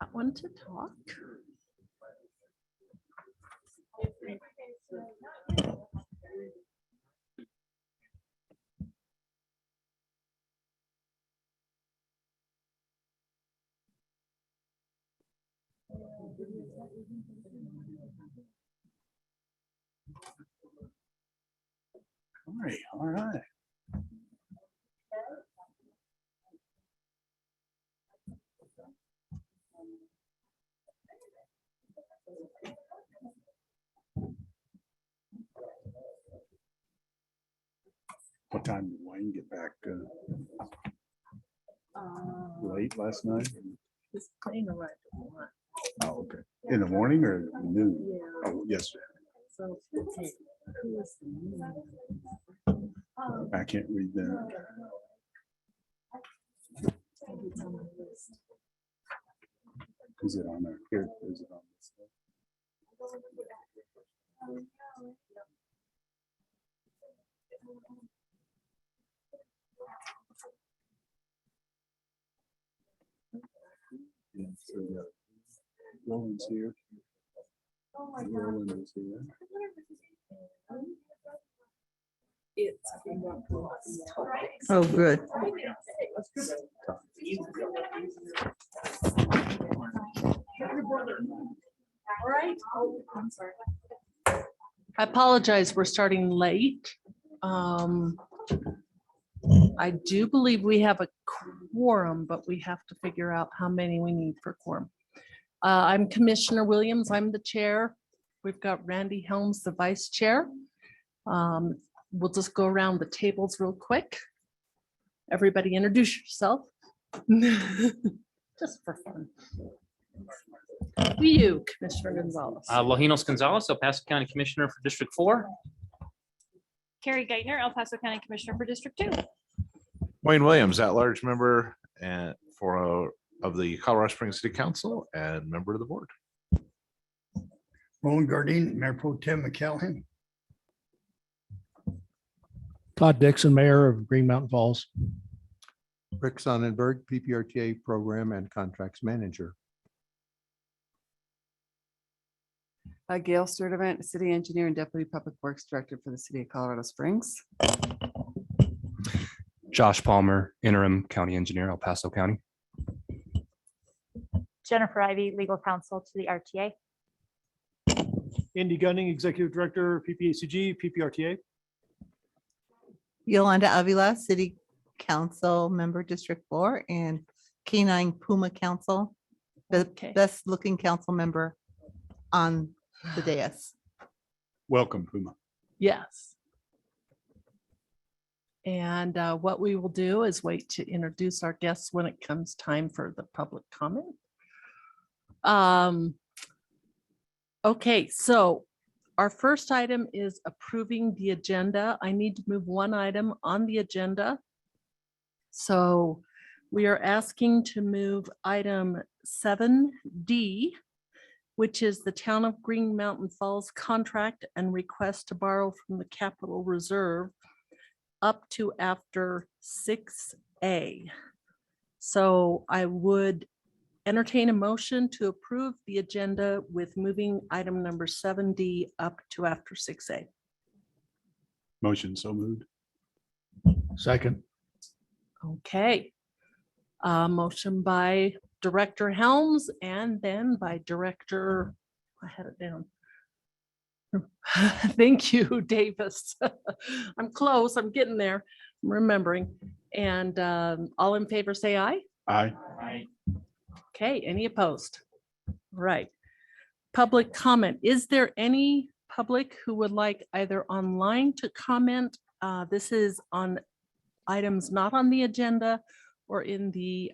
Got one to talk. All right. What time did Wayne get back? Late last night? This plane arrived at 1. Oh, okay. In the morning or noon? Yeah. Oh, yesterday. So, okay, who is the new? I can't read that. It's on my list. Is it on there? Here, is it on this? Yeah, so we got Roland's here. Roland is here. It's Oh, good. All right. Oh, I'm sorry. I apologize, we're starting late. I do believe we have a quorum, but we have to figure out how many we need for quorum. I'm Commissioner Williams, I'm the chair. We've got Randy Helms, the vice chair. We'll just go around the tables real quick. Everybody introduce yourself. Just for fun. You, Commissioner Gonzalez. Lojinos Gonzalez, El Paso County Commissioner for District 4. Carrie Geithner, El Paso County Commissioner for District 2. Wayne Williams, at-large member and of the Colorado Springs City Council and member of the board. Roland Gardine, Mayor Pro Tem McCallahan. Todd Dixon, Mayor of Green Mountain Falls. Rick Sonnenberg, PPRTA Program and Contracts Manager. Gail Sturdivant, City Engineer and Deputy Public Works Director for the City of Colorado Springs. Josh Palmer, Interim County Engineer, El Paso County. Jennifer Ivy, Legal Counsel to the RTA. Andy Gunning, Executive Director, PPACG, PPRTA. Yolanda Avila, City Council Member, District 4, and K9 Puma Council, the Okay. best looking council member on the dais. Welcome, Puma. Yes. And what we will do is wait to introduce our guests when it comes time for the public comment. Okay, so our first item is approving the agenda. I need to move one item on the agenda. So we are asking to move item 7D, which is the Town of Green Mountain Falls contract and request to borrow from the Capital Reserve up to after 6A. So I would entertain a motion to approve the agenda with moving item number 7D up to after 6A. Motion so moved. Second. Okay. Motion by Director Helms and then by Director, I had it down. Thank you, Davis. I'm close, I'm getting there, I'm remembering. And all in favor, say aye. Aye. Okay, any opposed? Right. Public comment. Is there any public who would like either online to comment? This is on items not on the agenda or in the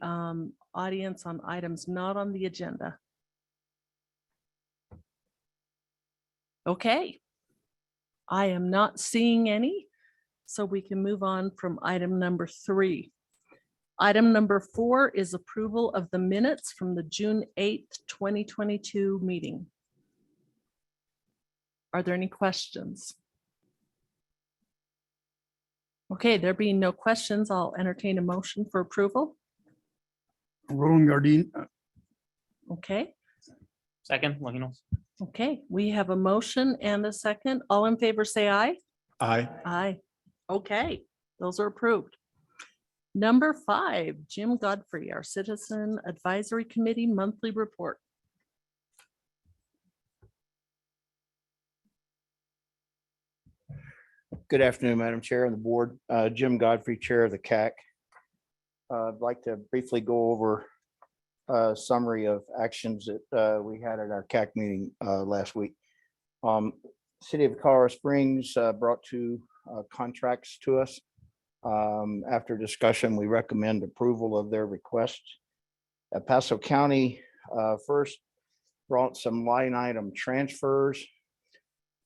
audience on items not on the agenda. Okay. I am not seeing any, so we can move on from item number 3. Item number 4 is approval of the minutes from the June 8th, 2022 meeting. Are there any questions? Okay, there being no questions, I'll entertain a motion for approval. Roland Gardine, Okay, Second, Lino. okay, we have a motion and a second. All in favor, say aye. Aye. Aye. Okay, those are approved. Number 5, Jim Godfrey, our Citizen Advisory Committee Monthly Report. Good afternoon, Madam Chair and the board. Jim Godfrey, Chair of the CAC. I'd like to briefly go over a summary of actions that we had at our CAC meeting last week. City of Colorado Springs brought 2 contracts to us. After discussion, we recommend approval of their requests. Paso County first brought some line item transfers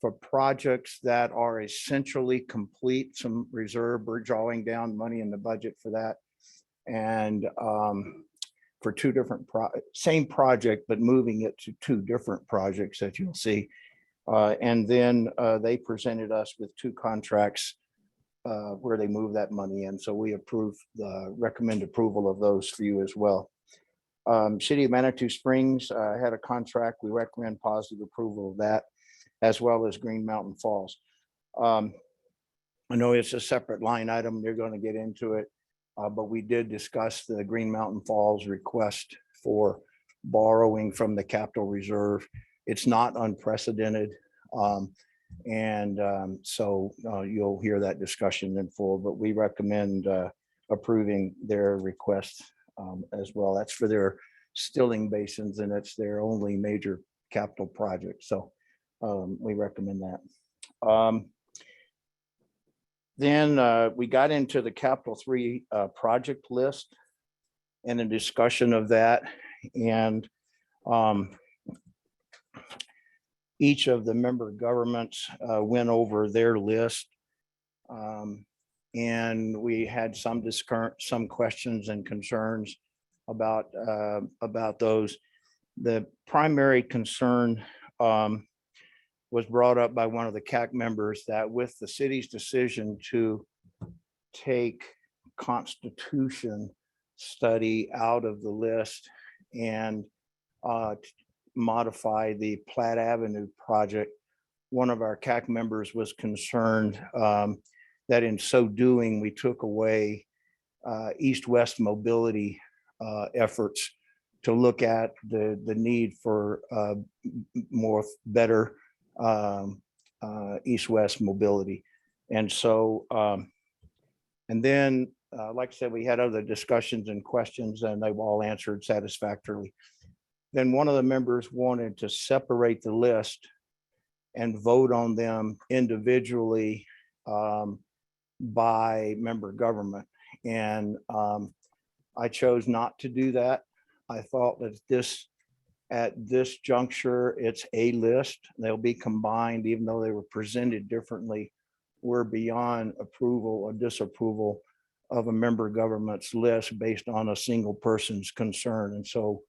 for projects that are essentially complete, some reserve, we're drawing down money in the budget for that. And for 2 different same project, but moving it to 2 different projects that you'll see. And then they presented us with 2 contracts where they move that money in. So we recommend approval of those for you as well. City of Manitou Springs had a contract. We recommend positive approval of that, as well as Green Mountain Falls. I know it's a separate line item. They're going to get into it, but we did discuss the Green Mountain Falls request for borrowing from the capital reserve. It's not unprecedented. So you'll hear that discussion in full, but we recommend approving their request as well. That's for their stilling basins, and it's their only major capital project. So we recommend that. Then we got into the Capital 3 project list and a discussion of that. And each of the member governments went over their list. And we had some questions and concerns about those. The primary concern was brought up by one of the CAC members that with the city's decision to take Constitution study out of the list and modify the Platte Avenue project, one of our CAC members was concerned that in so doing, we took away east-west mobility efforts to look at the need for better east-west mobility. And so, and then, like I said, we had other discussions and questions, and they were all answered satisfactorily. Then one of the members wanted to separate the list and vote on them individually by member government. And I chose not to do that. I thought that at this juncture, it's a list. They'll be combined, even though they were presented differently. We're beyond approval or disapproval of a member government's list based on a single person's concern. And so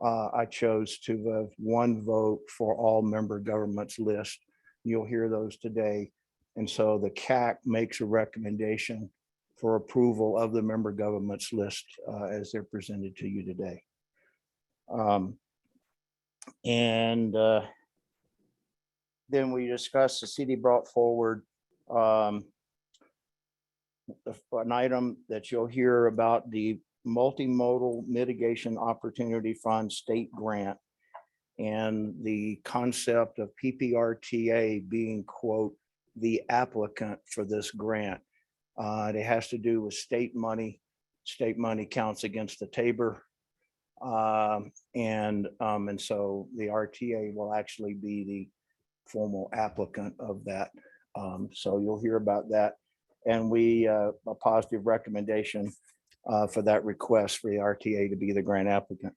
I chose to have one vote for all member governments list. You'll hear those today. And so the CAC makes a recommendation for approval of the member governments list as they're presented to you today. Then we discussed, the city brought forward an item that you'll hear about, the Multimodal Mitigation Opportunity Fund state grant, and the concept of PPRTA being, quote, the applicant for this grant. It has to do with state money. State money counts against the TABOR. And so the RTA will actually be the formal applicant of that. So you'll hear about that. And a positive recommendation for that request for the RTA to be the grant applicant.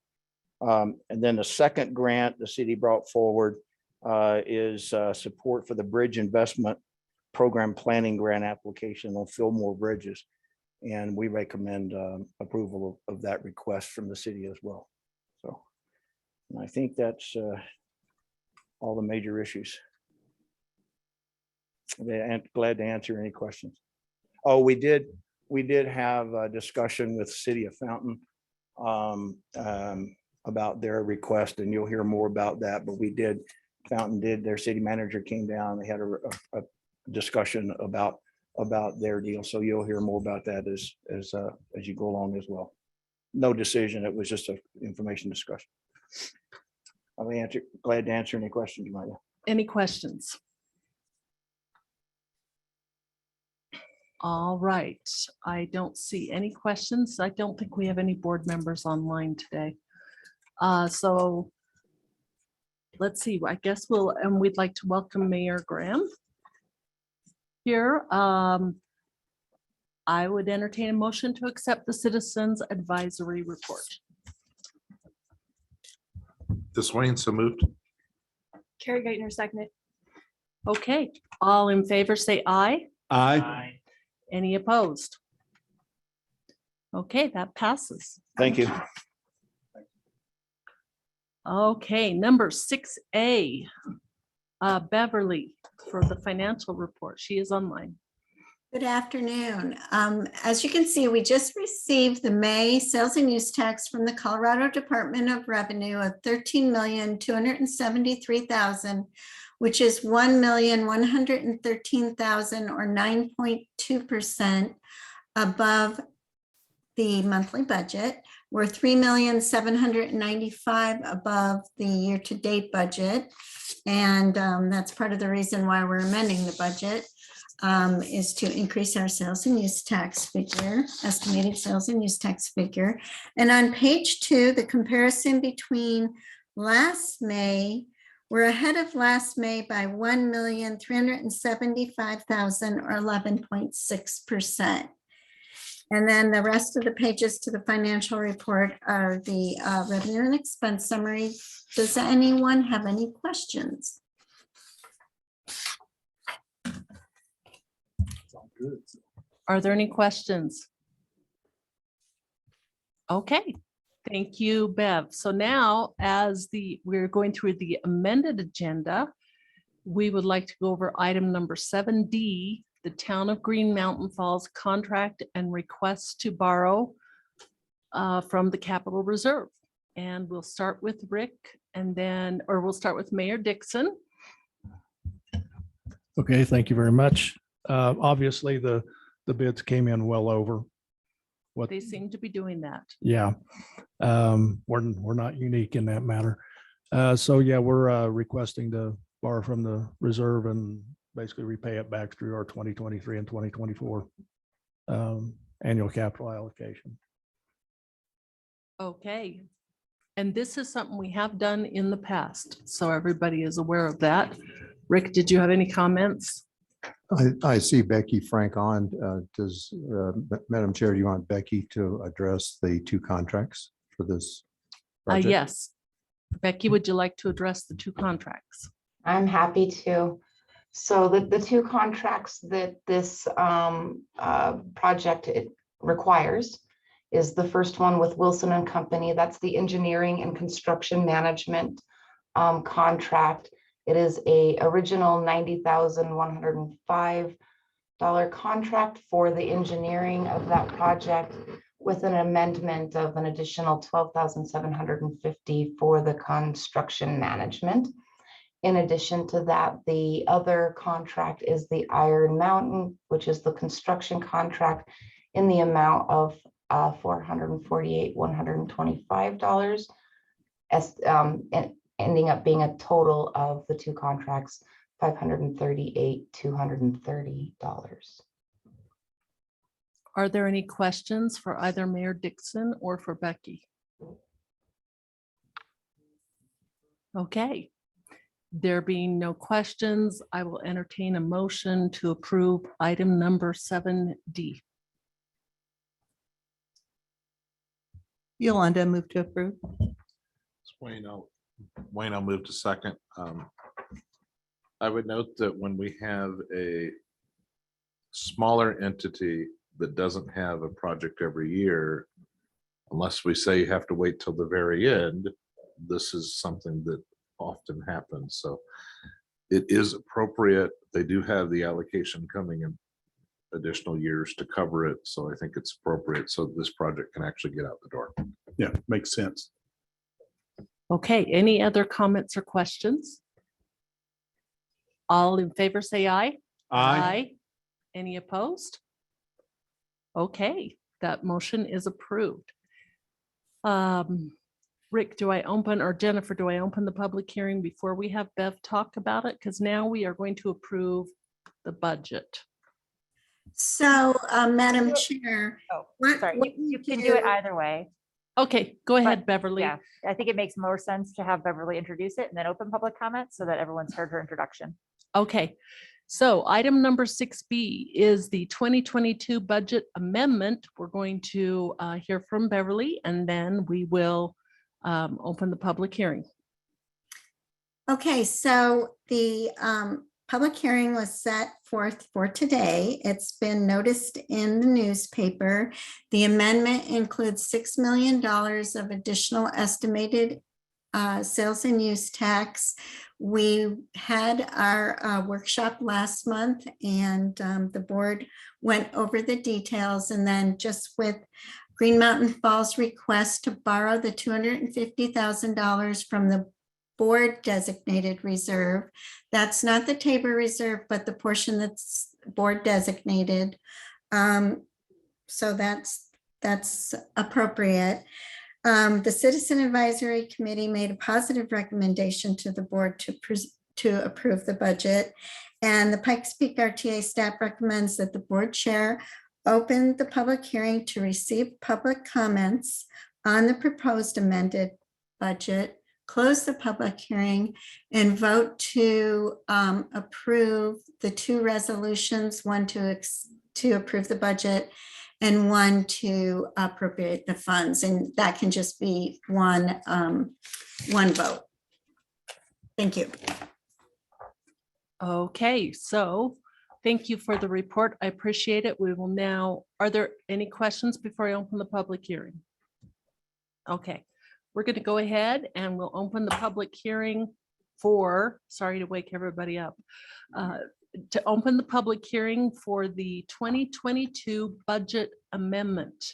And then the second grant the city brought forward is support for the Bridge Investment Program Planning Grant application on Fillmore Bridges. And we recommend approval of that request from the city as well. So, and I think that's all the major issues. I'm glad to answer any questions. Oh, we did have a discussion with City of Fountain about their request, and you'll hear more about that, but Fountain did, their city manager came down, they had a discussion about their deal, so you'll hear more about that as you go along as well. No decision, it was just an information discussion. I'll glad to answer any questions you might have. Any questions? All right, I don't see any questions. I don't think we have any board members online today. So let's see, I guess we'd like to welcome Mayor Graham here. I would entertain a motion to accept the Citizens Advisory Report. This Wayne, so moved. Carrie Geithner, second. Okay, all in favor, say aye. Aye. Any opposed? Okay, that passes. Thank you. Okay, number 6A, Beverly for the financial report. She is online. Good afternoon. As you can see, we just received the May sales and use tax from the Colorado Department of Revenue of $13,273,000, which is $1,113,000 or 9.2% above the monthly budget. We're $3,795,000 above the year-to-date budget. And that's part of the reason why we're amending the budget. Is to increase our sales and use tax figure, estimated sales and use tax figure. And on page 2, the comparison between last May, we're ahead of last May by $1,375,000 or 11.6%. And then the rest of the pages to the financial report are the revenue and expense summary. Does anyone have any questions? Good. Are there any questions? Okay, thank you, Bev. So now as we're going through the amended agenda, we would like to go over item number 7D, the Town of Green Mountain Falls contract and request to borrow from the Capital Reserve. And we'll start with Rick and then, or we'll start with Mayor Dixon. Okay, thank you very much. Obviously, the bids came in well over what, They seem to be doing that. yeah. We're not unique in that matter. So yeah, we're requesting to borrow from the reserve and basically repay it back through our 2023 and 2024 annual capital allocation. Okay. And this is something we have done in the past, so everybody is aware of that. Rick, did you have any comments? I see Becky Frank on. Madam Chair, do you want Becky to address the two contracts for this? project? Yes. Becky, would you like to address the two contracts? I'm happy to. So the two contracts that this project requires is the first one with Wilson and Company. That's the engineering and construction management contract. It is a original $90,105 contract for the engineering of that project with an amendment of an additional $12,750 for the construction management. In addition to that, the other contract is the Iron Mountain, which is the construction contract in the amount of $448,125, ending up being a total of the two contracts, $538,230. Are there any questions for either Mayor Dixon or for Becky? Okay. There being no questions, I will entertain a motion to approve item number 7D. Yolanda, move to approve. Wayne, I'll move to second. I would note that when we have a smaller entity that doesn't have a project every year, unless we say you have to wait till the very end, this is something that often happens. So it is appropriate. They do have the allocation coming in additional years to cover it. So I think it's appropriate so this project can actually get out the door. Yeah, makes sense. Okay, any other comments or questions? All in favor, say aye. Any opposed? Okay, that motion is approved. Rick, do I open, or Jennifer, do I open the public hearing before we have Bev talk about it? Because now we are going to approve the budget. So, Madam Chair. Oh, what- sorry, what you we can do it do- either way. Okay, go ahead, Beverly. Yeah, I think it makes more sense to have Beverly introduce it and then open public comments so that everyone's heard her introduction. Okay, so item number 6B is the 2022 budget amendment. We're going to hear from Beverly and then we will open the public hearing. Okay, so the public hearing was set forth for today. It's been noticed in the newspaper. The amendment includes $6 million of additional estimated sales and use tax. We had our workshop last month and the board went over the details, and then just with Green Mountain Falls request to borrow the $250,000 from the board designated reserve. That's not the Tabor reserve, but the portion that's board designated. So that's appropriate. The Citizen Advisory Committee made a positive recommendation to the board to approve the budget. And the Pikes Peak RTA staff recommends that the board chair open the public hearing to receive public comments on the proposed amended budget, close the public hearing, and vote to approve the two resolutions, one to approve the budget and one to appropriate the funds. And that can just be one vote. Thank you. Okay, so thank you for the report. I appreciate it. We will now, are there any questions before I open the public hearing? Okay, we're going to go ahead and we'll open the public hearing for, sorry to wake everybody up, to open the public hearing for the 2022 budget amendment.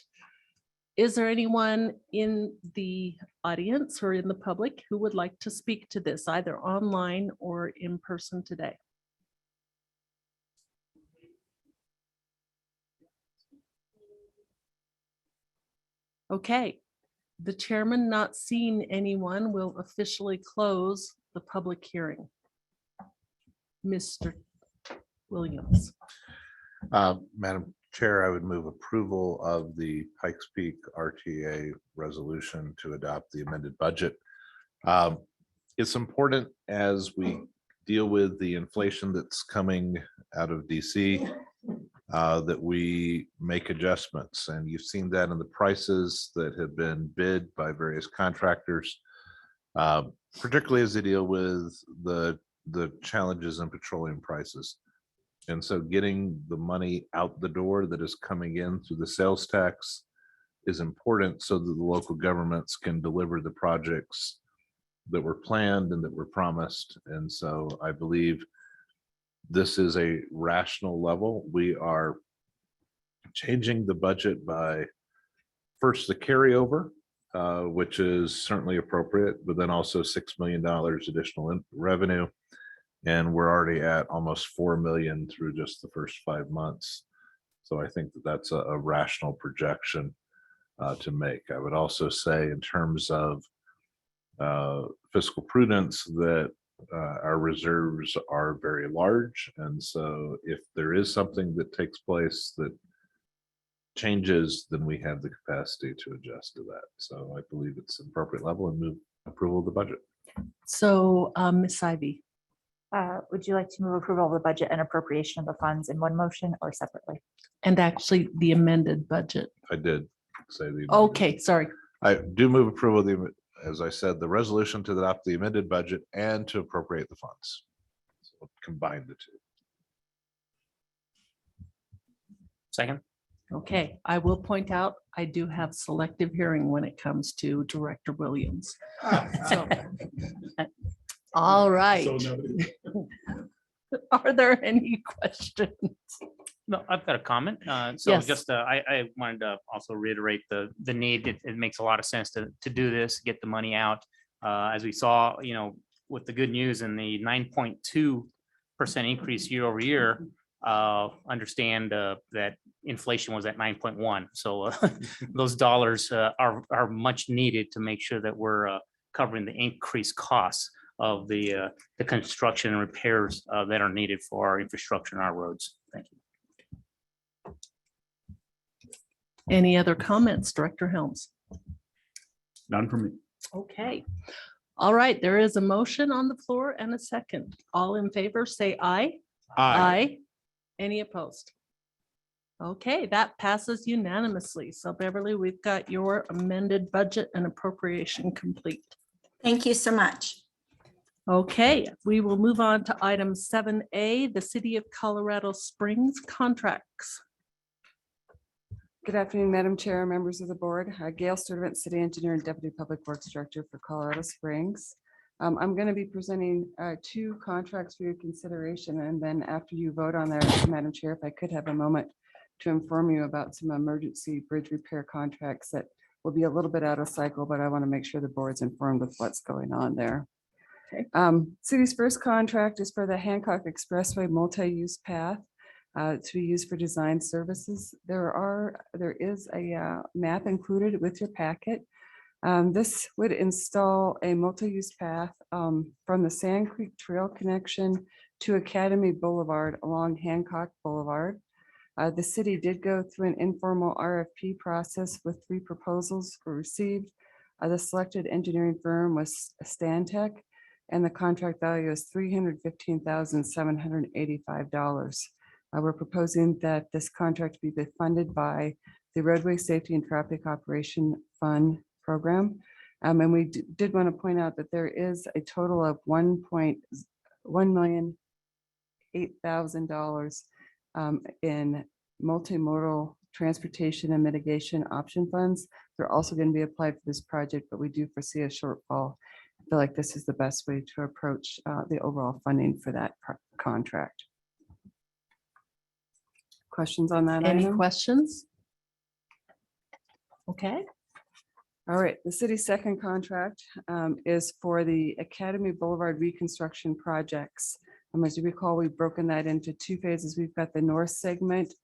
Is there anyone in the audience or in the public who would like to speak to this, either online or in person today? Okay, the chairman not seeing anyone will officially close the public hearing. Mr. Williams. Madam Chair, I would move approval of the Pikes Peak RTA resolution to adopt the amended budget. It's important as we deal with the inflation that's coming out of DC that we make adjustments. And you've seen that in the prices that have been bid by various contractors, particularly as they deal with the challenges in petroleum prices. And so getting the money out the door that is coming in through the sales tax is important so that the local governments can deliver the projects that were planned and that were promised. And so I believe this is a rational level. We are changing the budget by first the carryover, which is certainly appropriate, but then also $6 million additional revenue. And we're already at almost 4 million through just the first 5 months. So I think that that's a rational projection to make. I would also say in terms of fiscal prudence that our reserves are very large. And so if there is something that takes place that changes, then we have the capacity to adjust to that. So I believe it's an appropriate level and move approval of the budget. So Ms. Ivy. Would you like to move approval of the budget and appropriation of the funds in one motion or separately? And actually the amended budget. I did say the. Okay, sorry. I do move approval of the, as I said, the resolution to adopt the amended budget and to appropriate the funds. So combine the two. Second. Okay, I will point out, I do have selective hearing when it comes to Director Williams. So, all right. So noted. Are there any questions? No, I've got a comment. So Yes. just, I wanted to also reiterate the need. It makes a lot of sense to do this, get the money out. As we saw, with the good news and the 9.2% increase year over year, understand that inflation was at 9.1. So those dollars are much needed to make sure that we're covering the increased costs of the construction and repairs that are needed for our infrastructure and our roads. Thank you. Any other comments, Director Helms? None for me. Okay. All right, there is a motion on the floor and a second. All in favor, say aye. Aye. Any opposed? Okay, that passes unanimously. So Beverly, we've got your amended budget and appropriation complete. Thank you so much. Okay, we will move on to item 7A, the City of Colorado Springs contracts. Good afternoon, Madam Chair, members of the board. Gail Sturtevant, City Engineer and Deputy Public Works Director for Colorado Springs. I'm going to be presenting 2 contracts for your consideration, and then after you vote on that, Madam Chair, if I could have a moment to inform you about some emergency bridge repair contracts that will be a little bit out of cycle, but I want to make sure the board's informed with what's going on there. Okay. City's first contract is for the Hancock Expressway multi-use path to be used for design services. There is a map included with your packet. This would install a multi-use path from the Sand Creek Trail connection to Academy Boulevard along Hancock Boulevard. The city did go through an informal RFP process with 3 proposals were received. The selected engineering firm was Stantec, and the contract value is $315,785. We're proposing that this contract be funded by the Roadway Safety and Traffic Operation Fund program. And we did want to point out that there is a total of $1,008,000 in multimodal transportation and mitigation option funds. They're also going to be applied for this project, but we do foresee a shortfall. I feel like this is the best way to approach the overall funding for that contract. Questions on that? Any item? questions? Okay. All right, the city's second contract is for the Academy Boulevard reconstruction projects. As you recall, we've broken that into 2 phases. We've got the north segment,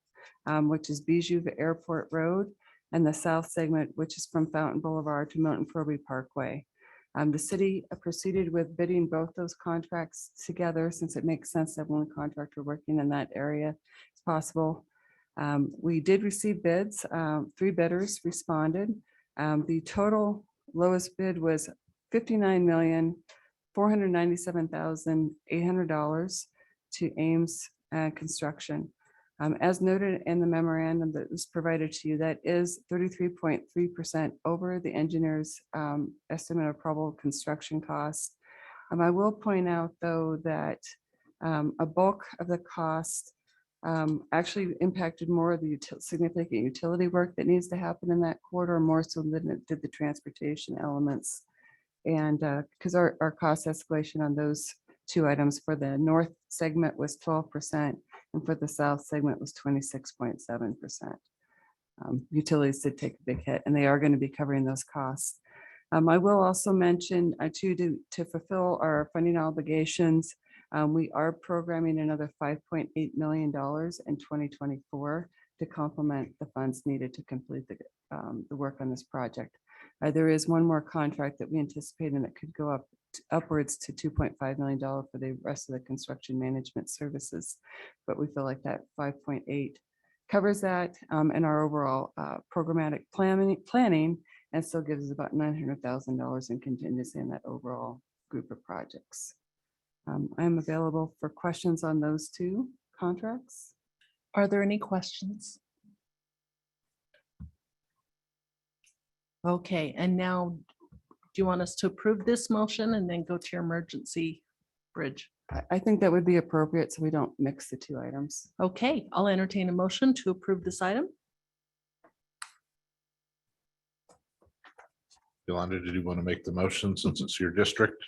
which is Bijou Airport Road, and the south segment, which is from Fountain Boulevard to Milton Proby Parkway. The city proceeded with bidding both those contracts together since it makes sense to have one contractor working in that area as possible. We did receive bids. 3 bidders responded. The total lowest bid was $59,497,800 to Ames Construction. As noted in the memorandum that was provided to you, that is 33.3% over the engineer's estimate of probable construction costs. I will point out, though, that a bulk of the cost actually impacted more of the significant utility work that needs to happen in that corridor, more so than it did the transportation elements. And because our cost escalation on those 2 items for the north segment was 12%, and for the south segment was 26.7%. Utilities did take a big hit, and they are going to be covering those costs. I will also mention to fulfill our funding obligations, we are programming another $5.8 million in 2024 to complement the funds needed to complete the work on this project. There is one more contract that we anticipate, and it could go upwards to $2.5 million for the rest of the construction management services. But we feel like that 5.8 covers that in our overall programmatic planning, and still gives us about $900,000 in contingency in that overall group of projects. I'm available for questions on those 2 contracts. Are there any questions? Okay, and now, do you want us to approve this motion and then go to your emergency bridge? I think that would be appropriate so we don't mix the 2 items. Okay, I'll entertain a motion to approve this item. Yolanda, did you want to make the motion since it's your district?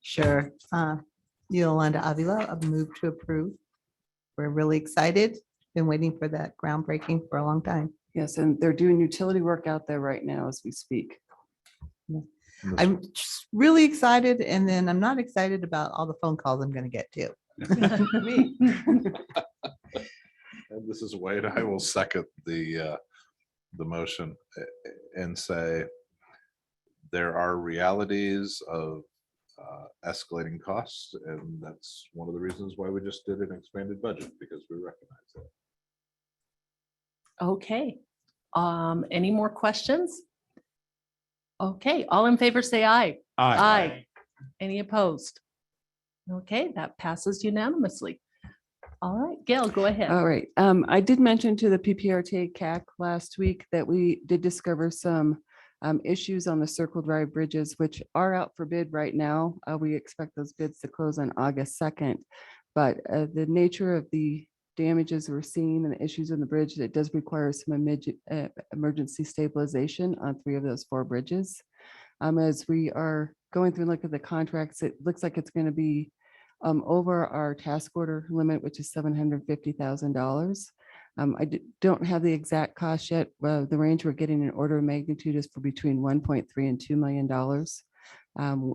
Sure. Yolanda Avila, I move to approve. We're really excited been waiting for that groundbreaking for a long time. Yes, and they're doing utility work out there right now as we speak. I'm just really excited, and then I'm not excited about all the phone calls I'm gonna get too. Me. And this is Wade. I will second the motion and say there are realities of escalating costs, and that's one of the reasons why we just did an expanded budget, because we recognize that. Okay, any more questions? Okay, all in favor, say aye. Aye. Any opposed? Okay, that passes unanimously. All right, Gail, go ahead. All right. I did mention to the PPRTA CAC last week that we did discover some issues on the Circle Drive bridges, which are out for bid right now. We expect those bids to close on August 2nd. But the nature of the damages we're seeing and the issues on the bridge, it does require some emergency stabilization on 3 of those 4 bridges. As we are going through and look at the contracts, it looks like it's going to be over our task order limit, which is $750,000. Don't have the exact cost yet. The range we're getting in order of magnitude is for between 1.3 and $2 million.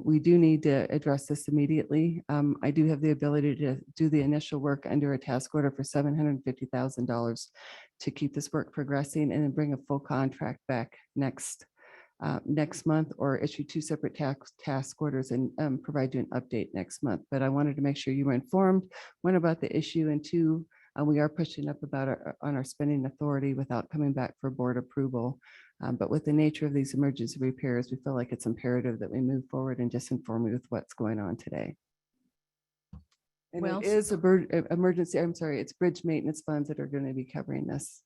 We do need to address this immediately. I do have the ability to do the initial work under a task order for $750,000 to keep this work progressing and then bring a full contract back next month, or issue 2 separate task orders and provide you an update next month. But I wanted to make sure you were informed, 1, about the issue, and 2, we are pushing up about on our spending authority without coming back for board approval. But with the nature of these emergency repairs, we feel like it's imperative that we move forward and just inform you with what's going on today. And Well, it is emergency, I'm sorry, it's bridge maintenance funds that are going to be covering this.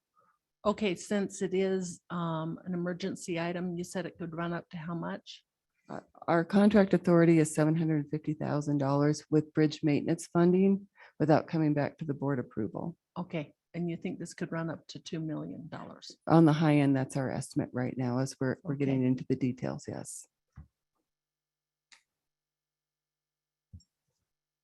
Okay, since it is an emergency item, you said it could run up to how much? Our contract authority is $750,000 with bridge maintenance funding without coming back to the board approval. Okay, and you think this could run up to $2 million? On the high end, that's our estimate right now as we're Okay. getting into the details, yes.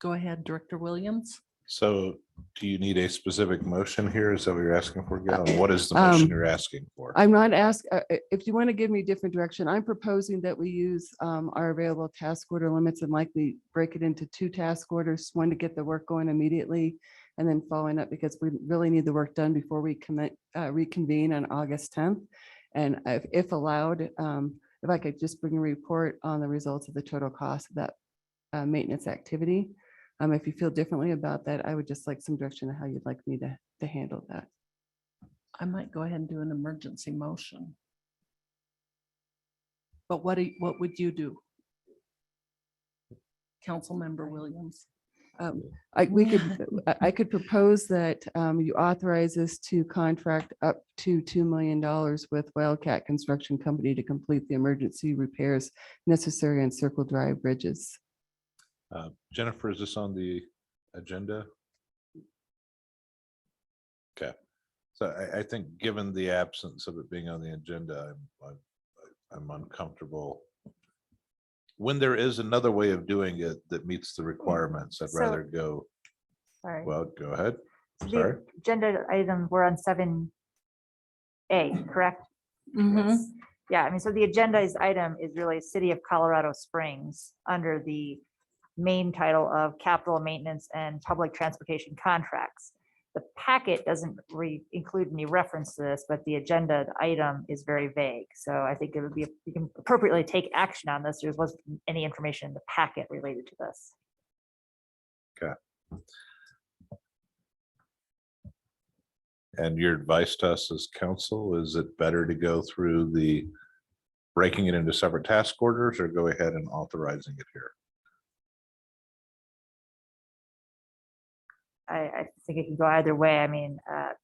Go ahead, Director Williams. So do you need a specific motion here? Is that what you're asking for, Gail? And what is the motion you're asking for? I'm not if you want to give me a different direction, I'm proposing that we use our available task order limits and likely break it into 2 task orders, 1 to get the work going immediately, and then following up because we really need the work done before we reconvene on August 10th. And if allowed, if I could just bring a report on the results of the total cost of that maintenance activity. If you feel differently about that, I would just like some direction on how you'd like me to handle that. I might go ahead and do an emergency motion. But what would you do? Councilmember Williams. I could propose that you authorize us to contract up to $2 million with Wildcat Construction Company to complete the emergency repairs necessary on Circle Drive bridges. Jennifer, is this on the agenda? Okay, so I think given the absence of it being on the agenda, I'm uncomfortable. When there is another way of doing it that meets the requirements, I'd So- rather go. Sorry. Well, go ahead. So Sorry. the agenda item, we're on 7A, correct? Mhm. Yeah, I mean, so the agenda item is really City of Colorado Springs under the main title of capital maintenance and public transportation contracts. The packet doesn't include any reference to this, but the agenda item is very vague. So I think it would be, you can appropriately take action on this. There wasn't any information in the packet related to this. Okay. And your advice to us as council, is it better to go through the breaking it into separate task orders or go ahead and authorizing it here? I think it can go either way. I mean,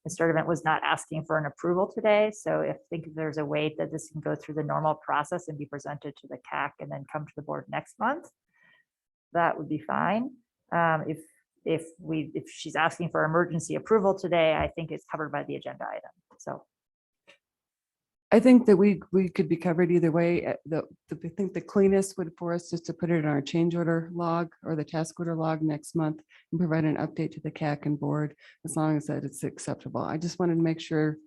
Mr. Event was not asking for an approval today, so if think there's a way that this can go through the normal process and be presented to the CAC and then come to the board next month, that would be fine. If she's asking for emergency approval today, I think it's covered by the agenda item. So I think that we could be covered either way. I think the cleanest would for us just to put it in our change order log or the task order log next month and provide an update to the CAC and board, as long as that it's acceptable. I just wanted to make sure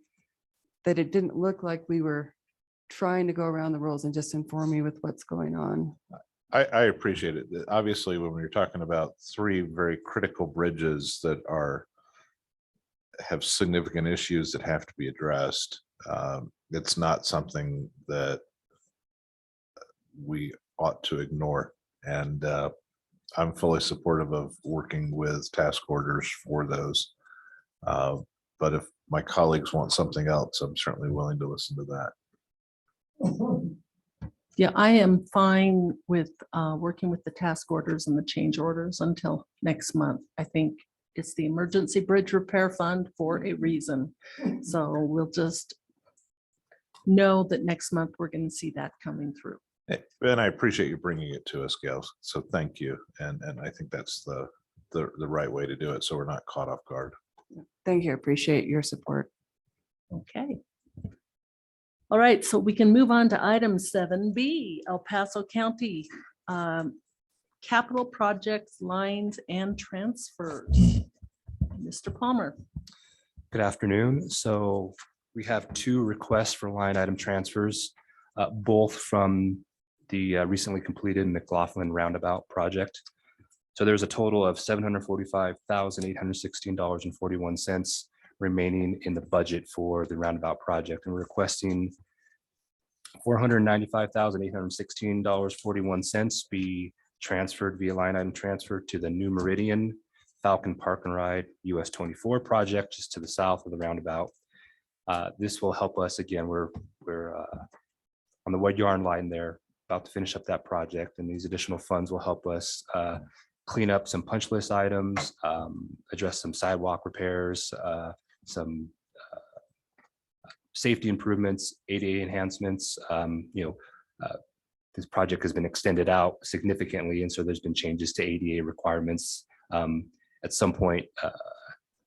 that it didn't look like we were trying to go around the rules, and just inform me with what's going on. I appreciate it. Obviously, when we're talking about three very critical bridges that have significant issues that have to be addressed, it's not something that we ought to ignore. And I'm fully supportive of working with task orders for those. But if my colleagues want something else, I'm certainly willing to listen to that. Yeah, I am fine with working with the task orders and the change orders until next month. I think it's the Emergency Bridge Repair Fund for a reason. So we'll just know that next month we're going to see that coming through. And I appreciate you bringing it to us, Gail. So thank you. And I think that's the right way to do it, so we're not caught off guard. Thank you. Appreciate your support. Okay. All right, so we can move on to item 7B, El Paso County capital projects, lines and transfers. Mr. Palmer. Good afternoon. So we have two requests for line item transfers, both from the recently completed McLaughlin Roundabout project. So there's a total of $745,816.41 remaining in the budget for the roundabout project, and we're requesting $495,816.41 be transferred via line item transfer to the New Meridian Falcon Park and Ride US 24 project, just to the south of the roundabout. This will help us. Again, we're on the Wood Yarn line there, about to finish up that project, and these additional funds will help us clean up some punch list items, address some sidewalk repairs, some safety improvements, ADA enhancements. This project has been extended out significantly, and so there's been changes to ADA requirements at some point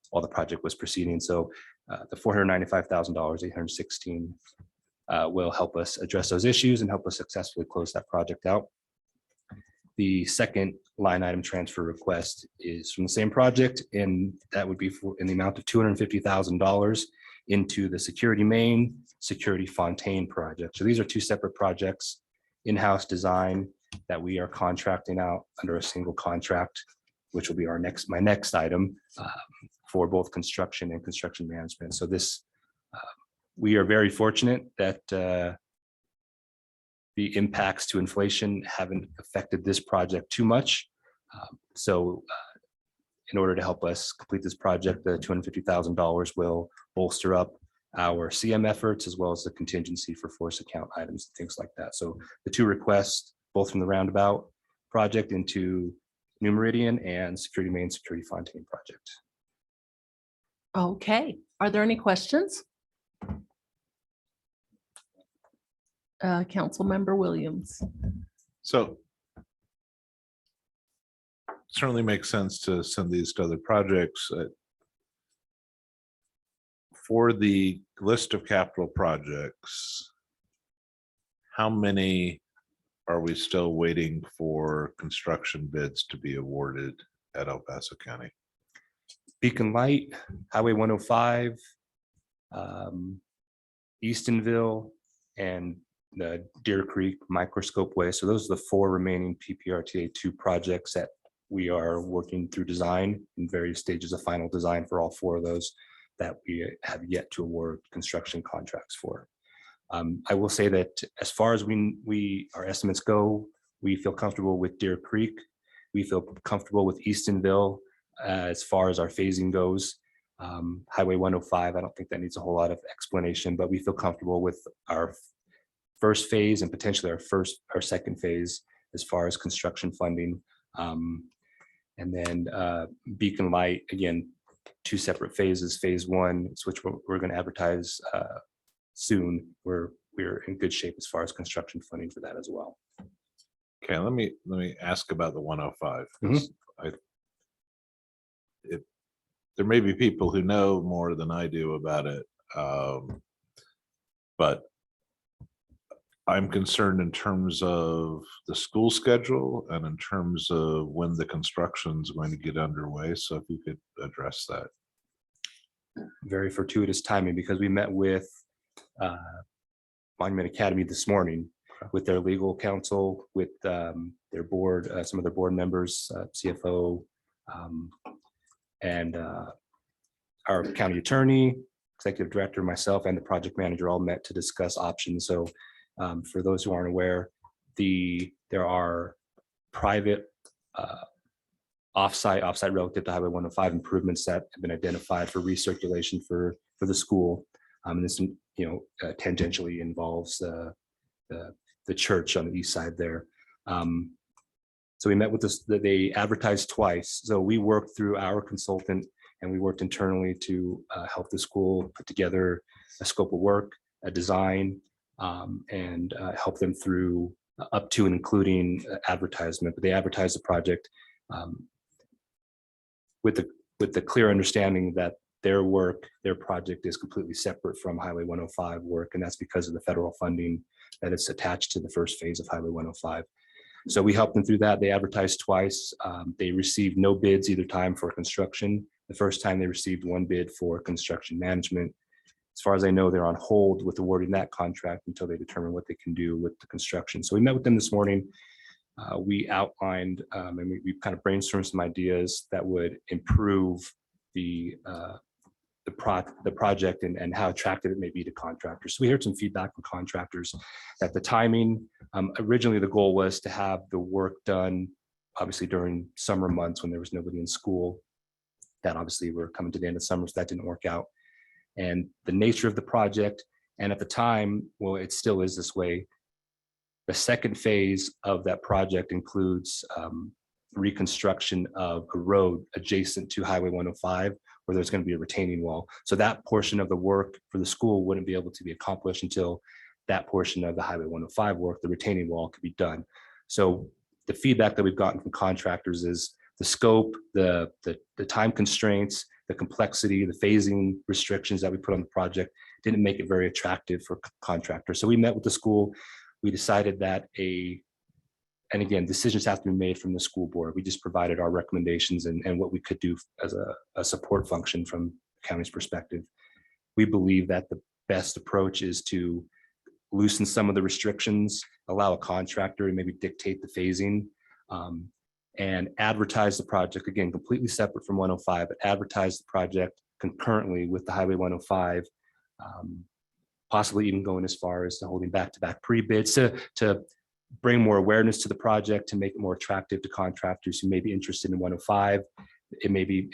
while the project was proceeding. So the $495,816 will help us address those issues and help us successfully close that project out. The second line item transfer request is from the same project, and that would be for in the amount of $250,000 into the Security Main, Security Fontaine project. So these are two separate projects, in-house design that we are contracting out under a single contract, which will be my next item for both construction and construction management. So this, we are very fortunate that the impacts to inflation haven't affected this project too much. So in order to help us complete this project, the $250,000 will bolster up our CM efforts, as well as the contingency for force account items and things like that. So the two requests, both from the roundabout project into New Meridian and Security Main, Security Fontaine project. Okay, are there any questions? Councilmember Williams. So certainly makes sense to send these to other projects. For the list of capital projects, how many are we still waiting for construction bids to be awarded at El Paso County? Beacon Light, Highway 105, Eastonville, and the Deer Creek Microscope Way. So those are the four remaining PPRTA 2 projects that we are working through design in various stages of final design for all four of those that we have yet to award construction contracts for. I will say that as far as our estimates go, we feel comfortable with Deer Creek. We feel comfortable with Eastonville as far as our phasing goes. Highway 105, I don't think that needs a whole lot of explanation, but we feel comfortable with our first phase and potentially our second phase as far as construction funding. And then Beacon Light, again, two separate phases. Phase 1, which we're going to advertise soon. We're in good shape as far as construction funding for that as well. Okay, let me ask about the 105. There may be people who know more than I do about it, but I'm concerned in terms of the school schedule and in terms of when the construction is going to get underway. So if you could address that. Very fortuitous timing because we met with Monument Academy this morning with their legal counsel, with their board, some of their board members, CFO, and our county attorney, executive director, myself, and the project manager all met to discuss options. So for those who aren't aware, there are private offsite relative to Highway 105 improvements that have been identified for recirculation for the school. And this, tangentially involves the church on the east side there. So we met with this, they advertised twice. So we worked through our consultant and we worked internally to help the school put together a scope of work, a design, and help them through up to and including advertisement. But they advertised the project with the clear understanding that their project is completely separate from Highway 105 work, and that's because of the federal funding that is attached to the first phase of Highway 105. So we helped them through that. They advertised twice. They received no bids either time for construction. The first time they received one bid for construction management. As far as I know, they're on hold with awarding that contract until they determine what they can do with the construction. So we met with them this morning. We outlined and we kind of brainstormed some ideas that would improve the project and how attractive it may be to contractors. So we heard some feedback from contractors that the timing, originally the goal was to have the work done obviously during summer months when there was nobody in school. That obviously we're coming to the end of summer, so that didn't work out. And the nature of the project, and at the time, well, it still is this way. The second phase of that project includes reconstruction of a road adjacent to Highway 105, where there's going to be a retaining wall. So that portion of the work for the school wouldn't be able to be accomplished until that portion of the Highway 105 work, the retaining wall, could be done. So the feedback that we've gotten from contractors is the scope, the time constraints, the complexity, the phasing restrictions that we put on the project didn't make it very attractive for contractors. So we met with the school. We decided that and again, decisions have to be made from the school board. We just provided our recommendations and what we could do as a support function from the county's perspective. We believe that the best approach is to loosen some of the restrictions, allow a contractor to maybe dictate the phasing, and advertise the project, again, completely separate from 105, but advertise the project concurrently with the Highway 105, possibly even going as far as to holding back-to-back pre-bids to bring more awareness to the project, to make it more attractive to contractors who may be interested in 105. It may be,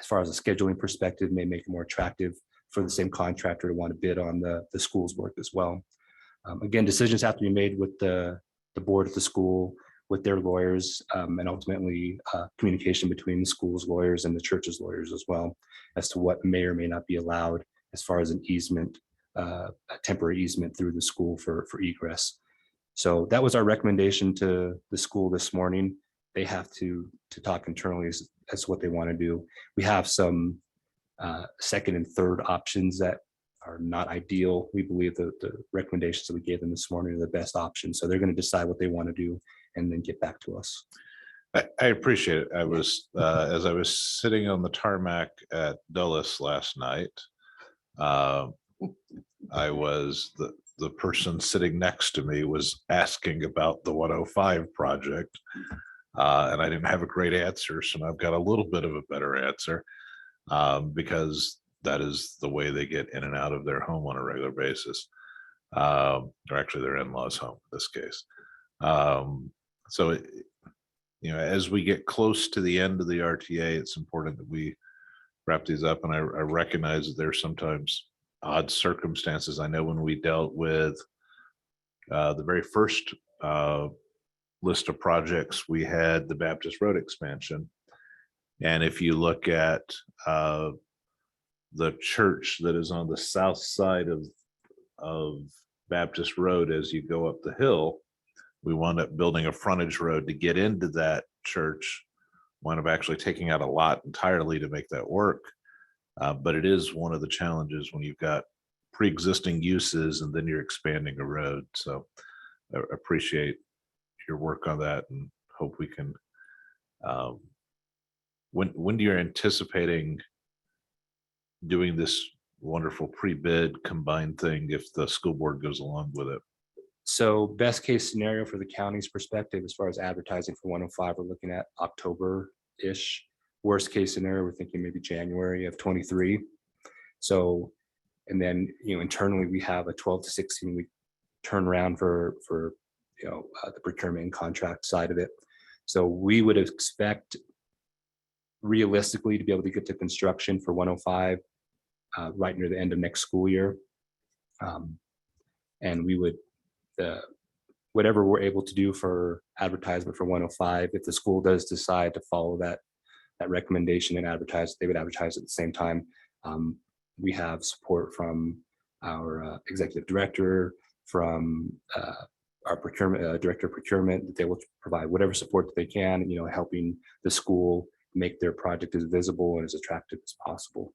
as far as a scheduling perspective, may make it more attractive for the same contractor to want to bid on the school's work as well. Again, decisions have to be made with the board of the school, with their lawyers, and ultimately communication between the school's lawyers and the church's lawyers as well, as to what may or may not be allowed as far as an easement, a temporary easement through the school for egress. So that was our recommendation to the school this morning. They have to talk internally as to what they want to do. We have some second and third options that are not ideal. We believe that the recommendations that we gave them this morning are the best options. So they're going to decide what they want to do and then get back to us. I appreciate it. I was, as I was sitting on the tarmac at Dulles last night, I was the person sitting next to me was asking about the 105 project, and I didn't have a great answer. So I've got a little bit of a better answer, because that is the way they get in and out of their home on a regular basis, or actually their in-laws' home in this case. So, as we get close to the end of the RTA, it's important that we wrap these up. And I recognize that there's sometimes odd circumstances. I know when we dealt with the very first list of projects, we had the Baptist Road expansion. And if you look at the church that is on the south side of Baptist Road, as you go up the hill, we wound up building a frontage road to get into that church, wound up actually taking out a lot entirely to make that work. But it is one of the challenges when you've got pre-existing uses and then you're expanding a road. So I appreciate your work on that and hope we can. When you're anticipating doing this wonderful pre-bid combined thing if the school board goes along with it? So best case scenario for the county's perspective, as far as advertising for 105, we're looking at October-ish. Worst case scenario, we're thinking maybe January of 23. So, and then, internally, we have a 12 to 16 week turnaround for the procurement and contract side of it. So we would expect realistically to be able to get to construction for 105 right near the end of next school year. And we would, whatever we're able to do for advertisement for 105, if the school does decide to follow that recommendation and advertise, they would advertise at the same time. We have support from our executive director, from our procurement director of procurement, that they will provide whatever support that they can, helping the school make their project as visible and as attractive as possible.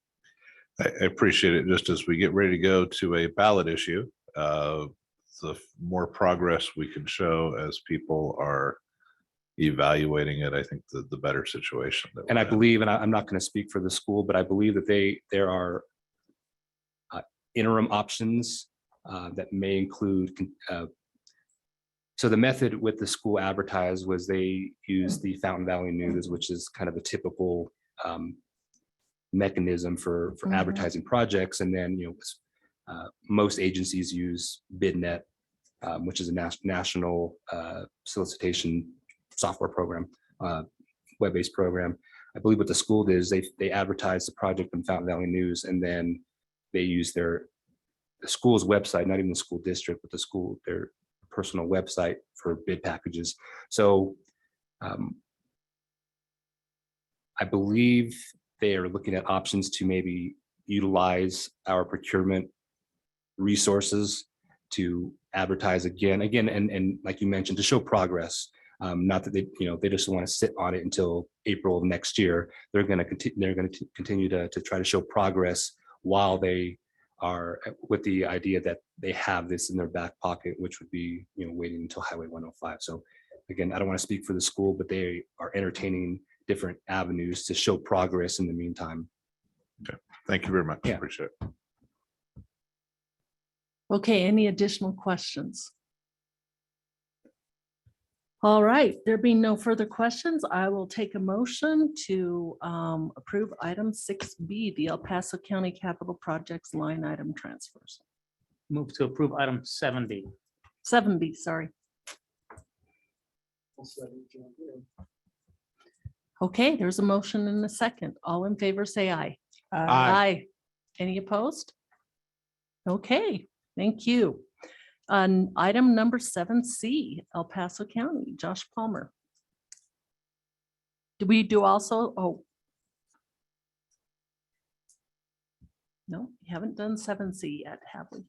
I appreciate it. Just as we get ready to go to a ballot issue, the more progress we can show as people are evaluating it, I think the better situation. And I believe, and I'm not going to speak for the school, but I believe that there are interim options that may include. So the method with the school advertised was they used the Fountain Valley News, which is kind of a typical mechanism for advertising projects. And then, most agencies use BidNet, which is a national solicitation software program, web-based program. I believe what the school did is they advertised the project in Fountain Valley News, and then they use the school's website, not even the school district, but their personal website for bid packages. So I believe they are looking at options to maybe utilize our procurement resources to advertise again, and like you mentioned, to show progress. Not that they just want to sit on it until April of next year. They're going to continue to try to show progress while they are, with the idea that they have this in their back pocket, which would be waiting until Highway 105. So again, I don't want to speak for the school, but they are entertaining different avenues to show progress in the meantime. Okay, thank you very much. Yeah. Appreciate it. Okay, any additional questions? All right, there being no further questions, I will take a motion to approve item 6B, the El Paso County Capital Projects line item transfers. Move to approve item 7B. 7B, sorry. Okay, there's a motion and a second. All in favor, say aye. Aye. Any opposed? Okay, thank you. On item number 7C, El Paso County, Josh Palmer. Do we do also? Oh. No, you haven't done 7C yet, have we?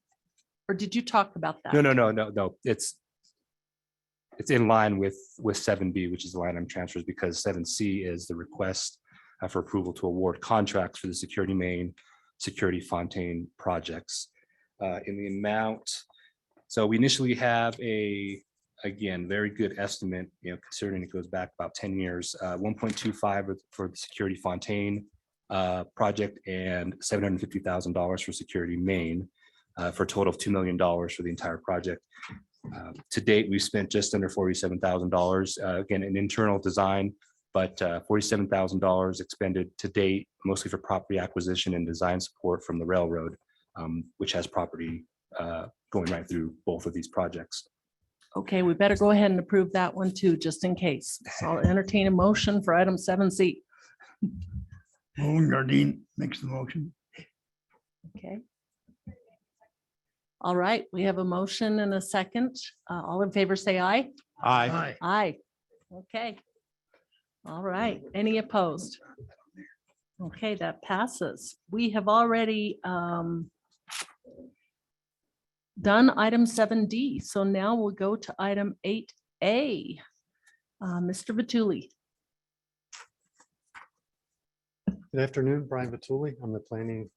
Or did you talk about that? No. It's in line with 7B, which is the line item transfers, because 7C is the request for approval to award contracts for the security main, security fontaine projects in the amount. So we initially have again, very good estimate, considering it goes back about 10 years, 1.25 for the security fontaine project and $750,000 for security main, for a total of $2 million for the entire project. To date, we've spent just under $47,000, again, an internal design, but $47,000 expended to date, mostly for property acquisition and design support from the railroad, which has property going right through both of these projects. Okay, we better go ahead and approve that one too, just in case. So I'll entertain a motion for item 7C. Roland Gardine makes the motion. Okay. All right, we have a motion and a second. All in favor, say aye. Aye. Aye. Okay. All right, any opposed? Okay, that passes. We have already done item 7D, so now we'll go to item 8A. Mr. Vituli. Good afternoon, Brian Vituli. I'm the planning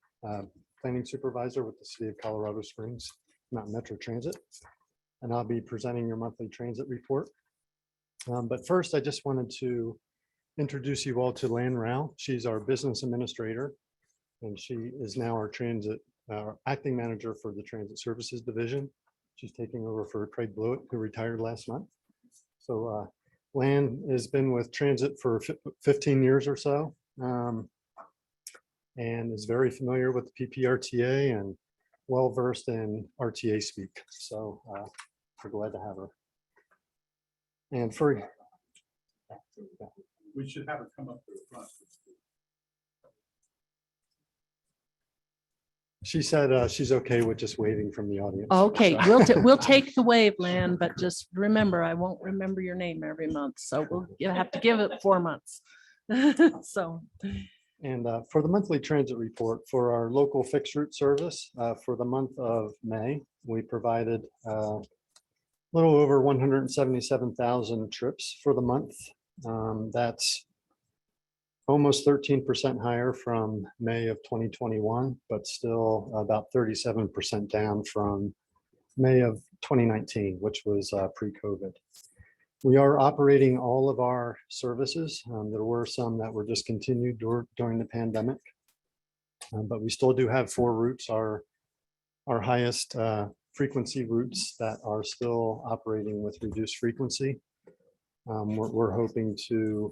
planning supervisor with the city of Colorado Springs, Mountain Metro Transit. And I'll be presenting your monthly transit report. But first, I just wanted to introduce you all to Lan Rao. She's our business administrator, and she is now our acting manager for the Transit Services Division. She's taking over for Craig Blewett, who retired last month. So Lan has been with Transit for 15 years or so, and is very familiar with the PPRTA and well-versed in RTA speak. So we're glad to have her. And for We should have her come up to the front. she said she's okay with just waving from the audience. Okay, So- we'll take the wave, Lan, but just remember, I won't remember your name every month, so you'll have to give it 4 months. So, And for the monthly transit report for our local fixed route service, for the month of May, we provided a little over 177,000 trips for the month. That's almost 13% higher from May of 2021, but still about 37% down from May of 2019, which was pre-COVID. We are operating all of our services. There were some that were discontinued during the pandemic, but we still do have 4 routes, our highest frequency routes that are still operating with reduced frequency. We're hoping to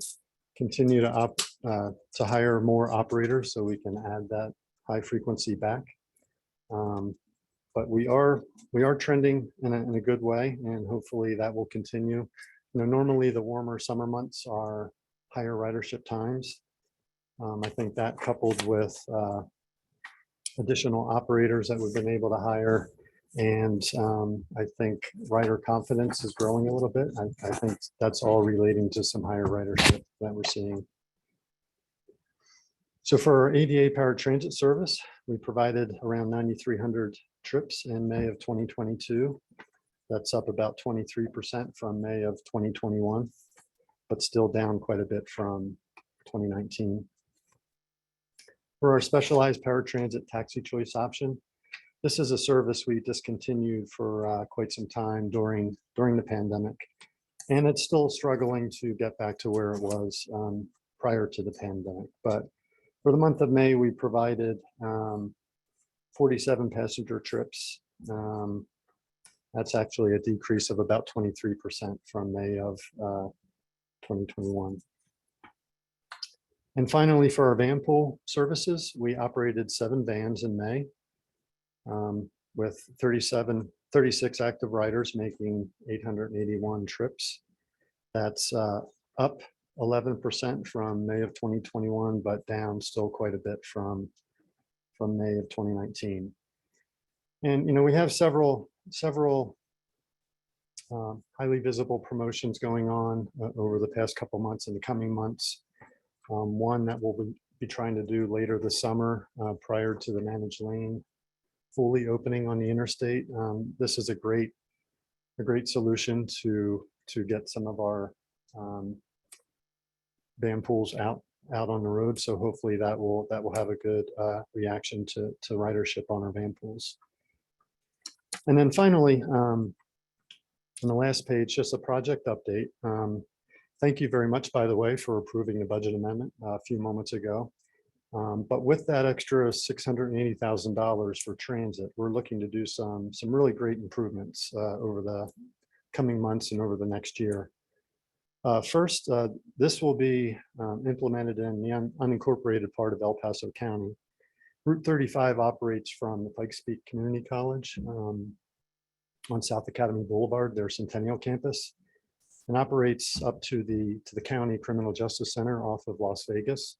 continue to hire more operators so we can add that high frequency back. But we are trending in a good way, and hopefully that will continue. Normally the warmer summer months are higher ridership times. I think that coupled with additional operators that we've been able to hire, and I think rider confidence is growing a little bit. I think that's all relating to some higher ridership that we're seeing. So for our ADA powered transit service, we provided around 9,300 trips in May of 2022. That's up about 23% from May of 2021, but still down quite a bit from 2019. For our specialized paratransit taxi choice option, this is a service we discontinued for quite some time during the pandemic, and it's still struggling to get back to where it was prior to the pandemic. But for the month of May, we provided 47 passenger trips. That's actually a decrease of about 23% from May of 2021. And finally, for our van pool services, we operated 7 vans in May with 36 active riders making 881 trips. That's up 11% from May of 2021, but down still quite a bit from May of 2019. And we have several highly visible promotions going on over the past couple months and the coming months. One that we'll be trying to do later this summer prior to the managed lane fully opening on the interstate. This is a great solution to get some of our van pools out on the road. So hopefully that will have a good reaction to ridership on our van pools. And then finally, on the last page, just a project update. Thank you very much, by the way, for approving the budget amendment a few moments ago. But with that extra $680,000 for transit, we're looking to do some really great improvements over the coming months and over the next year. First, this will be implemented in the unincorporated part of El Paso County. Route 35 operates from the Pikes Peak Community College on South Academy Boulevard, their Centennial campus, and operates up to the County Criminal Justice Center off of Las Vegas.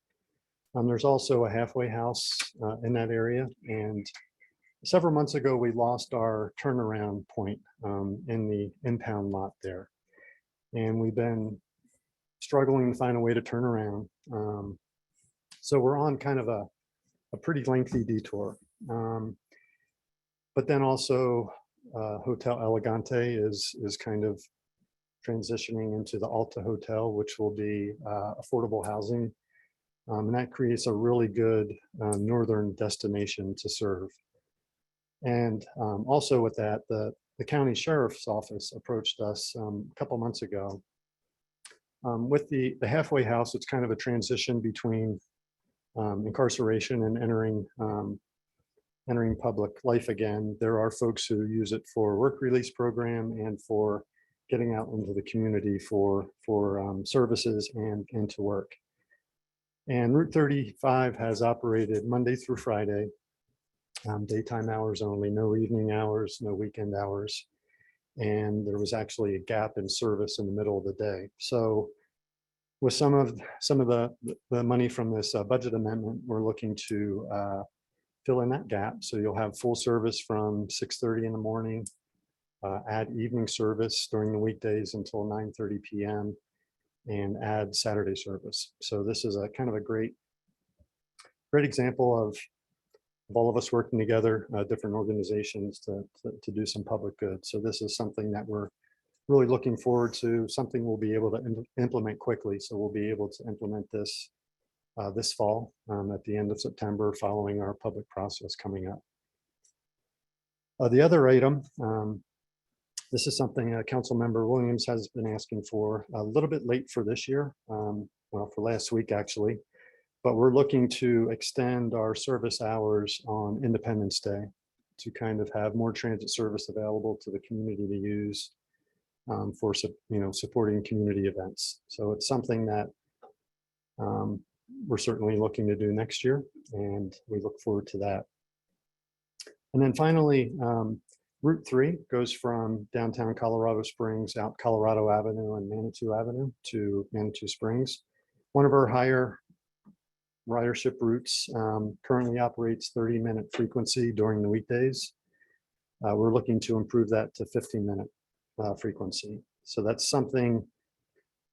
There's also a halfway house in that area, and several months ago we lost our turnaround point in the impound lot there, and we've been struggling to find a way to turn around. So we're on kind of a pretty lengthy detour. But then also Hotel Elegante is kind of transitioning into the Alta Hotel, which will be affordable housing And that creates a really good northern destination to serve. And also with that, the county sheriff's office approached us a couple months ago. With the halfway house, it's kind of a transition between incarceration and entering public life again. There are folks who use it for work release program and for getting out into the community for services and to work. And Route 35 has operated Monday through Friday, daytime hours only, no evening hours, no weekend hours. And there was actually a gap in service in the middle of the day. So with some of the money from this budget amendment, we're looking to fill in that gap. So you'll have full service from 6:30 in the morning, add evening service during the weekdays until 9:30 p.m. and add Saturday service. So this is a kind of a great example of all of us working together, different organizations to do some public good. So this is something that we're really looking forward to, something we'll be able to implement quickly. So we'll be able to implement this this fall at the end of September, following our public process coming up. The other item, this is something Council Member Williams has been asking for, a little bit late for this year, well, for last week actually, but we're looking to extend our service hours on Independence Day to kind of have more transit service available to the community to use for supporting community events. So it's something that we're certainly looking to do next year, and we look forward to that. And then finally, Route 3 goes from downtown Colorado Springs out Colorado Avenue and Manitou Avenue to Manitou Springs. One of our higher ridership routes currently operates 30-minute frequency during the weekdays. We're looking to improve that to 15-minute frequency. So that's something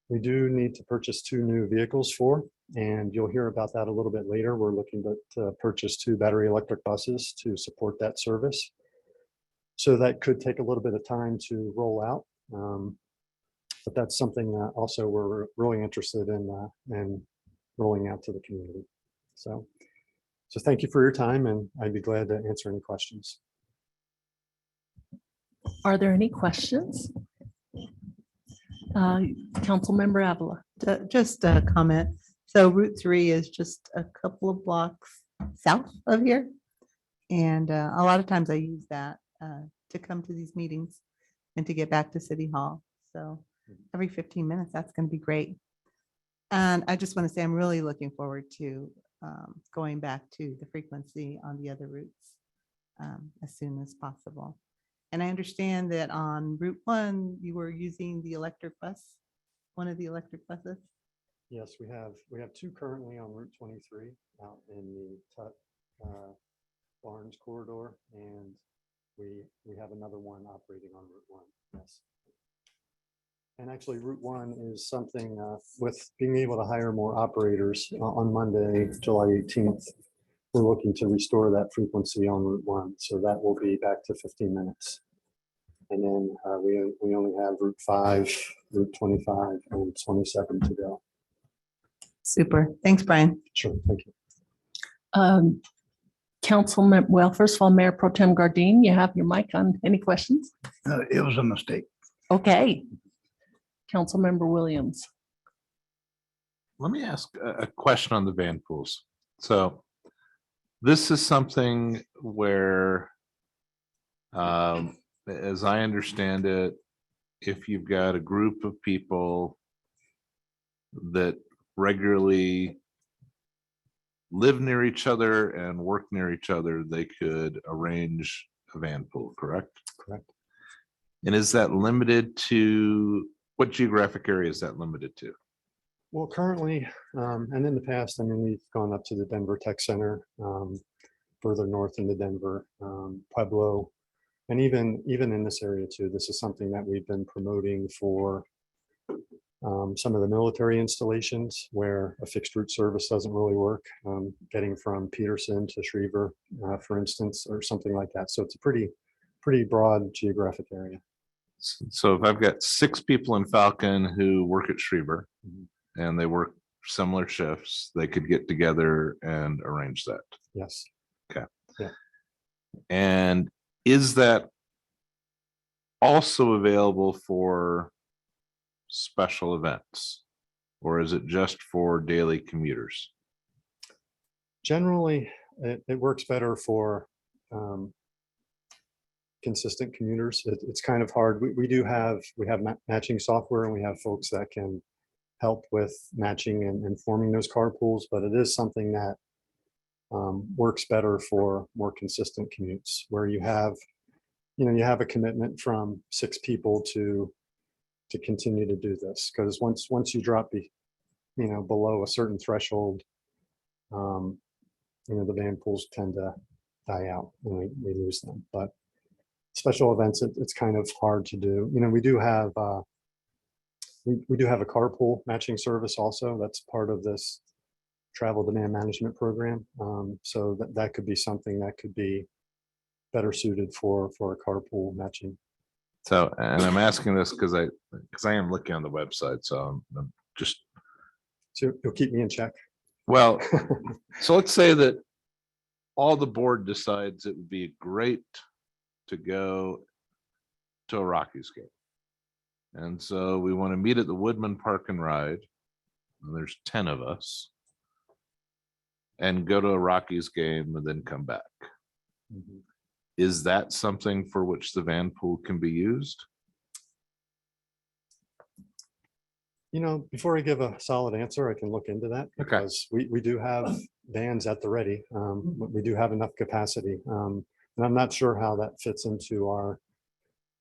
we do need to purchase 2 new vehicles for, and you'll hear about that a little bit later. We're looking to purchase 2 battery electric buses to support that service. So that could take a little bit of time to roll out, but that's something that also we're really interested in rolling out to the community. So thank you for your time, and I'd be glad to answer any questions. Are there any questions? Councilmember Avila. Just a comment. So Route 3 is just a couple of blocks south of here. And a lot of times I use that to come to these meetings and to get back to City Hall. So every 15 minutes, that's going to be great. And I just want to say I'm really looking forward to going back to the frequency on the other routes as soon as possible. And I understand that on Route 1, you were using the electric bus, one of the electric buses. Yes, we have 2 currently on Route 23 out in the Tut Barnes corridor, and we have another one operating on Route 1. Yes. And actually Route 1 is something with being able to hire more operators on Monday, July 18th. We're looking to restore that frequency on Route 1. So that will be back to 15 minutes. And then we only have Route 5, Route 25, and 27 to go. Super. Thanks, Brian. Sure. Thank you. Councilman, well, first of all, Mayor Pro Tem Gardine, you have your mic on. Any questions? It was a mistake. Okay. Councilmember Williams. Let me ask a question on the van pools. So this is something where, as I understand it, if you've got a group of people that regularly live near each other and work near each other, they could arrange a van pool, correct? Correct. And is that limited to, what geographic area is that limited to? Well, currently, and in the past, I mean, we've gone up to the Denver Tech Center, further north into Denver, Pueblo, and even in this area too. This is something that we've been promoting for some of the military installations where a fixed route service doesn't really work, getting from Peterson to Schriever, for instance, or something like that. So it's a pretty broad geographic area. So if I've got 6 people in Falcon who work at Schriever, and they work similar shifts, they could get together and arrange that. Yes. Okay. Yeah. And is that also available for special events? Or is it just for daily commuters? Generally, it works better for consistent commuters. It's kind of hard. We have matching software, and we have folks that can help with matching and forming those carpools, but it is something that works better for more consistent commutes, where you have a commitment from 6 people to continue to do this. Because once you drop below a certain threshold, the van pools tend to die out and we lose them. But special events, it's kind of hard to do. We do have we do have a carpool matching service also. That's part of this travel demand management program. So that could be something that could be better suited for a carpool matching. So, and I'm asking this because I am looking on the website, so I'm just. So you'll keep me in check. Well, so let's say that all the board decides it would be great to go to a Rockies game. And so we want to meet at the Woodman Park and Ride. And there's 10 of us. And go to a Rockies game and then come back. Mm-hmm. Is that something for which the van pool can be used? Before I give a solid answer, I can look into that Okay. because we do have vans at the ready. We do have enough capacity. And I'm not sure how that fits into our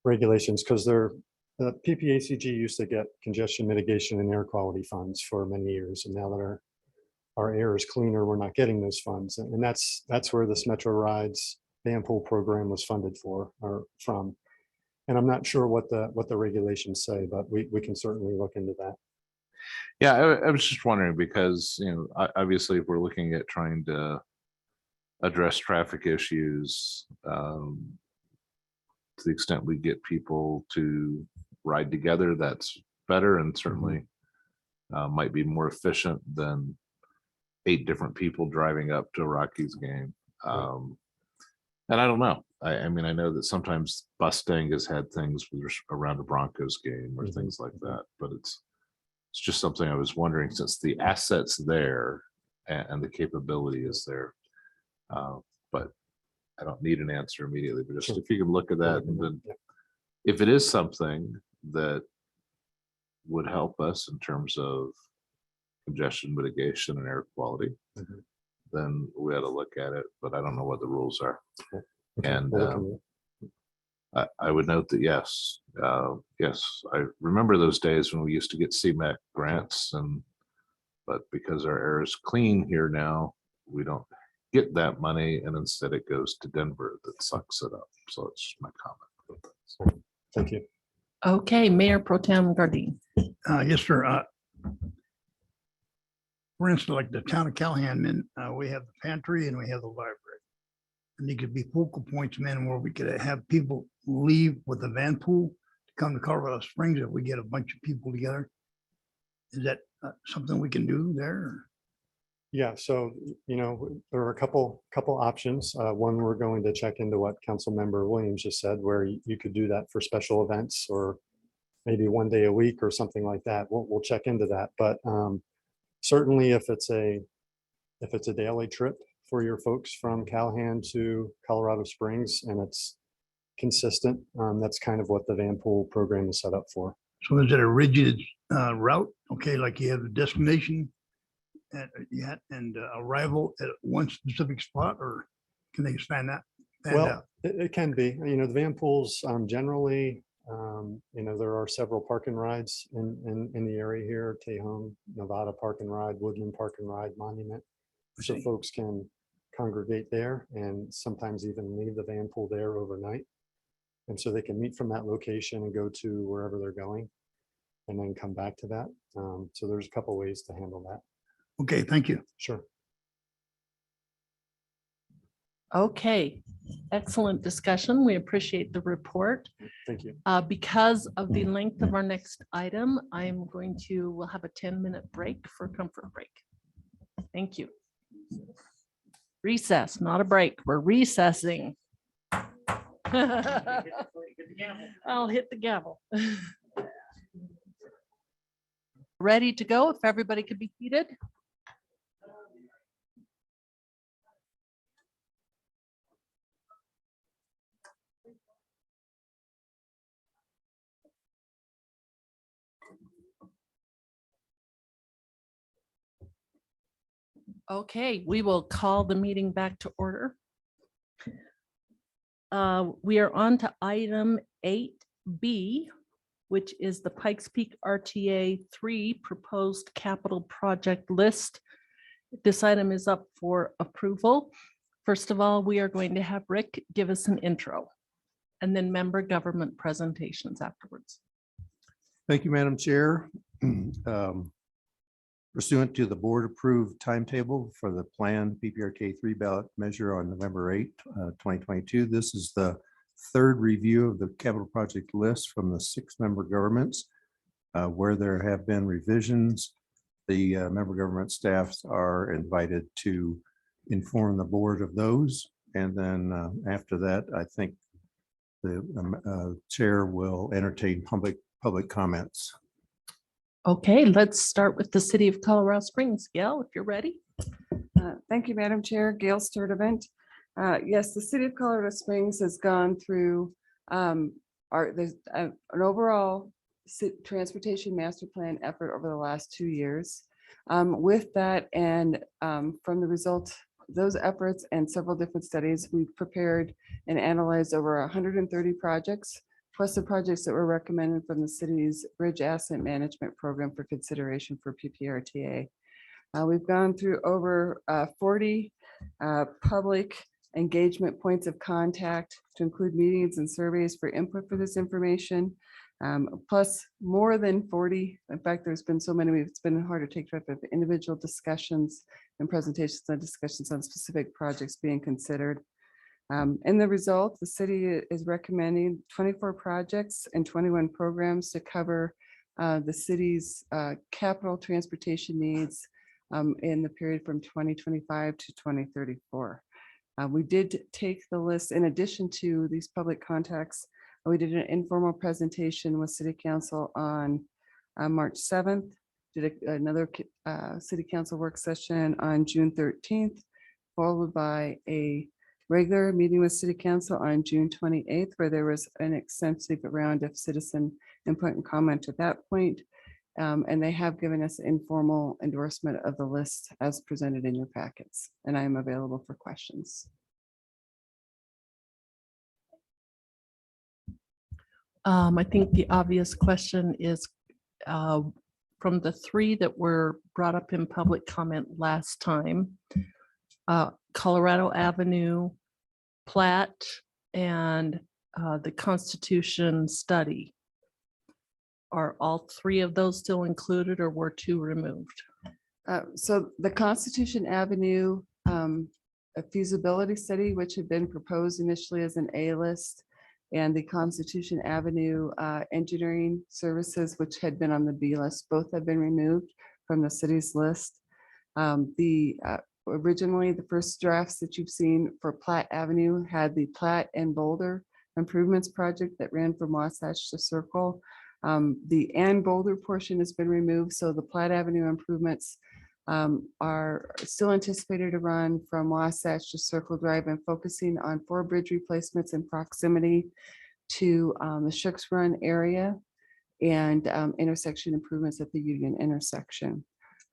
regulations because the PPACG used to get congestion mitigation and air quality funds for many years. And now that our air is cleaner, we're not getting those funds. And that's where this Metro Rides van pool program was funded from. And I'm not sure what the regulations say, but we can certainly look into that. Yeah, I was just wondering because, obviously if we're looking at trying to address traffic issues, to the extent we get people to ride together, that's better and certainly might be more efficient than 8 different people driving up to a Rockies game. And I don't know. I mean, I know that sometimes Mustang has had things around a Broncos game or things like that, but it's just something I was wondering since the assets there and the capability is there. But I don't need an answer immediately, but just if you can look at that and then if it is something that would help us in terms of congestion mitigation and air quality, then we ought to look at it, but I don't know what the rules are. And I would note that yes, I remember those days when we used to get CMAQ grants, but because our air is clean here now, we don't get that money, and instead it goes to Denver that sucks it up. So it's just my comment. Thank you. Okay, Mayor Pro Tem Gardine. Yes, sir. For instance, like the town of Callahan, we have the pantry and we have the library. And they could be focal points, man, where we could have people leave with a van pool to come to Colorado Springs if we get a bunch of people together. Is that something we can do there? Yeah, so, there are a couple options. One, we're going to check into what Councilmember Williams just said, where you could do that for special events or maybe one day a week or something like that. We'll check into that. But certainly if it's a daily trip for your folks from Callahan to Colorado Springs and it's consistent, that's kind of what the van pool program is set up for. So is it a rigid route? Okay, like you have the destination and arrival at one specific spot, or can they expand that? Well, it can be. The van pools generally, there are several park and rides in the area here: Tejon, Nevada Park and Ride, Woodland Park and Ride, Monument. So folks can congregate there and sometimes even leave the van pool there overnight. And so they can meet from that location and go to wherever they're going and then come back to that. So there's a couple ways to handle that. Okay, thank you. Sure. Okay, excellent discussion. We appreciate the report. Thank you. Because of the length of our next item, I'm going to, we'll have a 10-minute break for comfort break. Thank you. Recess, not a break. We're recessing. I'll hit the gavel. Ready to go if everybody could be seated. Okay, we will call the meeting back to order. We are on to item 8B, which is the Pikes Peak RTA 3 proposed capital project list. This item is up for approval. First of all, we are going to have Rick give us an intro and then member government presentations afterwards. Thank you, Madam Chair. Pursuant to the board approved timetable for the planned PPRTA 3 ballot measure on November 8, 2022, this is the third review of the capital project list from the 6 member governments. Where there have been revisions, the member government staffs are invited to inform the board of those. And then after that, I think the chair will entertain public comments. Okay, let's start with the city of Colorado Springs. Gail, if you're ready. Thank you, Madam Chair. Gail Sturdivant. Yes, the city of Colorado Springs has gone through there's an overall transportation master plan effort over the last 2 years. With that and from the result, those efforts and several different studies, we've prepared and analyzed over 130 projects, plus the projects that were recommended from the city's Bridge Asset Management Program for consideration for PPRTA. We've gone through over 40 public engagement points of contact to include meetings and surveys for input for this information, plus more than 40. In fact, there's been so many, it's been hard to take track of individual discussions and presentations and discussions on specific projects being considered. In the result, the city is recommending 24 projects and 21 programs to cover the city's capital transportation needs in the period from 2025 to 2034. We did take the list in addition to these public contacts. We did an informal presentation with City Council on March 7th, did another City Council work session on June 13th, followed by a regular meeting with City Council on June 28th, where there was an extensive round of citizen input and comment at that point. And they have given us informal endorsement of the list as presented in your packets, and I am available for questions. I think the obvious question is from the 3 that were brought up in public comment last time, Colorado Avenue, Platt, and the Constitution study. Are all 3 of those still included or were 2 removed? So the Constitution Avenue a feasibility study, which had been proposed initially as an A list, and the Constitution Avenue engineering services, which had been on the B list, both have been removed from the city's list. Originally, the first drafts that you've seen for Platt Avenue had the Platt and Boulder improvements project that ran from Wasatch to Circle. The and Boulder portion has been removed, so the Platt Avenue improvements are still anticipated to run from Wasatch to Circle Drive and focusing on 4 bridge replacements in proximity to the Shooks Run area and intersection improvements at the Union intersection.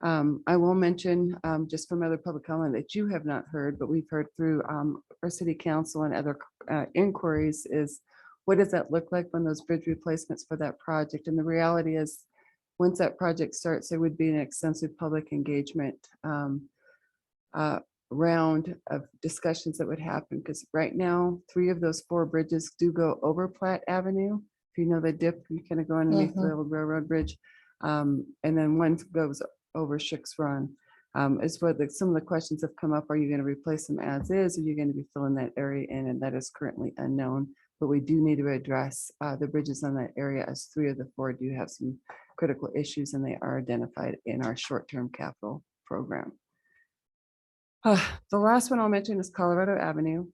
I will mention just from other public comment that you have not heard, but we've heard through our city council and other inquiries is what does that look like when those bridge replacements for that project? And the reality is, once that project starts, there would be an extensive public engagement round of discussions that would happen. Because right now, 3 of those 4 bridges do go over Platt Avenue. If you know the dip, you kind of go underneath the old railroad bridge. And then one goes over Shooks Run. Is where some of the questions have come up. Are you going to replace them as is? Or are you going to be filling that area in? And that is currently unknown. But we do need to address the bridges on that area, as 3 of the 4 do have some critical issues, and they are identified in our short-term capital program. The last one I'll mention is Colorado Avenue.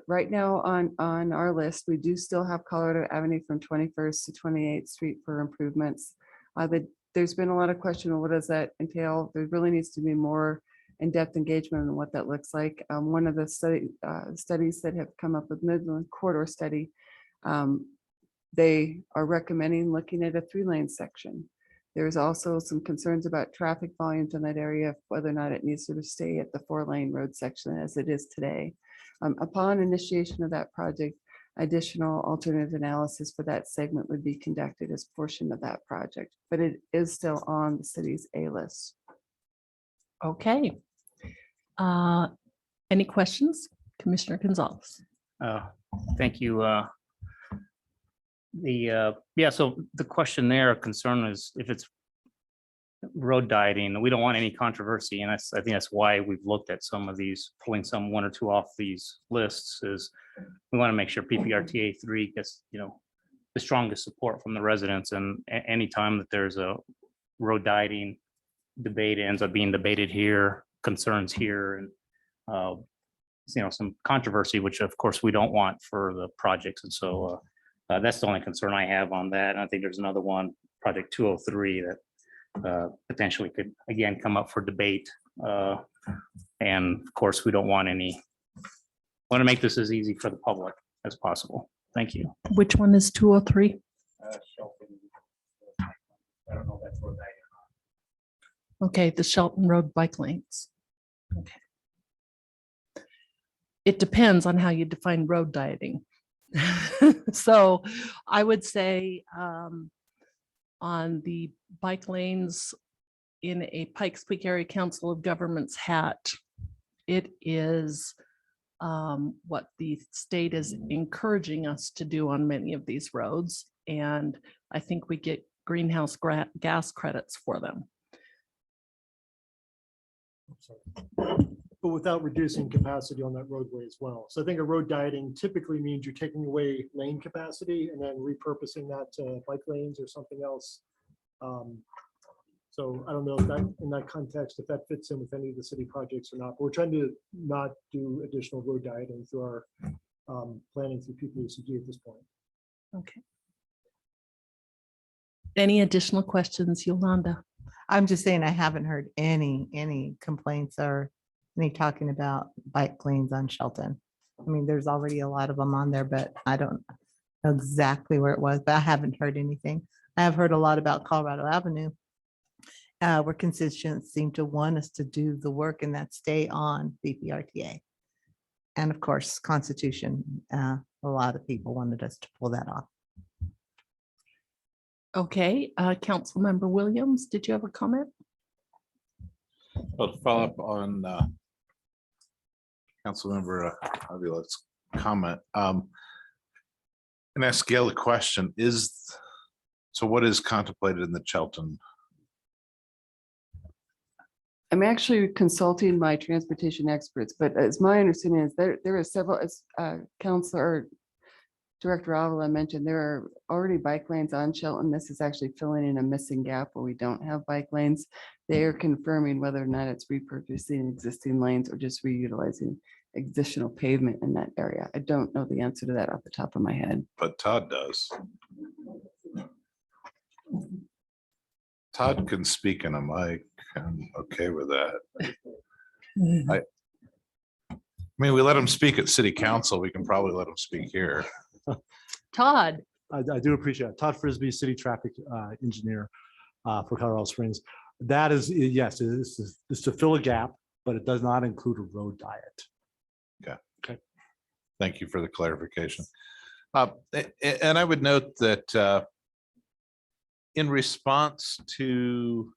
Right now on our list, we do still have Colorado Avenue from 21st to 28th Street for improvements. There's been a lot of question on what does that entail. There really needs to be more in-depth engagement on what that looks like. One of the studies that have come up with Midland Corridor Study, they are recommending looking at a 3-lane section. There's also some concerns about traffic volumes in that area, whether or not it needs to stay at the 4-lane road section as it is today. Upon initiation of that project, additional alternative analysis for that segment would be conducted as portion of that project, but it is still on the city's A list. Okay. Any questions? Commissioner Gonzalez. Thank you. Yeah, so the question there, concern is if it's road dieting, we don't want any controversy. And I think that's why we've looked at some of these, pulling 1 or 2 off these lists, is we want to make sure PPRTA 3 gets, the strongest support from the residents. And anytime that there's a road dieting debate, ends up being debated here, concerns here, and some controversy, which of course we don't want for the projects. And so that's the only concern I have on that. And I think there's another one, Project 203, that potentially could again come up for debate. And of course, we don't want want to make this as easy for the public as possible. Thank you. Which one is 203? Okay, the Shelton Road bike lanes. Okay. It depends on how you define road dieting. So I would say on the bike lanes in a Pikes Peak Area Council of Governments hat, it is what the state is encouraging us to do on many of these roads. And I think we get greenhouse gas credits for them. But without reducing capacity on that roadway as well. So I think a road dieting typically means you're taking away lane capacity and then repurposing that to bike lanes or something else. So I don't know if that, in that context, if that fits in with any of the city projects or not. But we're trying to not do additional road dieting through our planning through PPACG at this point. Okay. Any additional questions, Yolanda? I'm just saying I haven't heard any complaints or any talking about bike lanes on Shelton. I mean, there's already a lot of them on there, but I don't know exactly where it was, but I haven't heard anything. I have heard a lot about Colorado Avenue, where constituents seem to want us to do the work and that stay on PPRTA. And of course, Constitution, a lot of people wanted us to pull that off. Okay, Councilmember Williams, did you have a comment? Well, to follow up on Councilmember Avila's comment, and ask Gail the question so what is contemplated in the Shelton? I'm actually consulting my transportation experts, but as my understanding is there are several, as Councilor Director Avila mentioned, there are already bike lanes on Shelton. This is actually filling in a missing gap where we don't have bike lanes. They are confirming whether or not it's repurposing existing lanes or just reutilizing additional pavement in that area. I don't know the answer to that off the top of my head. But Todd does. Todd can speak in a mic. I'm okay with that. I mean, we let him speak at city council. We can probably let him speak here. Todd. I do appreciate it. Todd Frisbee, city traffic engineer for Colorado Springs. That is, yes, this is to fill a gap, but it does not include a road diet. Okay. Okay. Thank you for the clarification. And I would note that in response to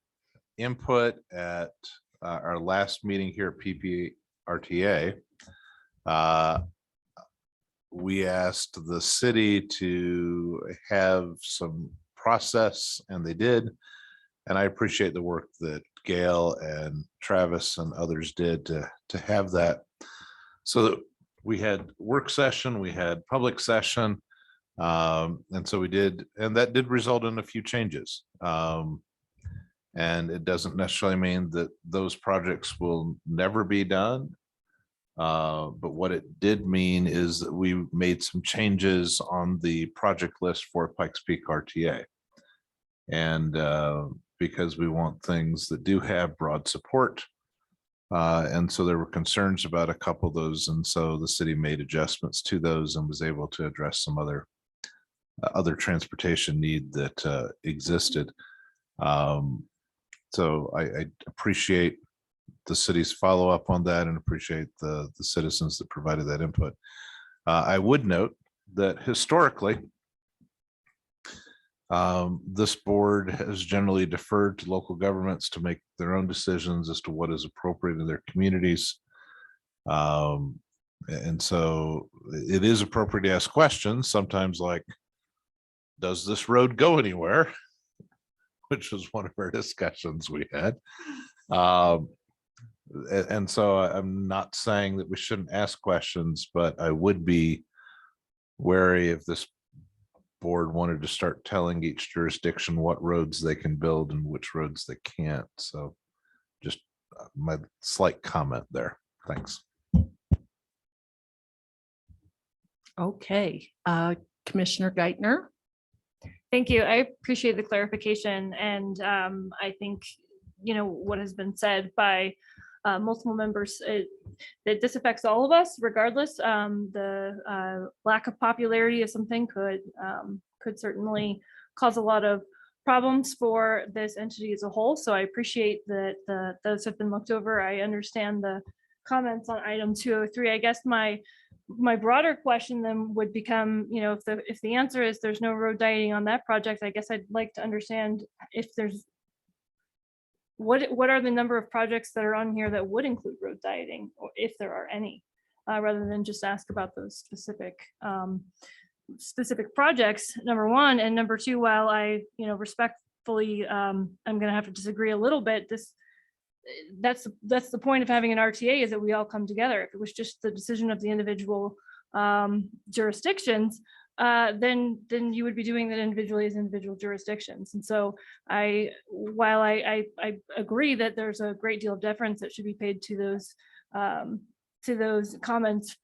input at our last meeting here at PPRTA, we asked the city to have some process, and they did. And I appreciate the work that Gail and Travis and others did to have that. So that we had work session, we had public session. And so we did, and that did result in a few changes. And it doesn't necessarily mean that those projects will never be done. But what it did mean is that we made some changes on the project list for Pikes Peak RTA. And because we want things that do have broad support. And so there were concerns about a couple of those. And so the city made adjustments to those and was able to address some other transportation need that existed. So I appreciate the city's follow-up on that and appreciate the citizens that provided that input. I would note that historically, this board has generally deferred to local governments to make their own decisions as to what is appropriate in their communities. And so it is appropriate to ask questions, sometimes like, does this road go anywhere? Which was one of our discussions we had. And so I'm not saying that we shouldn't ask questions, but I would be wary if this board wanted to start telling each jurisdiction what roads they can build and which roads they can't. So just my slight comment there. Thanks. Okay, Commissioner Geithner. Thank you. I appreciate the clarification. And I think, what has been said by multiple members, that this affects all of us regardless. The lack of popularity of something could certainly cause a lot of problems for this entity as a whole. So I appreciate that those have been looked over. I understand the comments on item 203. I guess my broader question then would become, if the answer is there's no road dieting on that project, I guess I'd like to understand if there's what are the number of projects that are on here that would include road dieting, or if there are any, rather than just ask about those specific projects, number one. And number two, while I respectfully I'm gonna have to disagree a little bit, that's the point of having an RTA, is that we all come together. If it was just the decision of the individual jurisdictions, then you would be doing that individually as individual jurisdictions. And so while I agree that there's a great deal of deference that should be paid to those comments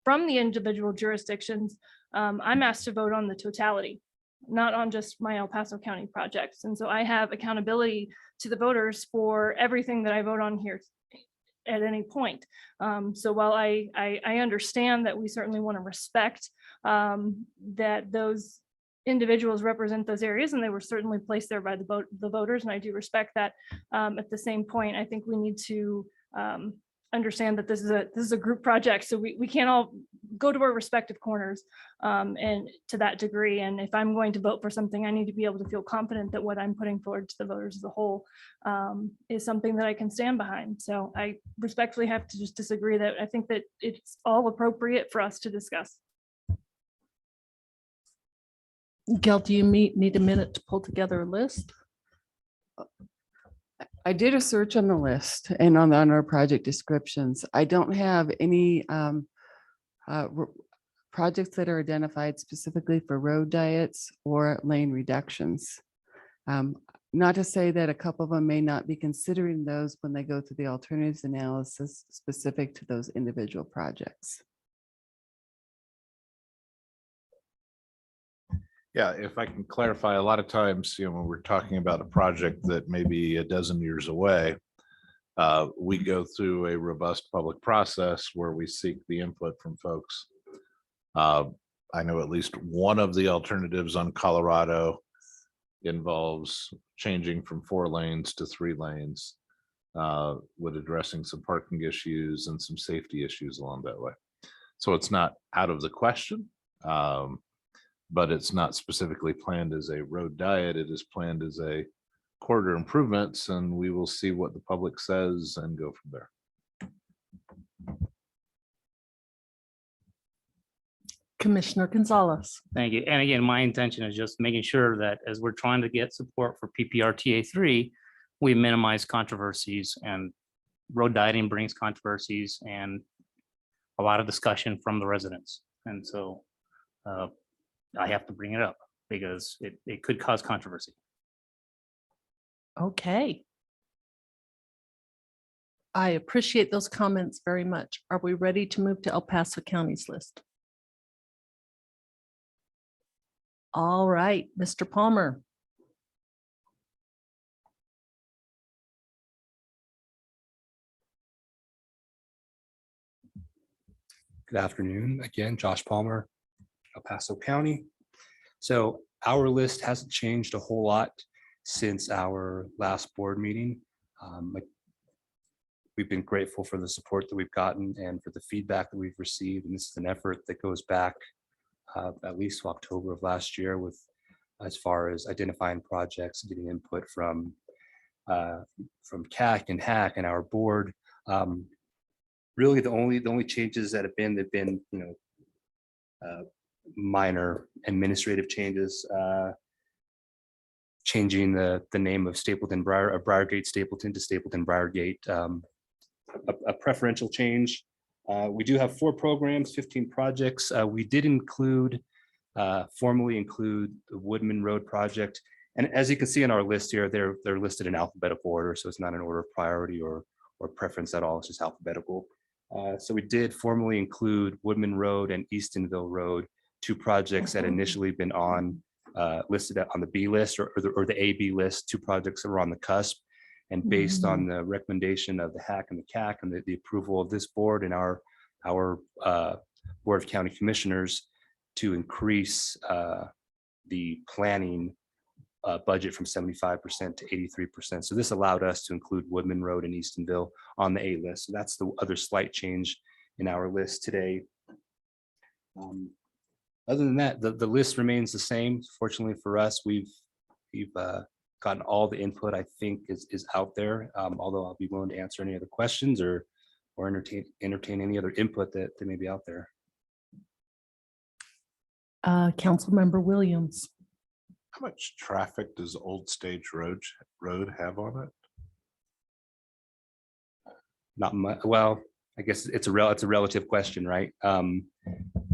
from the individual jurisdictions, I'm asked to vote on the totality, not on just my El Paso County projects. And so I have accountability to the voters for everything that I vote on here at any point. So while I understand that we certainly want to respect that those individuals represent those areas, and they were certainly placed there by the voters, and I do respect that. At the same point, I think we need to understand that this is a group project, so we can't all go to our respective corners and to that degree. And if I'm going to vote for something, I need to be able to feel confident that what I'm putting forward to the voters as a whole is something that I can stand behind. So I respectfully have to just disagree that I think that it's all appropriate for us to discuss. Gail, do you need a minute to pull together a list? I did a search on the list and on our project descriptions. I don't have any projects that are identified specifically for road diets or lane reductions. Not to say that a couple of them may not be considering those when they go through the alternatives analysis specific to those individual projects. Yeah, if I can clarify, a lot of times, when we're talking about a project that may be a dozen years away, we go through a robust public process where we seek the input from folks. I know at least one of the alternatives on Colorado involves changing from 4 lanes to 3 lanes, with addressing some parking issues and some safety issues along that way. So it's not out of the question. But it's not specifically planned as a road diet. It is planned as a corridor improvements, and we will see what the public says and go from there. Commissioner Gonzalez. Thank you. And again, my intention is just making sure that as we're trying to get support for PPRTA 3, we minimize controversies, and road dieting brings controversies and a lot of discussion from the residents. And so I have to bring it up because it could cause controversy. Okay. I appreciate those comments very much. Are we ready to move to El Paso County's list? All right, Mr. Palmer. Good afternoon. Again, Josh Palmer, El Paso County. So our list hasn't changed a whole lot since our last board meeting. We've been grateful for the support that we've gotten and for the feedback that we've received. And this is an effort that goes back at least October of last year, with as far as identifying projects, getting input from CAC and HAC and our board. Really, the only changes that have been, they've been, minor administrative changes, changing the name of Stapleton Briargate Stapleton to Stapleton Briargate, a preferential change. We do have 4 programs, 15 projects. We did formally include the Woodman Road project. And as you can see on our list here, they're listed in alphabetical order. So it's not an order of priority or preference at all. It's just alphabetical. So we did formally include Woodman Road and Eastonville Road, 2 projects that initially been listed on the B list or the AB list, 2 projects that were on the cusp. And based on the recommendation of the HAC and the CAC and the approval of this board and our Board of County Commissioners to increase the planning budget from 75% to 83%. So this allowed us to include Woodman Road and Eastonville on the A list. So that's the other slight change in our list today. Other than that, the list remains the same. Fortunately for us, we've gotten all the input I think is out there. Although I'll be willing to answer any other questions or entertain any other input that may be out there. Councilmember Williams. How much traffic does Old Stage Road have on it? Not much. Well, I guess it's a relative question, right?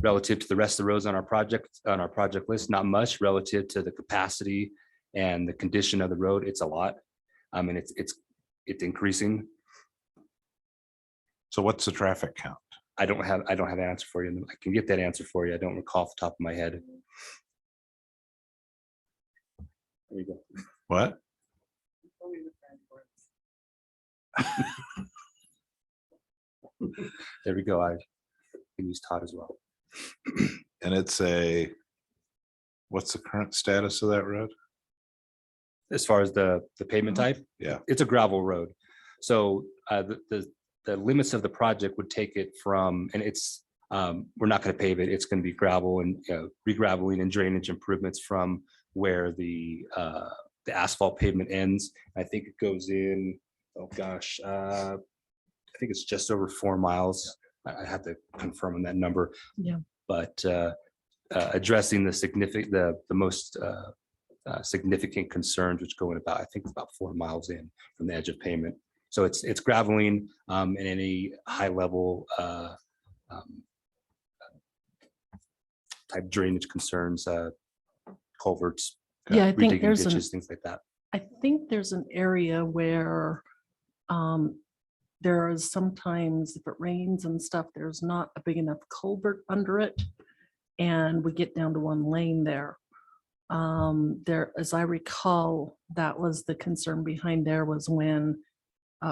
Relative to the rest of the roads on our project list, not much. Relative to the capacity and the condition of the road, it's a lot. I mean, it's increasing. So what's the traffic count? I don't have an answer for you. I can get that answer for you. I don't recall off the top of my head. There you go. What? There we go. I can use Todd as well. And what's the current status of that road? As far as the pavement type, Yeah, it's a gravel road. So the limits of the project would take it from, and it's we're not going to pave it. It's going to be gravel and re-graveling and drainage improvements from where the asphalt pavement ends. I think it goes in. Oh gosh, I think it's just over 4 miles. I have to confirm on that number. Yeah. But addressing the most significant concerns, which go in about, I think it's about 4 miles in from the edge of pavement. So it's graveling and any high level type drainage concerns, culverts, Yeah, I think redigging there's ditches, things like that. I think there's an area where there is sometimes, if it rains and stuff, there's not a big enough culvert under it. And we get down to 1 lane there. There, as I recall, that was the concern behind there was when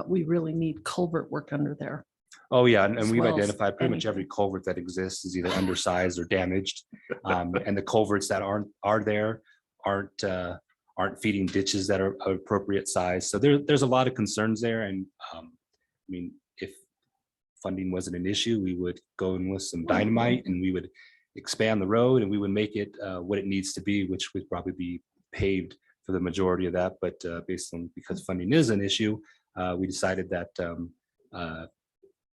we really need culvert work under there. Oh yeah, and we've Swells, identified pretty much anything. every culvert that exists is either undersized or damaged. And the culverts that are there aren't feeding ditches that are appropriate size. So there's a lot of concerns there. And I mean, if funding wasn't an issue, we would go in with some dynamite and we would expand the road and we would make it what it needs to be, which would probably be paved for the majority of that. But because funding is an issue, we decided that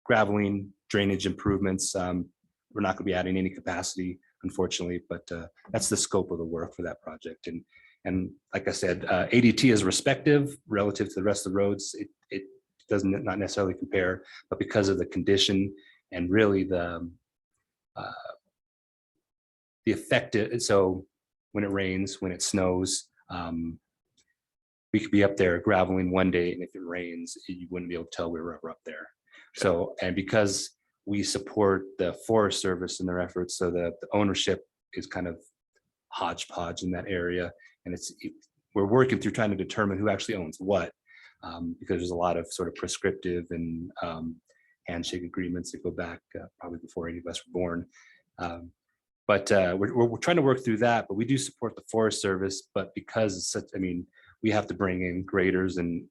graveling, drainage improvements, we're not going to be adding any capacity, unfortunately, but that's the scope of the work for that project. And And like I said, ADT is respective relative to the rest of the roads. It doesn't not necessarily compare, but because of the condition and really the effect, so when it rains, when it snows, we could be up there graveling one day, and if it rains, you wouldn't be able to tell we were ever up there. So, and because we support the Forest Service in their efforts, so that the ownership is kind of hodgepodge in that area, and we're working through trying to determine who actually owns what, because there's a lot of sort of prescriptive and handshake agreements that go back probably before any of us were born. But we're trying to work through that, but we do support the Forest Service, but because it's such, I mean, we have to bring in graders and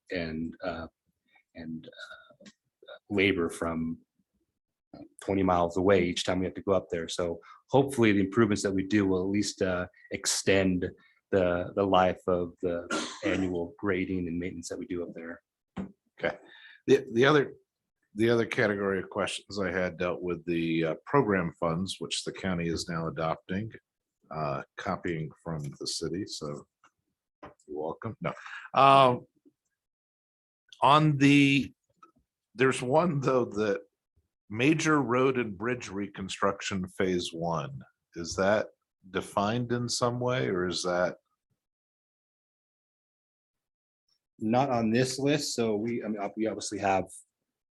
labor from 20 miles away each time we have to go up there. So hopefully the improvements that we do will at least extend the life of the annual grading and maintenance that we do up there. Okay. The other category of questions I had dealt with the program funds, which the county is now adopting, copying from the city. So you're welcome. No. There's one though, that major road and bridge reconstruction phase 1. Is that defined in some way, or is that? Not on this list. So we obviously have,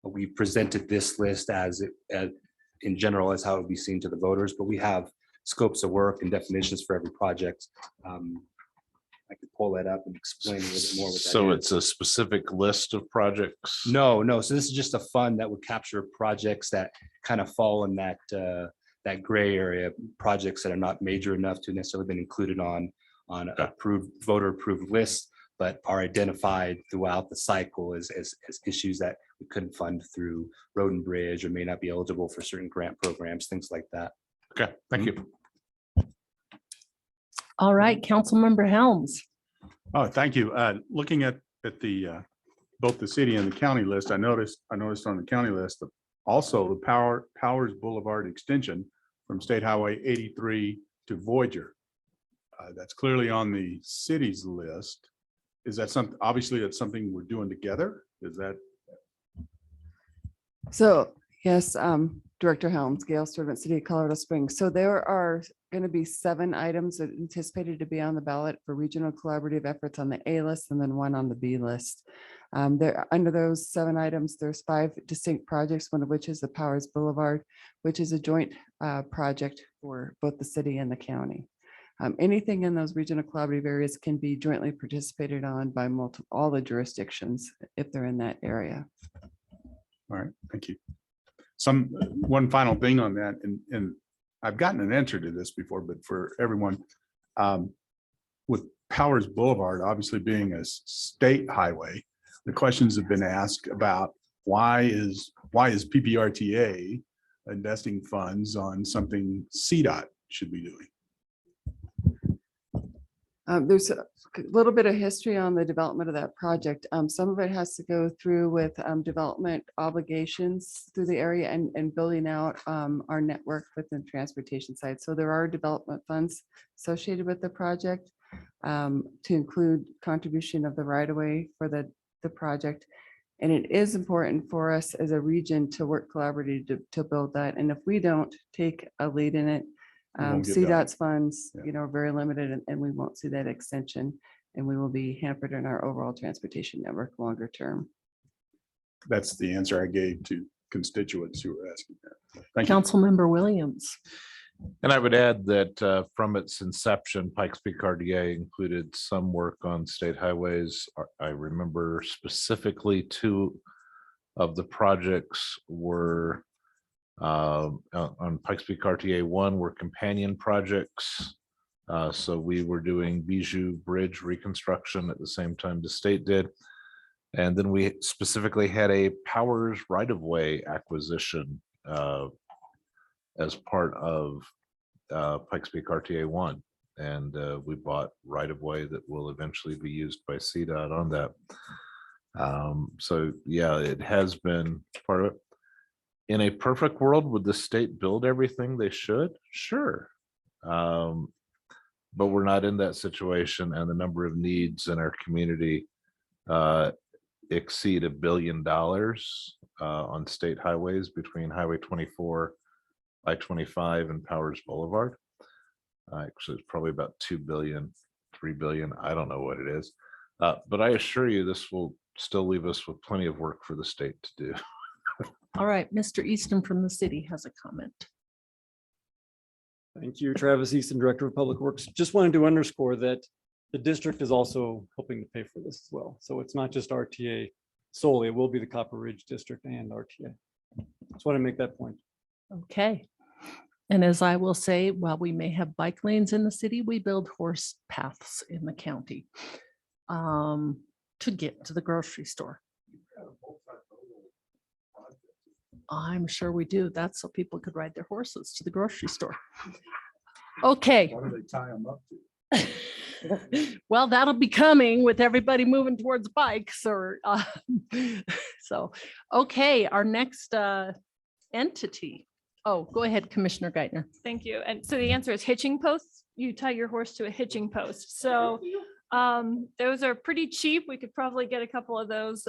we presented this list as in general as how it would be seen to the voters, but we have scopes of work and definitions for every project. I could pull that up and explain a little bit more. What that So is. it's a specific list of projects? No. So this is just a fund that would capture projects that kind of fall in that gray area, projects that are not major enough to necessarily been included on approved, voter approved lists, but are identified throughout the cycle as issues that we couldn't fund through road and bridge, or may not be eligible for certain grant programs, things like that. Okay, thank you. All right, Councilmember Helms. Oh, thank you. Looking at the both the city and the county list, I noticed on the county list also the Powers Boulevard extension from State Highway 83 to Voyager. That's clearly on the city's list. Is that something? Obviously, that's something we're doing together. Is that? So yes, Director Helms, Gail Servant, City of Colorado Springs. So there are going to be 7 items that anticipated to be on the ballot for regional collaborative efforts on the A list, and then 1 on the B list. There, under those 7 items, there's 5 distinct projects, one of which is the Powers Boulevard, which is a joint project for both the city and the county. Anything in those regional collaborative areas can be jointly participated on by all the jurisdictions if they're in that area. All right, thank you. One final thing on that, and I've gotten an answer to this before, but for everyone, with Powers Boulevard obviously being a state highway, the questions have been asked about why is PPRTA investing funds on something CDOT should be doing? There's a little bit of history on the development of that project. Some of it has to go through with development obligations through the area and building out our network within the transportation side. So there are development funds associated with the project to include contribution of the right of way for the project. And it is important for us as a region to work collaboratively to build that. And if we don't take a lead in it, CDOT's funds, are very limited, and we won't see that extension, and we will be hampered in our overall transportation network longer term. That's the answer I gave to constituents who were asking that. Thank you. Councilmember Williams. And I would add that from its inception, Pikes Peak RDA included some work on state highways. I remember specifically 2 of the projects were on Pikes Peak RTA 1 were companion projects. So we were doing Bijou Bridge reconstruction at the same time the state did. And then we specifically had a Powers right-of-way acquisition as part of Pikes Peak RTA 1. And we bought right-of-way that will eventually be used by CDOT on that. So yeah, it has been part of it. In a perfect world, would the state build everything they should? Sure. but we're not in that situation, and the number of needs in our community exceed $1 billion on state highways between Highway 24, I-25, and Powers Boulevard. Actually, it's probably about 2 billion, 3 billion. I don't know what it is. But I assure you, this will still leave us with plenty of work for the state to do. All right, Mr. Easton from the city has a comment. Thank you, Travis Easton, Director of Public Works. Just wanted to underscore that the district is also helping to pay for this as well. So it's not just RTA solely, it will be the Copper Ridge District and RTA. Just want to make that point. Okay. And as I will say, while we may have bike lanes in the city, we build horse paths in the county to get to the grocery store. I'm sure we do. That's so people could ride their horses to the grocery store. Okay. What do they tie them up to? Well, that'll be coming with everybody moving towards bikes or so. Okay, our next entity. Oh, go ahead, Commissioner Geithner. Thank you. And so the answer is hitching posts. You tie your horse to a hitching post. So those are pretty cheap. We could probably get a couple of those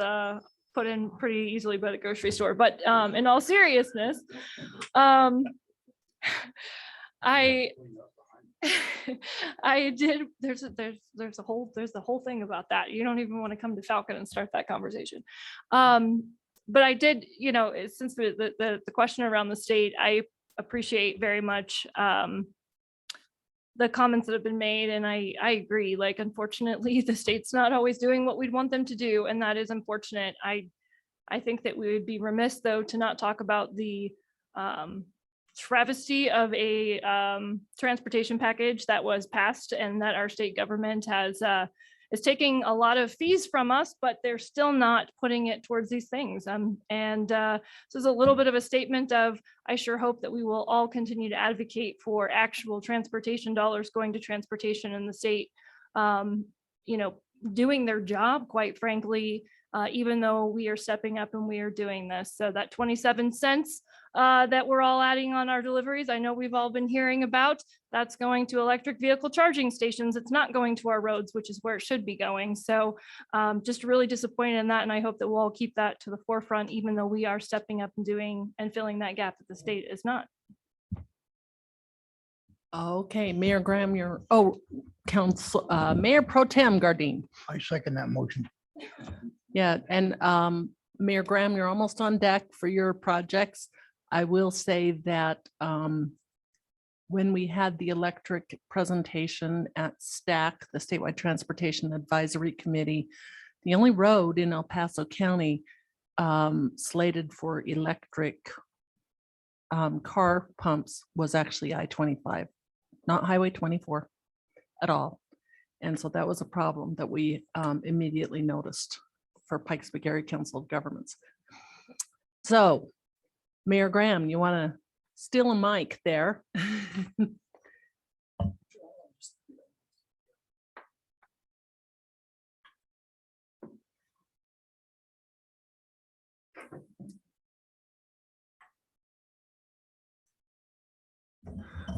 put in pretty easily by the grocery store. But in all seriousness, I did. There's a whole thing about that. You don't even want to come to Falcon and start that conversation. But I did, since the question around the state, I appreciate very much the comments that have been made, and I agree. Like, unfortunately, the state's not always doing what we'd want them to do, and that is unfortunate. I think that we would be remiss, though, to not talk about the travesty of a transportation package that was passed and that our state government is taking a lot of fees from us, but they're still not putting it towards these things. So it's a little bit of a statement of, I sure hope that we will all continue to advocate for actual transportation dollars going to transportation in the state, doing their job, quite frankly, even though we are stepping up and we are doing this. So that 27 cents that we're all adding on our deliveries, I know we've all been hearing about, that's going to electric vehicle charging stations. It's not going to our roads, which is where it should be going. So just really disappointed in that. And I hope that we'll all keep that to the forefront, even though we are stepping up and doing and filling that gap that the state is not. Okay, Mayor Graham, Council, Mayor Pro Tem Gardine. I second that motion. Yeah, and Mayor Graham, you're almost on deck for your projects. I will say that when we had the electric presentation at STAC, the Statewide Transportation Advisory Committee, the only road in El Paso County slated for electric car pumps was actually I-25, not Highway 24 at all. And so that was a problem that we immediately noticed for Pikes Peak Area Council of Governments. So Mayor Graham, you want to steal a mic there?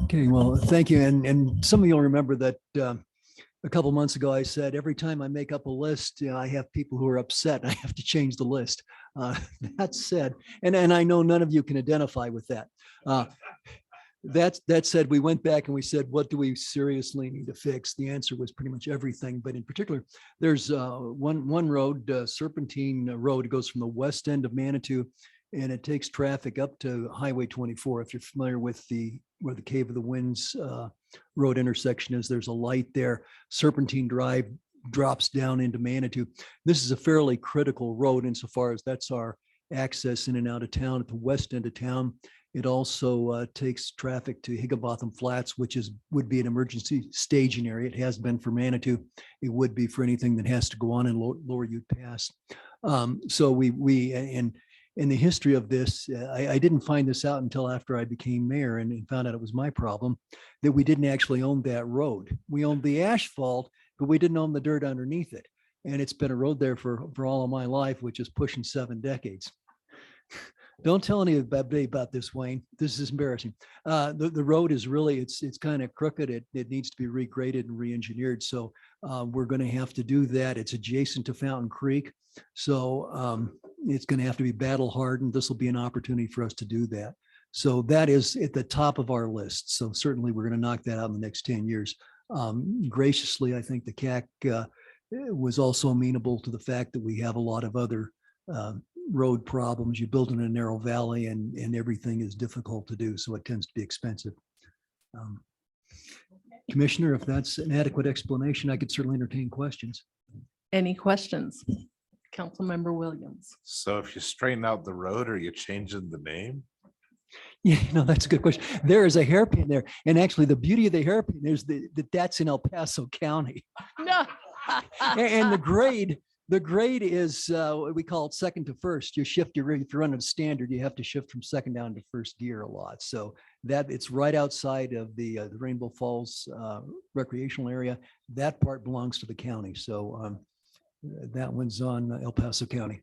Okay, well, thank you. And some of you will remember that a couple months ago, I said, every time I make up a list, I have people who are upset. I have to change the list. That said, and I know none of you can identify with that. That said, we went back and we said, what do we seriously need to fix? The answer was pretty much everything. But in particular, there's one road, Serpentine Road. It goes from the west end of Manitou, and it takes traffic up to Highway 24. If you're familiar with where the Cave of the Winds road intersection is, there's a light there. Serpentine Drive drops down into Manitou. This is a fairly critical road insofar as that's our access in and out of town at the west end of town. It also takes traffic to Higginbotham Flats, which would be an emergency staging area. It has been for Manitou. It would be for anything that has to go on in Lower Ute Pass. So we in the history of this, I didn't find this out until after I became mayor and found out it was my problem, that we didn't actually own that road. We owned the asphalt, but we didn't own the dirt underneath it. And it's been a road there for all of my life, which is pushing 7 decades. Don't tell anybody about this, Wayne. This is embarrassing. The road is really, it's kind of crooked. It needs to be regraded and re-engineered. So we're going to have to do that. It's adjacent to Fountain Creek. So it's going to have to be battle hardened. This will be an opportunity for us to do that. So that is at the top of our list. So certainly we're going to knock that out in the next 10 years. Graciously, I think the CAC was also amenable to the fact that we have a lot of other road problems. You build in a narrow valley and everything is difficult to do. So it tends to be expensive. Commissioner, if that's an adequate explanation, I could certainly entertain questions. Any questions? Councilmember Williams. So if you straighten out the road, are you changing the name? Yeah, no, that's a good question. There is a hairpin there. And actually the beauty of the hairpin is that's in El Paso County. No. And the grade is, we call it second to first. You shift your, if you're running a standard, you have to shift from second down to first gear a lot. So that it's right outside of the Rainbow Falls recreational area. That part belongs to the county. So that one's on El Paso County.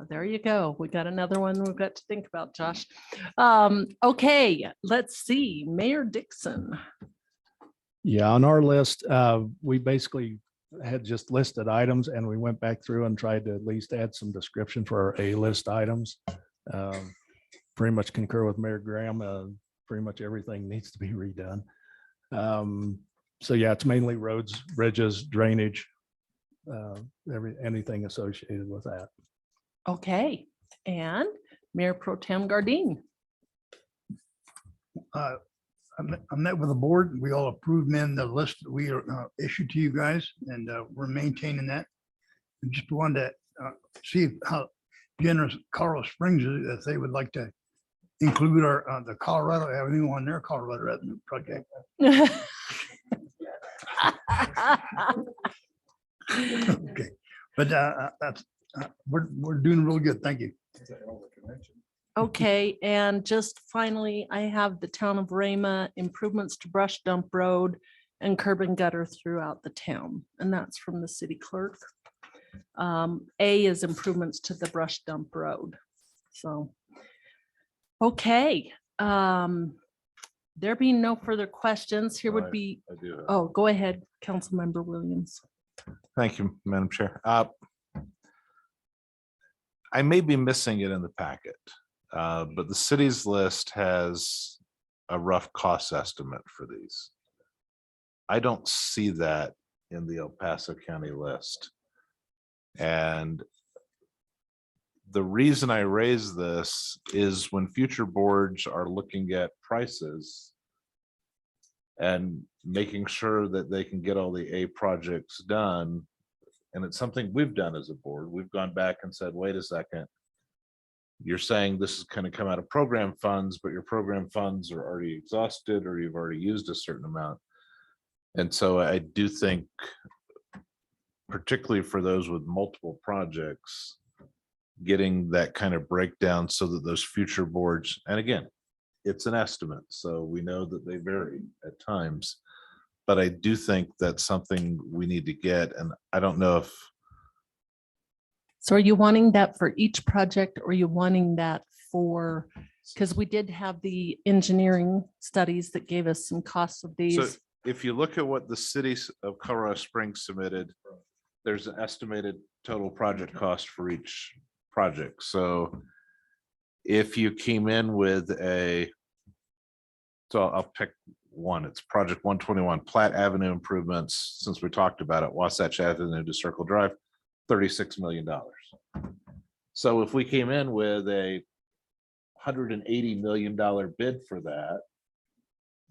There you go. We got another one we've got to think about, Josh. Okay, let's see. Mayor Dixon. Yeah, on our list, we basically had just listed items and we went back through and tried to at least add some description for our A-list items. Pretty much concur with Mayor Graham. Pretty much everything needs to be redone. So yeah, it's mainly roads, bridges, drainage, anything associated with that. Okay, and Mayor Pro Tem Gardine. I met with the board. We all approved the list that we issued to you guys, and we're maintaining that. And just wanted to see how generous Colorado Springs is, if they would like to include our the Colorado Avenue on their Colorado Avenue project. Okay, but that's we're doing real good. Thank you. Okay, and just finally, I have the town of Rama improvements to brush dump road and curb and gutter throughout the town, and that's from the city clerk. A is improvements to the brush dump road. So, okay, there being no further questions, here would be, I do. oh, go ahead, Councilmember Williams. Thank you, Madam Chair. I may be missing it in the packet, but the city's list has a rough cost estimate for these. I don't see that in the El Paso County list. And the reason I raise this is when future boards are looking at prices and making sure that they can get all the A projects done. And it's something we've done as a board. We've gone back and said, wait a second, you're saying this is going to come out of program funds, but your program funds are already exhausted or you've already used a certain amount. And so I do think, particularly for those with multiple projects, getting that kind of breakdown so that those future boards, and again, it's an estimate, so we know that they vary at times. But I do think that's something we need to get, and I don't know if. So are you wanting that for each project, or are you wanting that for, because we did have the engineering studies that gave us some costs of these. So if you look at what the cities of Colorado Springs submitted, there's an estimated total project cost for each project. So if you came in with so I'll pick one, it's project 121, Platte Avenue improvements, since we talked about it, Wasatch Avenue to Circle Drive, $36 million. So if we came in with a $180 million bid for that,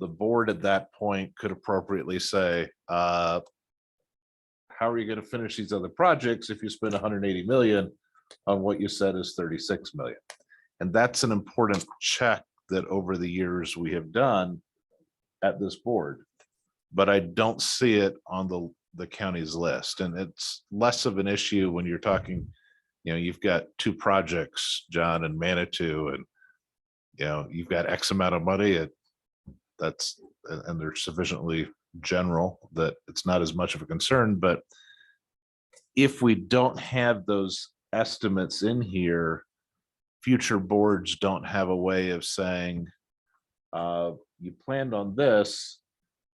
the board at that point could appropriately say, how are you going to finish these other projects if you spend 180 million on what you said is 36 million? And that's an important check that over the years we have done at this board, but I don't see it on the county's list. And it's less of an issue when you're talking, you've got two projects, John, and Manitou, and you've got X amount of money. And they're sufficiently general that it's not as much of a concern. But if we don't have those estimates in here, future boards don't have a way of saying, you planned on this,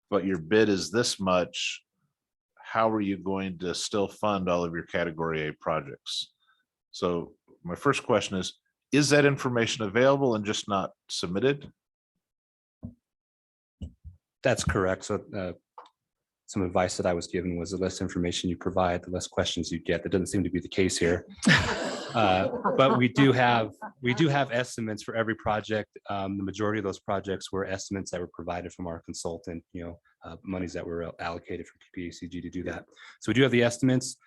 but your bid is this much. How are you going to still fund all of your category A projects? So my first question is that information available and just not submitted? That's correct. So some advice that I was given was the less information you provide, the less questions you get. That doesn't seem to be the case here. But we do have estimates for every project. The majority of those projects were estimates that were provided from our consultant, monies that were allocated from PPACG to do that. So we do have the estimates.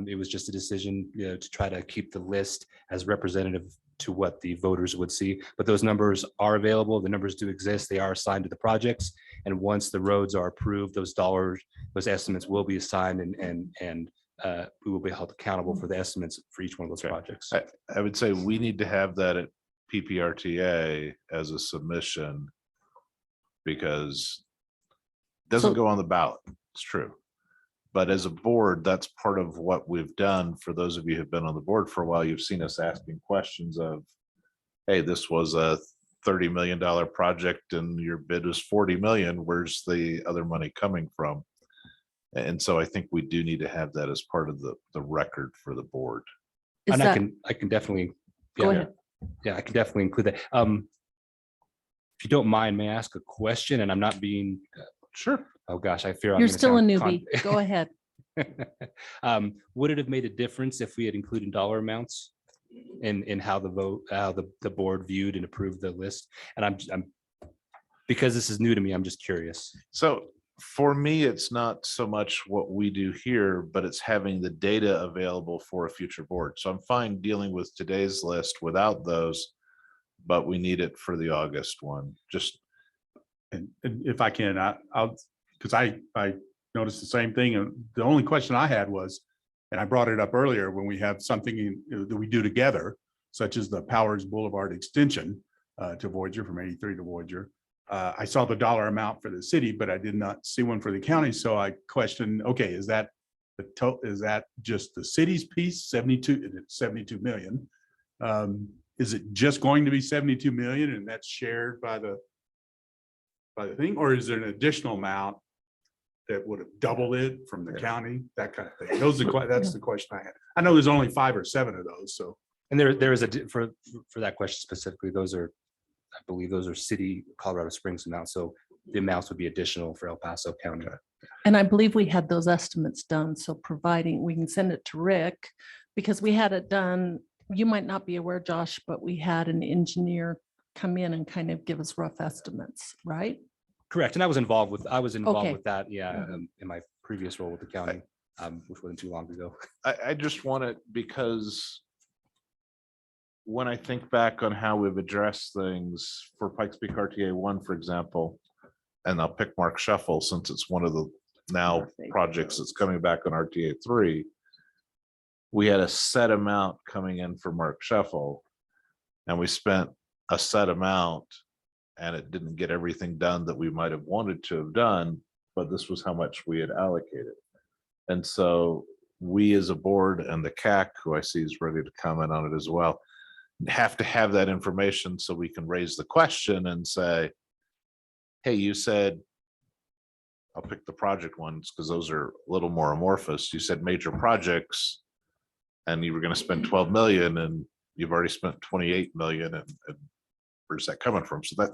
It was just a decision, to try to keep the list as representative to what the voters would see. But those numbers are available. The numbers do exist. They are assigned to the projects. And once the roads are approved, those estimates will be assigned and we will be held accountable for the estimates for each one of those projects. I would say we need to have that at PPRTA as a submission because it doesn't go on the ballot. It's true. But as a board, that's part of what we've done. For those of you who've been on the board for a while, you've seen us asking questions of, hey, this was a $30 million project and your bid was 40 million. Where's the other money coming from? And so I think we do need to have that as part of the record for the board. And I can definitely, Go ahead. Yeah, I can definitely include that. If you don't mind, may I ask a question? And I'm not being sure. Oh gosh, I fear You're still a newbie. Go ahead. Would it have made a difference if we had included dollar amounts in how the board viewed and approved the list? And I'm because this is new to me, I'm just curious. So for me, it's not so much what we do here, but it's having the data available for a future board. So I'm fine dealing with today's list without those, but we need it for the August one. Just And if I can, I'll, because I noticed the same thing. And the only question I had was, and I brought it up earlier, when we have something that we do together, such as the Powers Boulevard extension to Voyager, from 83 to Voyager. I saw the dollar amount for the city, but I did not see one for the county. So I questioned, okay, is that just the city's piece, 72 million? Is it just going to be 72 million and that's shared by the thing, or is there an additional amount that would have doubled it from the county, that kind of thing? That's the question I had. I know there's only 5 or 7 of those, so. And there is for that question specifically, I believe those are city Colorado Springs amounts. So the amounts would be additional for El Paso County. And I believe we had those estimates done. So providing we can send it to Rick, because we had it done. You might not be aware, Josh, but we had an engineer come in and kind of give us rough estimates, right? Correct. And I was involved with Okay. that. Yeah. In my previous role with the county, which wasn't too long ago. I just want it because when I think back on how we've addressed things for Pikes Peak RTA 1, for example, and I'll pick Mark Shuffle since it's one of the now projects that's coming back on RTA 3, we had a set amount coming in for Mark Shuffle and we spent a set amount and it didn't get everything done that we might have wanted to have done, but this was how much we had allocated. And so we as a board and the CAC, who I see is ready to comment on it as well, have to have that information so we can raise the question and say, hey, you said, I'll pick the project ones because those are a little more amorphous. You said major projects and you were going to spend 12 million and you've already spent 28 million. And where's that coming from? So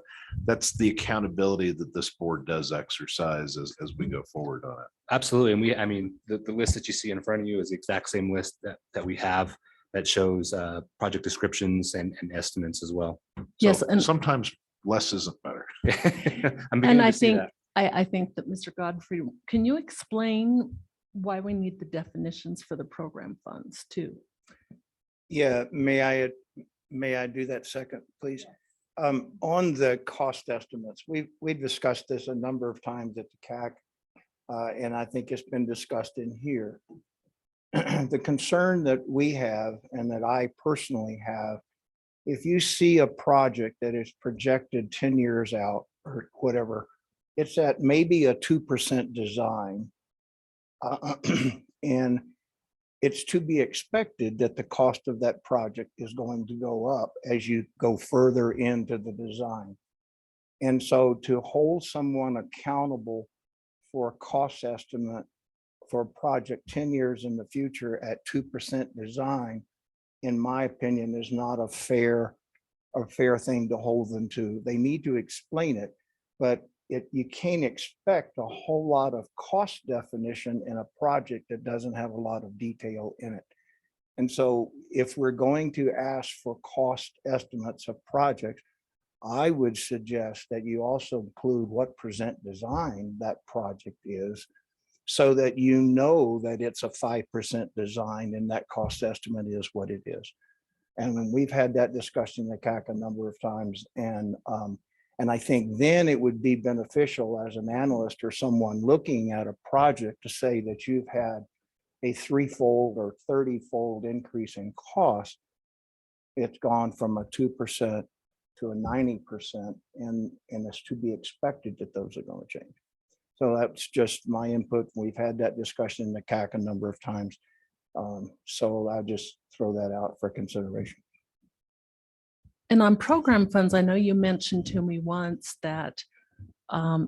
that's the accountability that this board does exercise as we go forward on it. Absolutely. And the list that you see in front of you is the exact same list that we have that shows project descriptions and estimates as well. Yes, So and sometimes less isn't better. And I think that Mr. Godfrey, can you explain why we need the definitions for the program funds too? Yeah, may I do that second, please? On the cost estimates, we've discussed this a number of times at the CAC, and I think it's been discussed in here. The concern that we have and that I personally have, if you see a project that is projected 10 years out or whatever, it's at maybe a 2% design. And it's to be expected that the cost of that project is going to go up as you go further into the design. And so to hold someone accountable for a cost estimate for a project 10 years in the future at 2% design, in my opinion, is not a fair thing to hold them to. They need to explain it, but you can't expect a whole lot of cost definition in a project that doesn't have a lot of detail in it. And so if we're going to ask for cost estimates of projects, I would suggest that you also include what percent design that project is, so that you know that it's a 5% design and that cost estimate is what it is. And we've had that discussion in the CAC a number of times. And I think then it would be beneficial as an analyst or someone looking at a project to say that you've had a 3-fold or 30-fold increase in cost. It's gone from a 2% to a 90%, and it's to be expected that those are going to change. So that's just my input. We've had that discussion in the CAC a number of times. So I'll just throw that out for consideration. And on program funds, I know you mentioned to me once that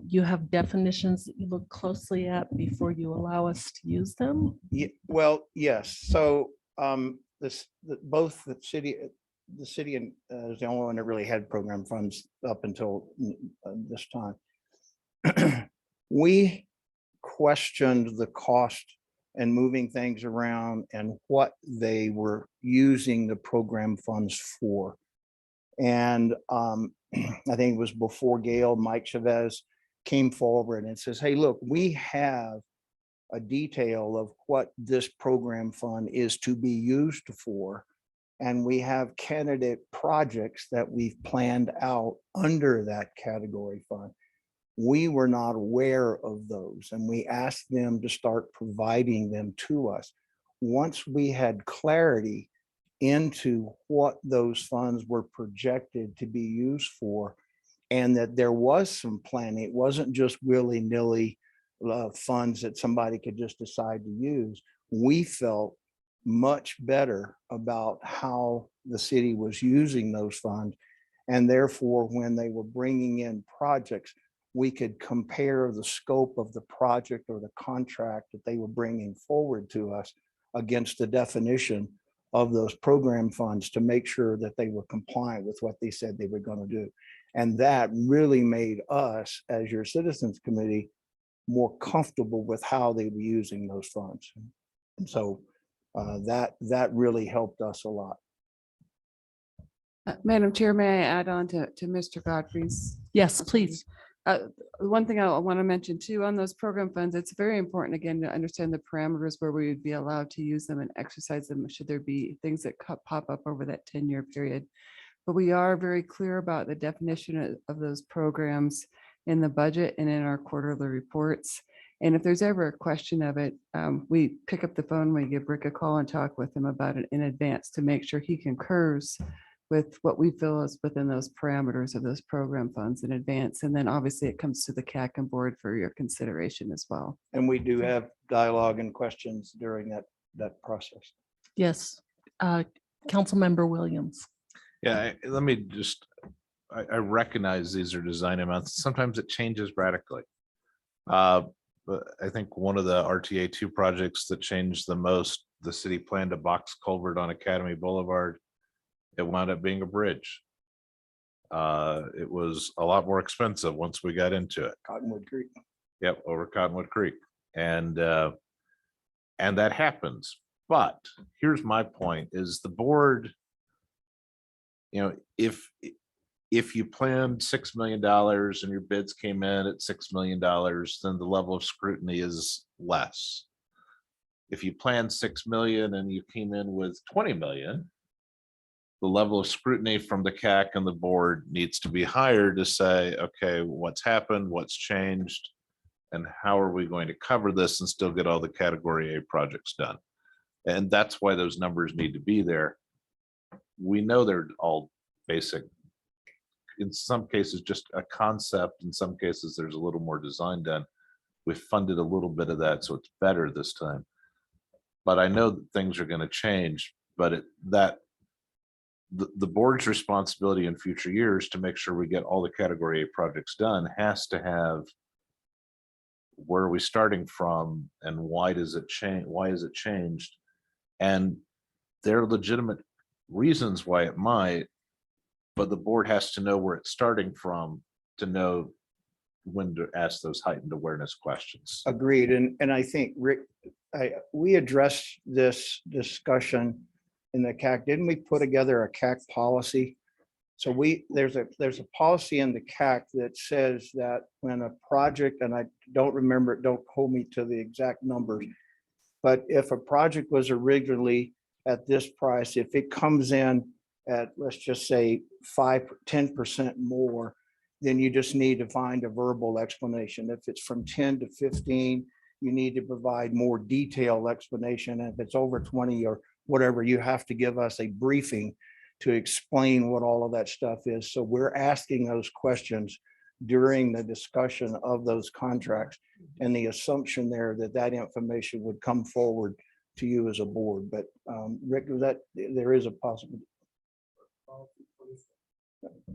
you have definitions that you look closely at before you allow us to use them. Yeah, well, yes. So both the city and is the only one that really had program funds up until this time. We questioned the cost and moving things around and what they were using the program funds for. And I think it was before Gail, Mike Chavez came forward and says, hey, look, we have a detail of what this program fund is to be used for. And we have candidate projects that we've planned out under that category fund. We were not aware of those, and we asked them to start providing them to us. Once we had clarity into what those funds were projected to be used for, and that there was some planning, it wasn't just willy-nilly funds that somebody could just decide to use, we felt much better about how the city was using those funds. And therefore, when they were bringing in projects, we could compare the scope of the project or the contract that they were bringing forward to us against the definition of those program funds to make sure that they were compliant with what they said they were going to do. And that really made us, as your citizens committee, more comfortable with how they were using those funds. And so that really helped us a lot. Madam Chair, may I add on to Mr. Godfrey's? Yes, please. One thing I want to mention too, on those program funds, it's very important again to understand the parameters where we would be allowed to use them and exercise them should there be things that pop up over that 10-year period. But we are very clear about the definition of those programs in the budget and in our quarterly reports. And if there's ever a question of it, we pick up the phone, we give Rick a call and talk with him about it in advance to make sure he concurs with what we feel is within those parameters of those program funds in advance. And then obviously it comes to the CAC and board for your consideration as well. And we do have dialogue and questions during that process. Yes. Councilmember Williams. Yeah, let me just, I recognize these are design amounts. Sometimes it changes radically. But I think one of the RTA 2 projects that changed the most, the city planned a box culvert on Academy Boulevard. It wound up being a bridge. It was a lot more expensive once we got into it. Cottonwood Creek. Yep, over Cottonwood Creek. And that happens. But here's my point is the board, you know, if you planned $6 million and your bids came in at $6 million, then the level of scrutiny is less. If you planned 6 million and you came in with 20 million, the level of scrutiny from the CAC and the board needs to be higher to say, okay, what's happened, what's changed, and how are we going to cover this and still get all the category A projects done? And that's why those numbers need to be there. We know they're all basic. In some cases, just a concept. In some cases, there's a little more design done. We funded a little bit of that, so it's better this time. but I know that things are going to change, but the board's responsibility in future years to make sure we get all the category A projects done has to have where are we starting from and why does it change? Why is it changed? And there are legitimate reasons why it might, but the board has to know where it's starting from to know when to ask those heightened awareness questions. Agreed. And I think, Rick, we addressed this discussion in the CAC. Didn't we put together a CAC policy? So there's a policy in the CAC that says that when a project, and I don't remember, don't hold me to the exact numbers, but if a project was originally at this price, if it comes in at, let's just say 10% more, then you just need to find a verbal explanation. If it's from 10 to 15, you need to provide more detailed explanation. If it's over 20 or whatever, you have to give us a briefing to explain what all of that stuff is. So we're asking those questions during the discussion of those contracts, and the assumption there that that information would come forward to you as a board. But Rick, that there is a possibility.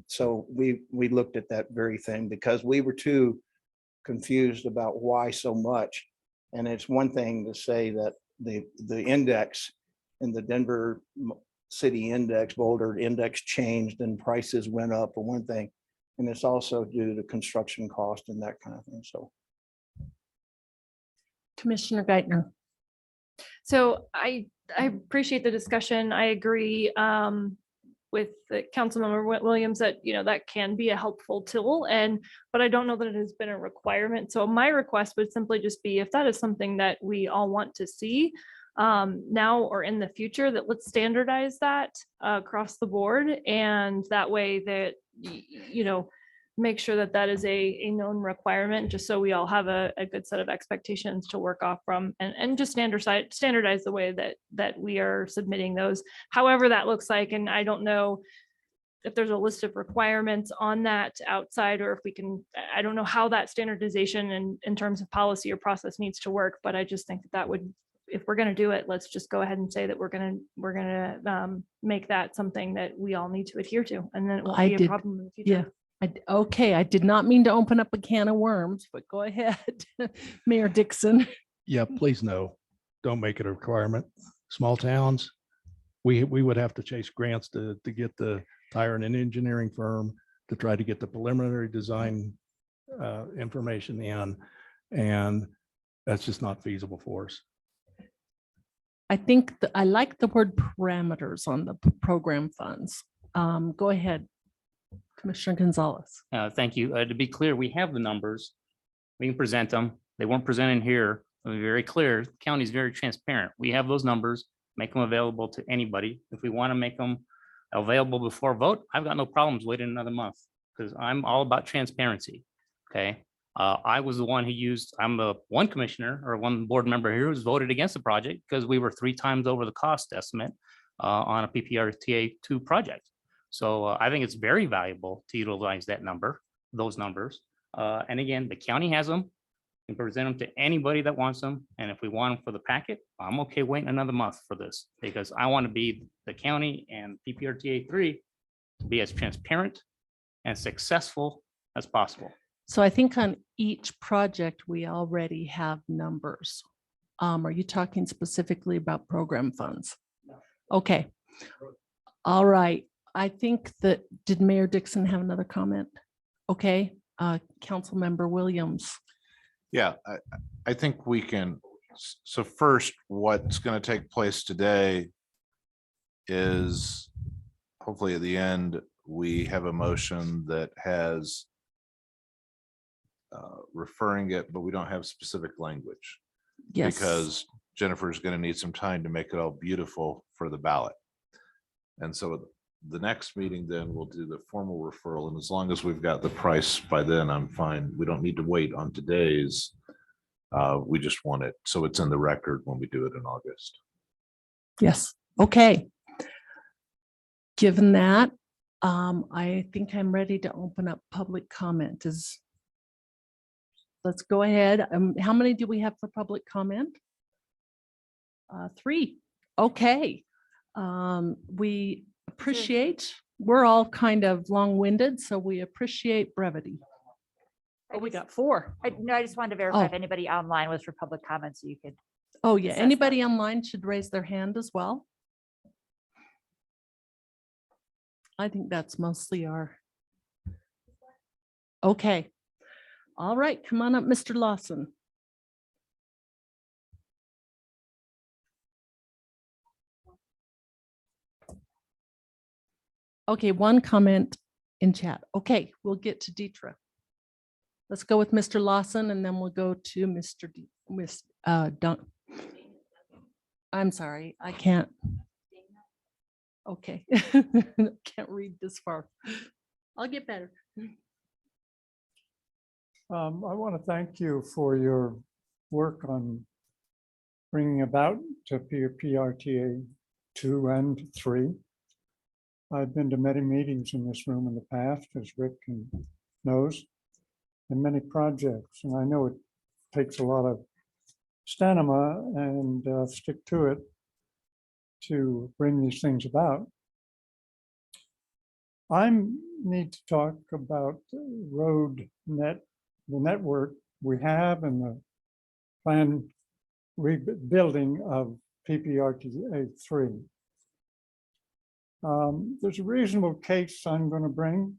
So we looked at that very thing because we were too confused about why so much. And it's one thing to say that the index in the Denver City Index, Boulder Index changed and prices went up for one thing. And it's also due to construction cost and that kind of thing. So. Commissioner Geithner. So I appreciate the discussion. I agree with the Councilmember Williams that, that can be a helpful tool, but I don't know that it has been a requirement. So my request would simply just be, if that is something that we all want to see now or in the future, that let's standardize that across the board. And that way that, make sure that that is a known requirement, just so we all have a good set of expectations to work off from, and just standardize the way that we are submitting those, however that looks like. And I don't know if there's a list of requirements on that outside, or if we can, I don't know how that standardization in terms of policy or process needs to work, but I just think that would, if we're going to do it, let's just go ahead and say that we're going to make that something that we all need to adhere to, and then it won't be a problem in the future. Yeah. Okay, I did not mean to open up a can of worms, but go ahead, Mayor Dixon. Yeah, please no, don't make it a requirement. Small towns, we would have to chase grants to get the hire an engineering firm to try to get the preliminary design information in, and that's just not feasible for us. I think I like the word parameters on the program funds. Go ahead, Commissioner Gonzalez. Thank you. To be clear, we have the numbers. We can present them. They weren't presented here. Let me be very clear. The county is very transparent. We have those numbers, make them available to anybody. If we want to make them available before vote, I've got no problems waiting another month, because I'm all about transparency. Okay. I was the one who I'm the one commissioner or one board member here who's voted against the project because we were 3 times over the cost estimate on a PPRTA 2 project. So I think it's very valuable to utilize those numbers. And again, the county has them. You can present them to anybody that wants them. And if we want them for the packet, I'm okay waiting another month for this, because I want to be the county and PPRTA 3 to be as transparent and successful as possible. So I think on each project, we already have numbers. Are you talking specifically about program funds? Okay. All right. I think that, did Mayor Dixon have another comment? Okay, Council Member Williams. Yeah, I think we can. So first, what's going to take place today is hopefully at the end, we have a motion that has referring it, but we don't have specific language. Yes. Because Jennifer's going to need some time to make it all beautiful for the ballot. And so the next meeting, then we'll do the formal referral. And as long as we've got the price by then, I'm fine. We don't need to wait on today's. We just want it so it's in the record when we do it in August. Yes. Okay. Given that, I think I'm ready to open up public comment. Let's go ahead. How many do we have for public comment? 3. Okay. We appreciate, we're all kind of long-winded, so we appreciate brevity. Oh, we got 4. No, I just wanted to verify if Oh. anybody online was for public comment, so you could. Oh, yeah. assess that. Anybody online should raise their hand as well. I think that's mostly our. Okay. All right, come on up, Mr. Lawson. Okay, one comment in chat. Okay, we'll get to Deetra. Let's go with Mr. Lawson and then we'll go to Mr. Dun. I'm sorry, I can't. Okay, can't read this far. I'll get better. I want to thank you for your work on bringing about to PPRTA 2 and 3. I've been to many meetings in this room in the past, as Rick knows, and many projects, and I know it takes a lot of stamina and stick to it to bring these things about. I need to talk about the network we have and the planned rebuilding of PPRTA 3. There's a reasonable case I'm going to bring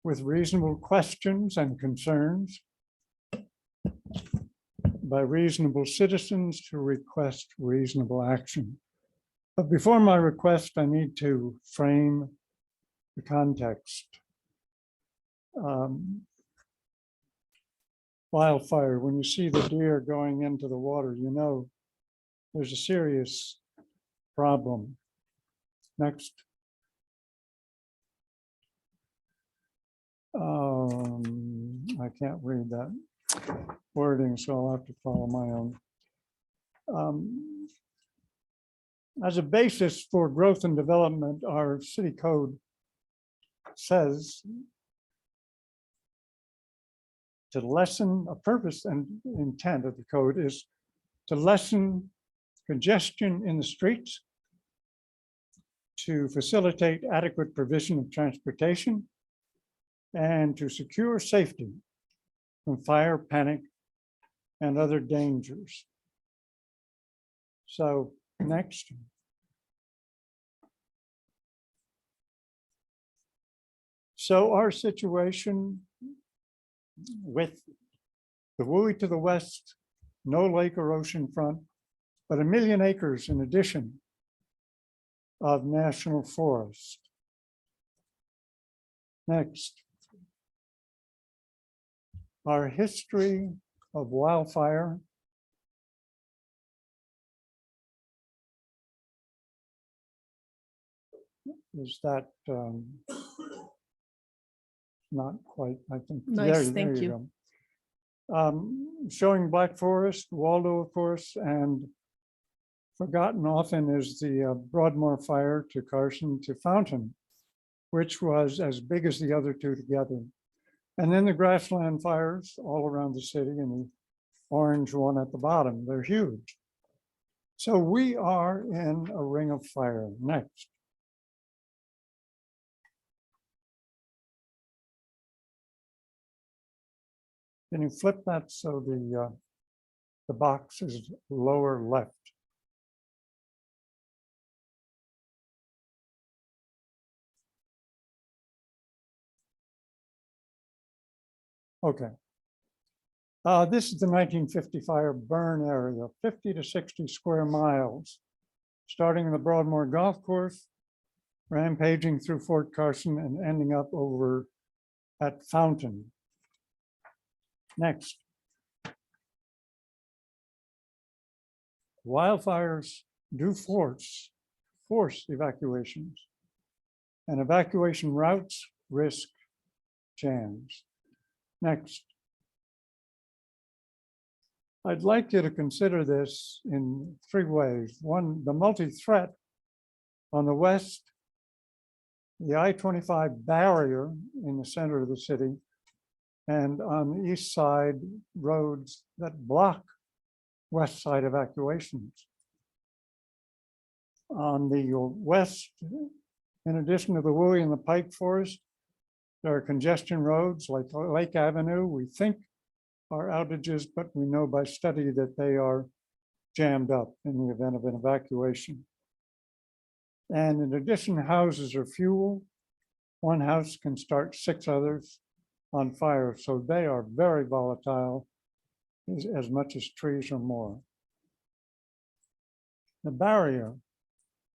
with reasonable questions and concerns by reasonable citizens to request reasonable action. But before my request, I need to frame the context. Wildfire, when you see the deer going into the water, you know there's a serious problem. Next. I can't read that wording, so I'll have to follow my own. As a basis for growth and development, our city code says to lessen, a purpose and intent of the code is to lessen congestion in the streets, to facilitate adequate provision of transportation, and to secure safety from fire, panic, and other dangers. So next. So our situation with the Wooey to the west, no lake or ocean front, but 1 million acres in addition of national forest. Next. Our history of wildfire. Is that not quite, I think. Nice, thank you. Go. Showing Black Forest, Waldo, of course, and forgotten often is the Broadmoor fire to Carson to Fountain, which was as big as the other two together. And then the grassland fires all around the city and the orange one at the bottom, they're huge. So we are in a ring of fire. Next. Can you flip that so the box is lower left? Okay. This is the 1950 fire burn area, 50 to 60 square miles, starting in the Broadmoor Golf Course, rampaging through Fort Carson and ending up over at Fountain. Next. Wildfires do force evacuations, and evacuation routes risk jams. Next. I'd like you to consider this in 3 ways. One, the multi-threat on the west, the I-25 barrier in the center of the city, and on the east side, roads that block west side evacuations. On the west, in addition to the Woolly and the Pike Forest, there are congestion roads like Lake Avenue. We think are outages, but we know by study that they are jammed up in the event of an evacuation. And in addition, houses are fuel. One house can start 6 others on fire, so they are very volatile, as much as trees or more. The barrier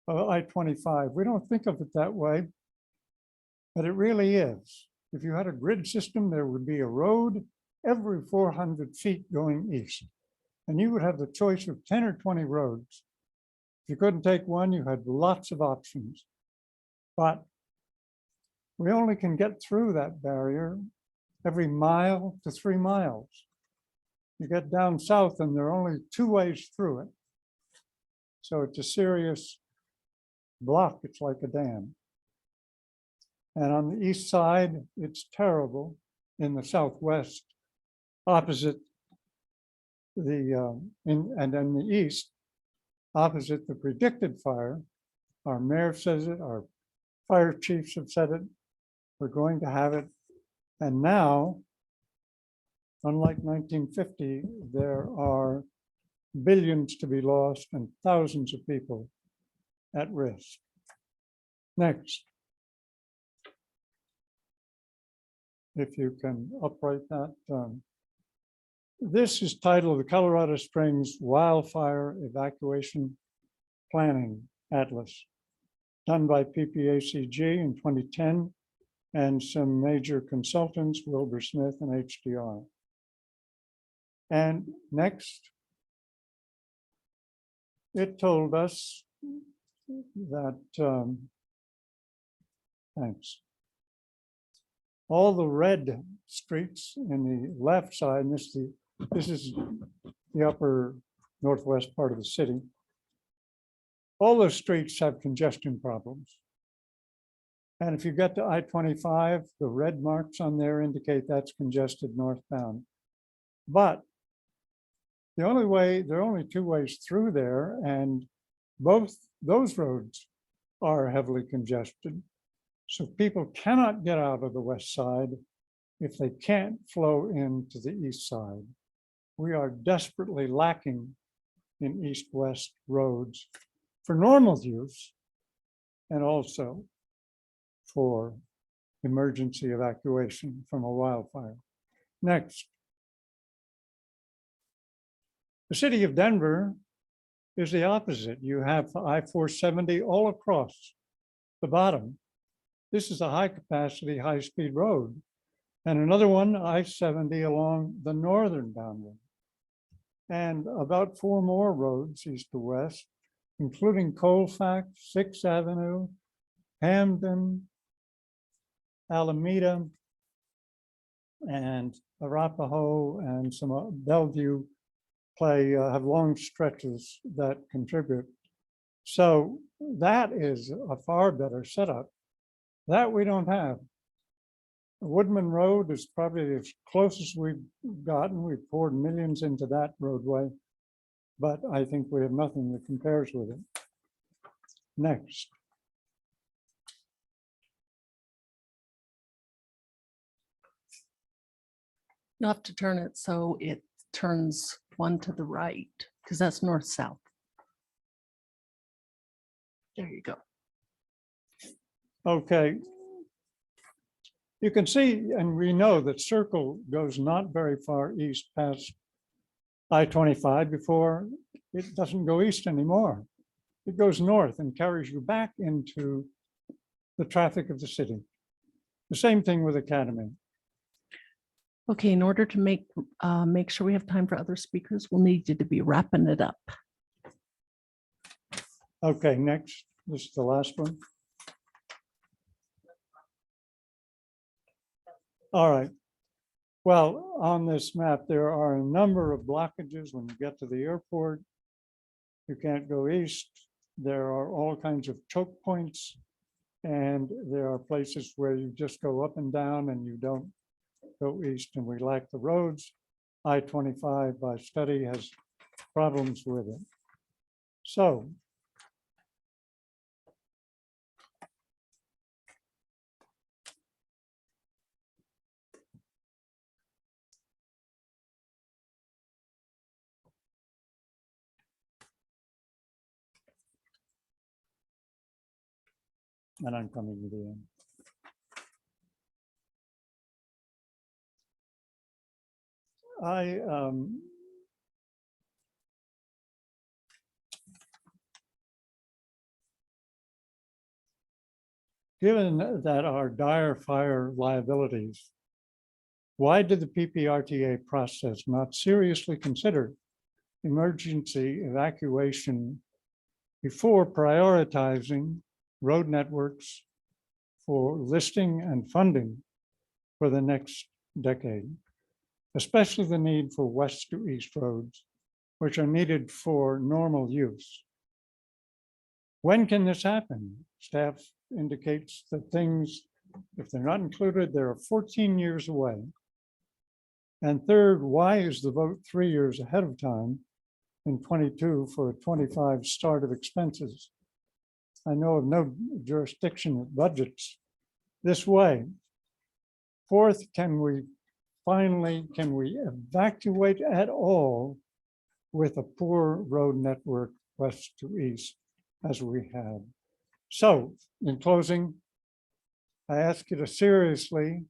of I-25, we don't think of it that way, but it really is. If you had a grid system, there would be a road every 400 feet going east, and you would have the choice of 10 or 20 roads. If you couldn't take one, you had lots of options. But we only can get through that barrier every mile to 3 miles. You get down south and there are only 2 ways through it. So it's a serious block. It's like a dam. And on the east side, it's terrible. In the southwest, opposite the, and in the east, opposite the predicted fire, our mayor says it, our fire chiefs have said it, we're going to have it. And now, unlike 1950, there are billions to be lost and thousands of people at risk. Next. If you can upright that. This is titled the Colorado Springs Wildfire Evacuation Planning Atlas, done by PPACG in 2010, and some major consultants, Wilbur Smith and HDR. And next, it told us that, thanks. All the red streets in the left side, and this is the upper northwest part of the city. All those streets have congestion problems. And if you get to I-25, the red marks on there indicate that's congested northbound. But the only way, there are only 2 ways through there, and both those roads are heavily congested. So people cannot get out of the west side if they can't flow into the east side. We are desperately lacking in east-west roads for normal use and also for emergency evacuation from a wildfire. Next. The city of Denver is the opposite. You have I-470 all across the bottom. This is a high-capacity, high-speed road. And another one, I-70 along the northern boundary. And about 4 more roads east to west, including Colfax, 6th Avenue, Hamden, Alameda, and Arapahoe, and some Bellevue have long stretches that contribute. So that is a far better setup. That we don't have. Woodman Road is probably as close as we've gotten. We've poured millions into that roadway, but I think we have nothing that compares with it. Next. You'll have to turn it so it turns one to the right, because that's north-south. There you go. Okay. You can see, and we know that Circle goes not very far east past I-25 before it doesn't go east anymore. It goes north and carries you back into the traffic of the city. The same thing with Academy. Okay, in order to make sure we have time for other speakers, we'll need you to be wrapping it up. Okay, next. This is the last one. All right. Well, on this map, there are a number of blockages when you get to the airport. You can't go east. There are all kinds of choke points, and there are places where you just go up and down and you don't go east, and we lack the roads. I-25 by study has problems with it. So And I'm coming to the end. I given that our dire fire liabilities, why did the PPRTA process not seriously consider emergency evacuation before prioritizing road networks for listing and funding for the next decade, especially the need for west to east roads, which are needed for normal use? When can this happen? Staff indicates that things, if they're not included, they're 14 years away. And third, why is the vote 3 years ahead of time in 22 for a 25 start of expenses? I know of no jurisdiction that budgets this way. Fourth, can we evacuate at all with a poor road network west to east as we have? So in closing, I ask you to seriously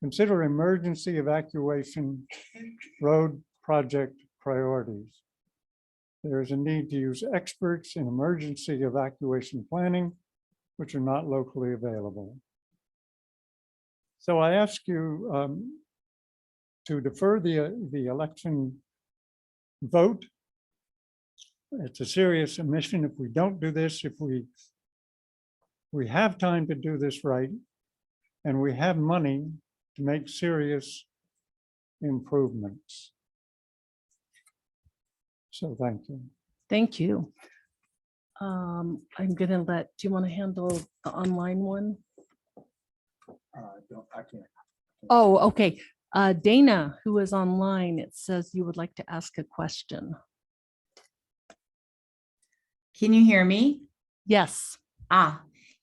consider emergency evacuation road project priorities. There is a need to use experts in emergency evacuation planning, which are not locally available. So I ask you to defer the election vote. It's a serious omission if we don't do this, if we have time to do this right, and we have money to make serious improvements. So thank you. Thank you. I'm gonna do you want to handle the online one? I can't. Oh, okay. Dana, who is online, it says you would like to ask a question. Can you hear me? Yes.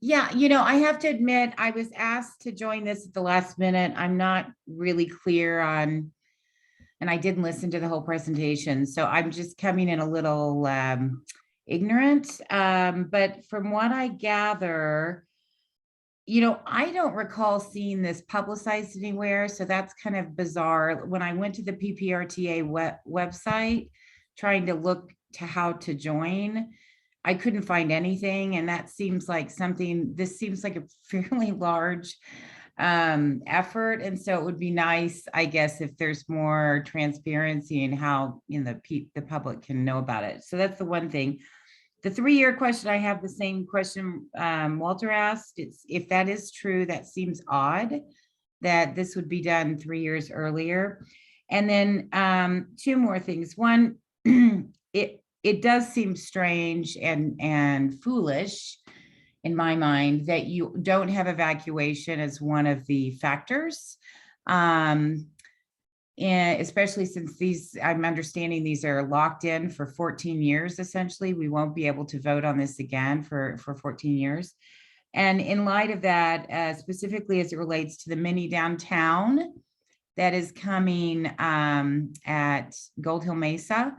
Yeah, I have to admit, I was asked to join this at the last minute. I'm not really clear on, and I didn't listen to the whole presentation, so I'm just coming in a little ignorant. But from what I gather, I don't recall seeing this publicized anywhere, so that's kind of bizarre. When I went to the PPRTA website, trying to look to how to join, I couldn't find anything. And that seems like this seems like a fairly large effort. And so it would be nice, I guess, if there's more transparency in how the public can know about it. So that's the one thing. The 3-year question, I have the same question Walter asked. If that is true, that seems odd that this would be done 3 years earlier. And then 2 more things. One, it does seem strange and foolish in my mind that you don't have evacuation as one of the factors. And especially since I'm understanding these are locked in for 14 years, essentially. We won't be able to vote on this again for 14 years. And in light of that, specifically as it relates to the mini downtown that is coming at Gold Hill Mesa,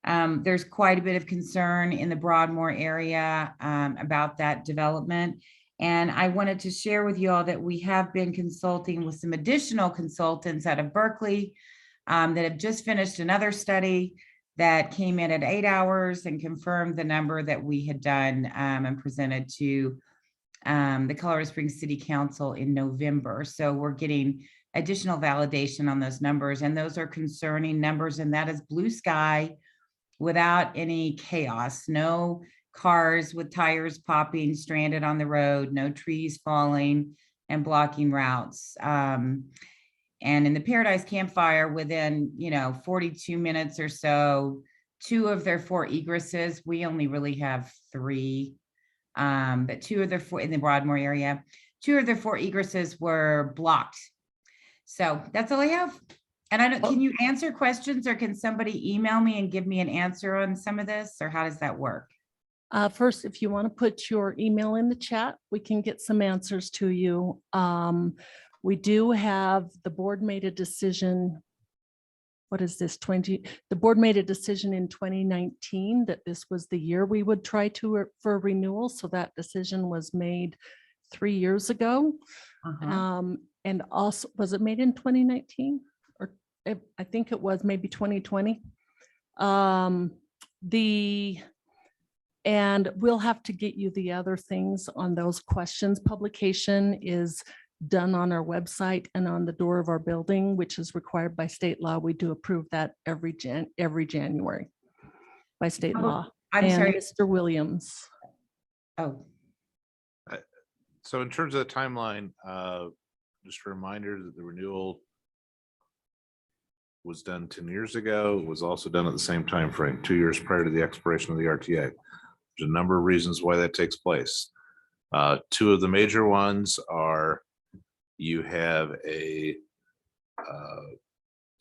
there's quite a bit of concern in the Broadmoor area about that development. And I wanted to share with you all that we have been consulting with some additional consultants out of Berkeley that have just finished another study that came in at 8 hours and confirmed the number that we had done and presented to the Colorado Springs City Council in November. So we're getting additional validation on those numbers, and those are concerning numbers, and that is blue sky without any chaos, no cars with tires popping stranded on the road, no trees falling and blocking routes. And in the Paradise Campfire, within 42 minutes or so, 2 of their 4 egresses, we only really have 3, but 2 of their 4 in the Broadmoor area, 2 of their 4 egresses were blocked. So that's all I have. And can you answer questions, or can somebody email me and give me an answer on some of this, or how does that work? First, if you want to put your email in the chat, we can get some answers to you. We do have, the board made a decision what is this, the board made a decision in 2019 that this was the year we would try for renewal. So that decision was made 3 years ago. And also, was it made in 2019? Or I think it was maybe 2020. And we'll have to get you the other things on those questions. Publication is done on our website and on the door of our building, which is required by state law. We do approve that every January by state law. I'm And sorry. Mr. Williams. Oh, So in terms of the timeline, just a reminder that the renewal was done 10 years ago. It was also done at the same time frame, 2 years prior to the expiration of the RTA. There's a number of reasons why that takes place. Two of the major ones are you have I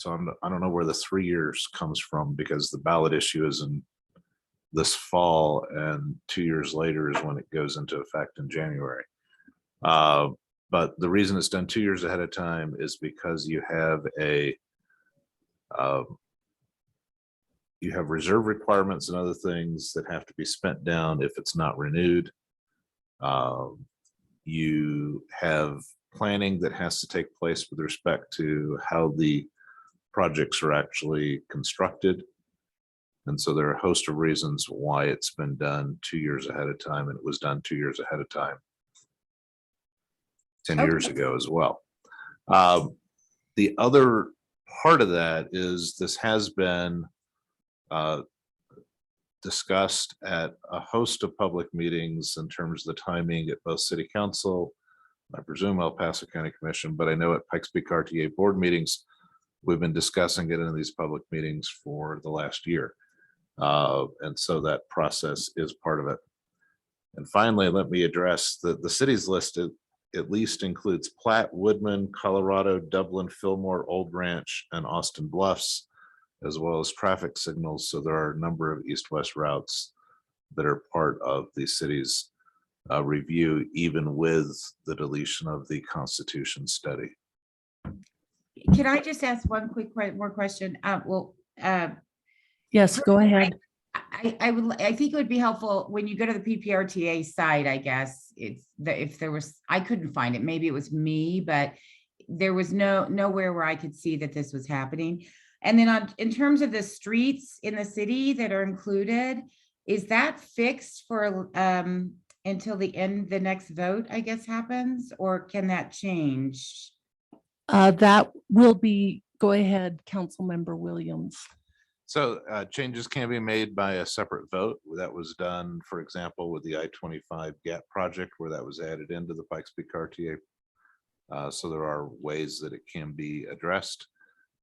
don't know where the 3 years comes from, because the ballot issue is in this fall and 2 years later is when it goes into effect in January. But the reason it's done 2 years ahead of time is because you have reserve requirements and other things that have to be spent down if it's not renewed. You have planning that has to take place with respect to how the projects are actually constructed. And so there are a host of reasons why it's been done 2 years ahead of time, and it was done 2 years ahead of time 10 years ago as well. The other part of that is this has been discussed at a host of public meetings in terms of the timing at both City Council, I presume El Paso County Commission, but I know at Pikes Peak RTA board meetings, we've been discussing it in these public meetings for the last year. And so that process is part of it. And finally, let me address the cities listed at least includes Platte, Woodman, Colorado, Dublin, Fillmore, Old Ranch, and Austin Bluffs, as well as traffic signals. So there are a number of east-west routes that are part of the city's review, even with the deletion of the Constitution study. can I just ask one quick more question? Yes, go ahead. I think it would be helpful when you go to the PPRTA site, I guess, if there was, I couldn't find it, maybe it was me, but there was nowhere where I could see that this was happening. And then in terms of the streets in the city that are included, is that fixed for until the next vote, I guess, happens, or can that change? That will be, go ahead, Councilmember Williams. So changes can be made by a separate vote. That was done, for example, with the I-25 GAP project, where that was added into the Pikes Peak RTA. So there are ways that it can be addressed.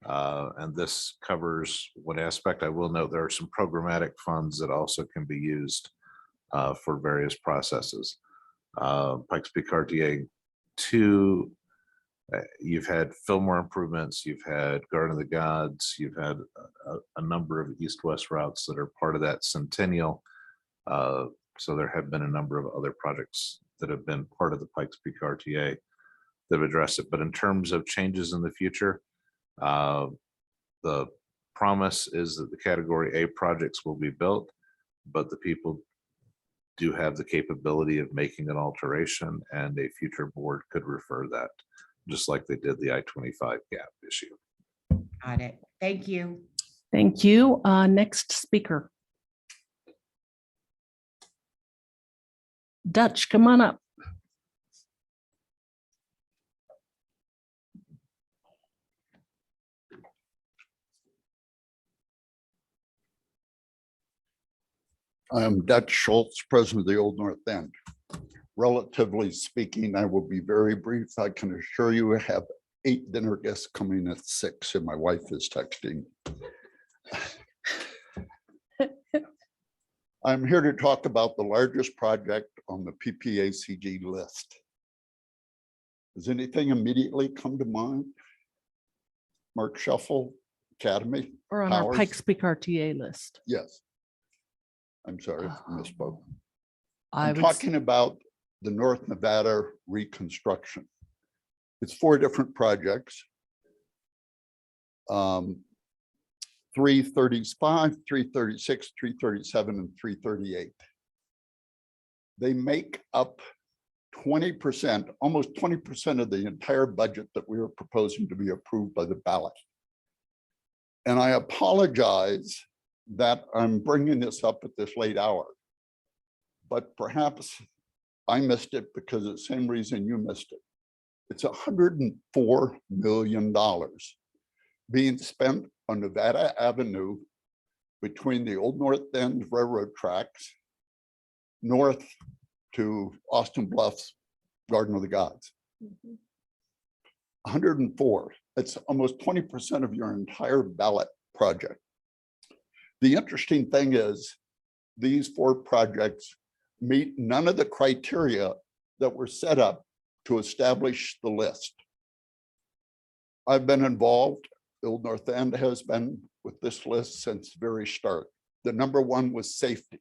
And this covers what aspect. I will note there are some programmatic funds that also can be used for various processes. Pikes Peak RTA 2, you've had Fillmore improvements, you've had Garden of the Gods, you've had a number of east-west routes that are part of that centennial. So there have been a number of other projects that have been part of the Pikes Peak RTA that have addressed it. But in terms of changes in the future, the promise is that the Category A projects will be built, but the people do have the capability of making an alteration, and a future board could refer that, just like they did the I-25 GAP issue. Got it. Thank you. Thank you. Next speaker. Dutch, come on up. I'm Dutch Schultz, president of the Old North End. Relatively speaking, I will be very brief. I can assure you I have 8 dinner guests coming at 6, and my wife is texting. I'm here to talk about the largest project on the PPACG list. Does anything immediately come to mind? Mark Shuffle Academy? Or on our Pikes Peak RTA list. Yes. I'm sorry, I misspoke. I I'm would talking about the North Nevada reconstruction. It's 4 different projects. 335, 336, 337, and 338. They make up 20%, almost 20% of the entire budget that we are proposing to be approved by the ballot. And I apologize that I'm bringing this up at this late hour, but perhaps I missed it because of the same reason you missed it. It's $104 million being spent on Nevada Avenue between the Old North End Railroad tracks north to Austin Bluffs, Garden of the Gods. 104, it's almost 20% of your entire ballot project. The interesting thing is these 4 projects meet none of the criteria that were set up to establish the list. I've been involved, Old North End has been with this list since the very start. The number 1 was safety.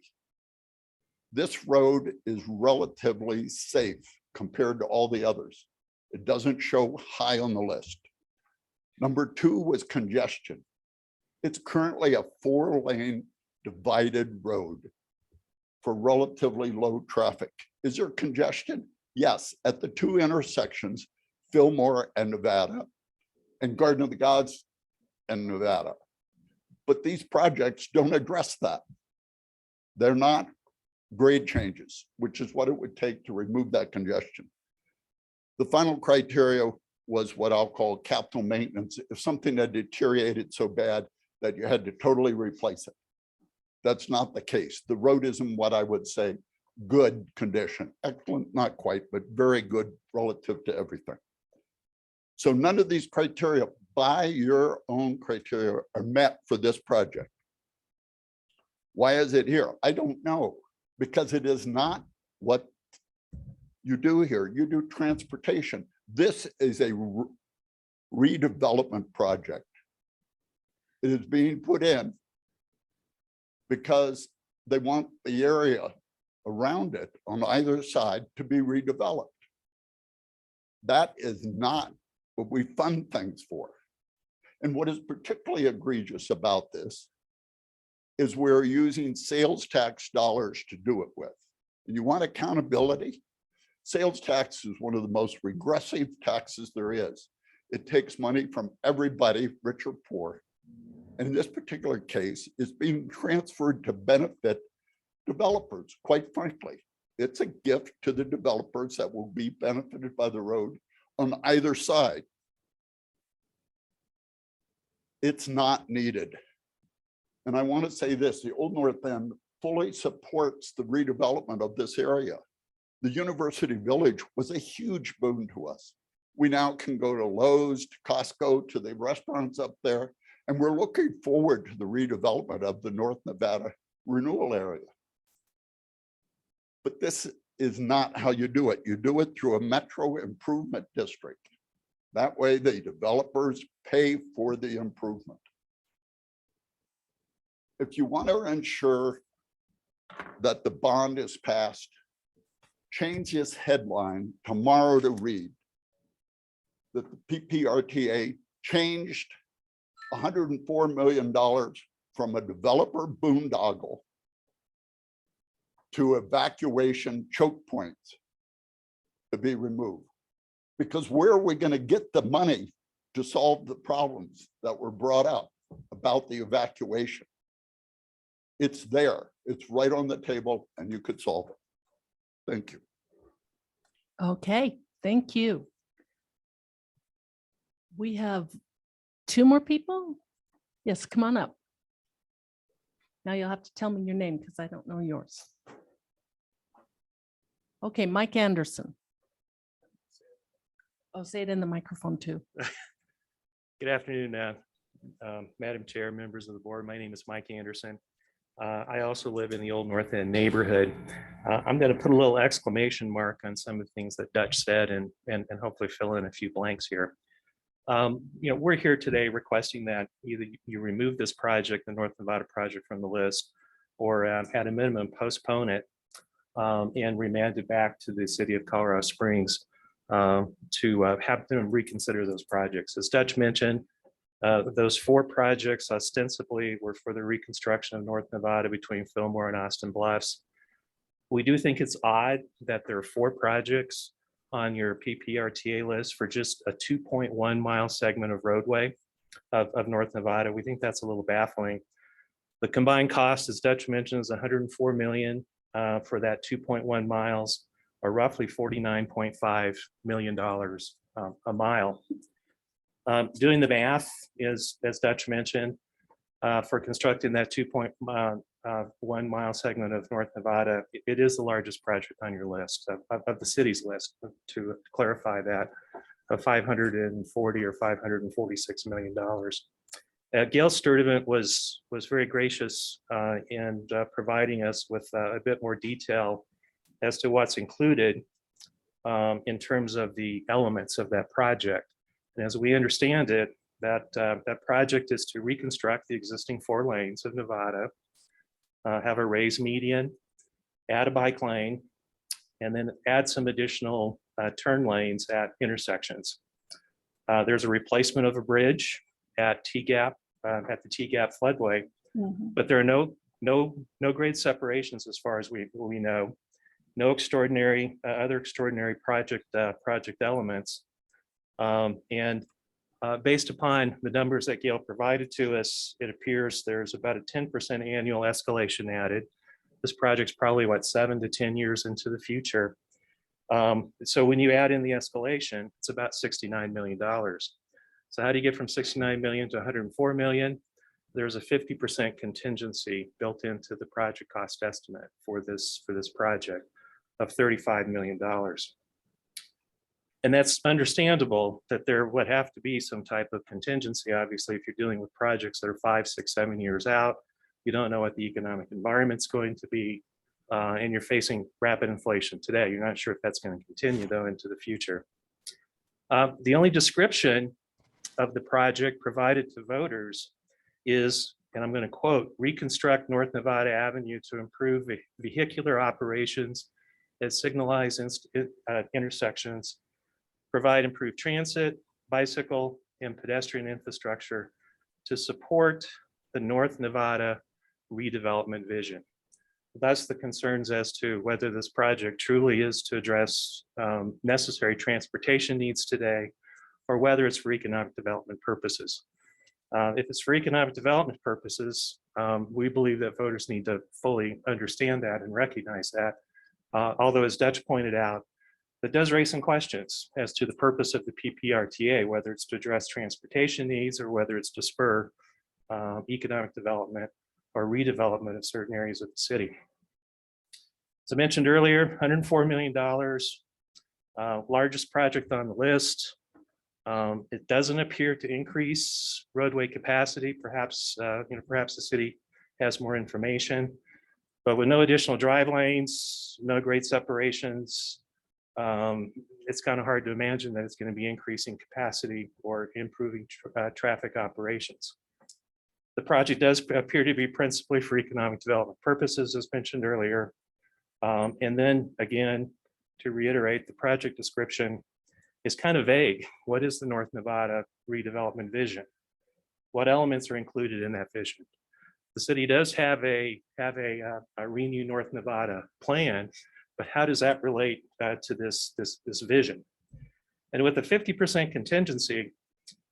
This road is relatively safe compared to all the others. It doesn't show high on the list. Number 2 was congestion. It's currently a 4-lane divided road for relatively low traffic. Is there congestion? Yes, at the 2 intersections, Fillmore and Nevada, and Garden of the Gods and Nevada. But these projects don't address that. They're not grade changes, which is what it would take to remove that congestion. The final criteria was what I'll call capital maintenance. If something had deteriorated so bad that you had to totally replace it. That's not the case. The road is in what I would say good condition. Excellent, not quite, but very good relative to everything. So none of these criteria by your own criteria are met for this project. Why is it here? I don't know, because it is not what you do here. You do transportation. This is a redevelopment project. It is being put in because they want the area around it on either side to be redeveloped. That is not what we fund things for. And what is particularly egregious about this is we're using sales tax dollars to do it with. And you want accountability? Sales tax is one of the most regressive taxes there is. It takes money from everybody, rich or poor. And in this particular case, it's being transferred to benefit developers, quite frankly. It's a gift to the developers that will be benefited by the road on either side. It's not needed. And I want to say this, the Old North End fully supports the redevelopment of this area. The University Village was a huge boon to us. We now can go to Lowe's, to Costco, to the restaurants up there, and we're looking forward to the redevelopment of the North Nevada renewal area. But this is not how you do it. You do it through a metro improvement district. That way the developers pay for the improvement. If you want to ensure that the bond is passed, change this headline tomorrow to read that the PPRTA changed $104 million from a developer boondoggle to evacuation choke points to be removed. Because where are we going to get the money to solve the problems that were brought up about the evacuation? It's there. It's right on the table and you could solve it. Thank you. Okay, thank you. We have 2 more people. Yes, come on up. Now you'll have to tell me your name because I don't know yours. Okay, Mike Anderson. Oh, say it in the microphone too. Good afternoon, Madam Chair, members of the board. My name is Mike Anderson. I also live in the Old North End neighborhood. I'm going to put a little exclamation mark on some of the things that Dutch said and hopefully fill in a few blanks here. We're here today requesting that either you remove this project, the North Nevada project, from the list, or at a minimum postpone it and remand it back to the city of Colorado Springs to have them reconsider those projects. As Dutch mentioned, Those 4 projects ostensibly were for the reconstruction of North Nevada between Fillmore and Austin Bluffs. We do think it's odd that there are 4 projects on your PPRTA list for just a 2.1 mile segment of roadway of North Nevada. We think that's a little baffling. The combined cost, as Dutch mentioned, is 104 million for that 2.1 miles, or roughly $49.5 million a mile. Doing the math is, as Dutch mentioned, for constructing that 2.1 mile segment of North Nevada, it is the largest project on your list of the city's list, to clarify that, of 540 or $546 million. Gail Sturdivant was very gracious in providing us with a bit more detail as to what's included in terms of the elements of that project. And as we understand it, that project is to reconstruct the existing 4 lanes of Nevada, have a raised median, add a bike lane, and then add some additional turn lanes at intersections. There's a replacement of a bridge at T-Gap, at the T-Gap floodway, but there are no grade separations as far as we know. No extraordinary other extraordinary project elements. Based upon the numbers that Gail provided to us, it appears there's about a 10% annual escalation added. This project's probably, what, 7 to 10 years into the future. So when you add in the escalation, it's about $69 million. So how do you get from 69 million to 104 million? There's a 50% contingency built into the project cost estimate for this project of $35 million. And that's understandable that there would have to be some type of contingency. Obviously, if you're dealing with projects that are 5, 6, 7 years out, you don't know what the economic environment's going to be, and you're facing rapid inflation today. You're not sure if that's going to continue, though, into the future. The only description of the project provided to voters is, and I'm going to quote, reconstruct North Nevada Avenue to improve vehicular operations at signalized intersections, provide improved transit, bicycle, and pedestrian infrastructure to support the North Nevada redevelopment vision. That's the concerns as to whether this project truly is to address necessary transportation needs today, or whether it's for economic development purposes. If it's for economic development purposes, we believe that voters need to fully understand that and recognize that. Although, as Dutch pointed out, that does raise some questions as to the purpose of the PPRTA, whether it's to address transportation needs or whether it's to spur economic development or redevelopment of certain areas of the city. As I mentioned earlier, $104 million, largest project on the list. It doesn't appear to increase roadway capacity. Perhaps, perhaps the city has more information, but with no additional drive lanes, no grade separations, it's kind of hard to imagine that it's going to be increasing capacity or improving traffic operations. The project does appear to be principally for economic development purposes, as mentioned earlier. And then again, to reiterate, the project description is kind of vague. What is the North Nevada redevelopment vision? What elements are included in that vision? The city does have a Renew North Nevada plan, but how does that relate to this vision? And with a 50% contingency,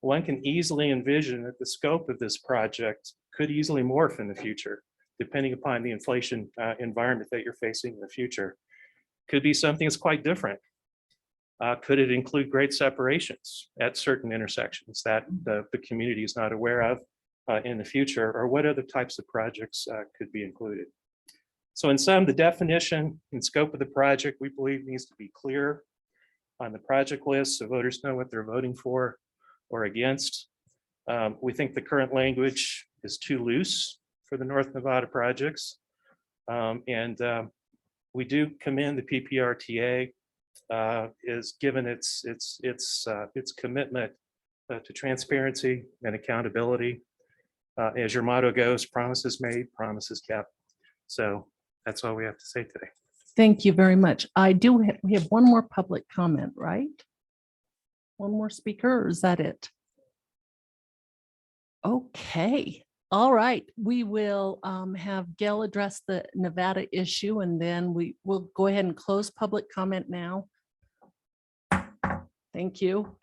one can easily envision that the scope of this project could easily morph in the future, depending upon the inflation environment that you're facing in the future. Could be something that's quite different. Could it include grade separations at certain intersections that the community is not aware of in the future, or what other types of projects could be included? So in sum, the definition and scope of the project, we believe, needs to be clear on the project list so voters know what they're voting for or against. We think the current language is too loose for the North Nevada projects. We do commend the PPRTA is given its commitment to transparency and accountability. As your motto goes, promises made, promises kept. So that's all we have to say today. Thank you very much. We have one more public comment, right? One more speaker, or is that it? Okay, all right. We will have Gail address the Nevada issue and then we will go ahead and close public comment now. Thank you.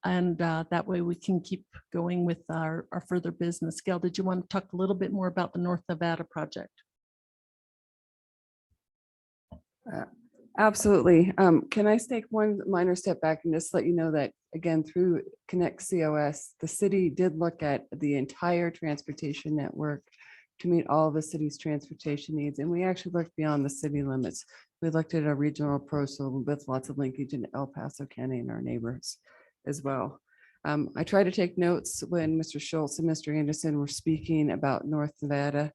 And that way we can keep going with our further business. Gail, did you want to talk a little bit more about the North Nevada project? Absolutely. Can I take one minor step back and just let you know that, again, through Connect COS, the city did look at the entire transportation network to meet all of the city's transportation needs. And we actually looked beyond the city limits. We looked at a regional approach with lots of linkage in El Paso County and our neighbors as well. I tried to take notes when Mr. Schultz and Mr. Anderson were speaking about North Nevada.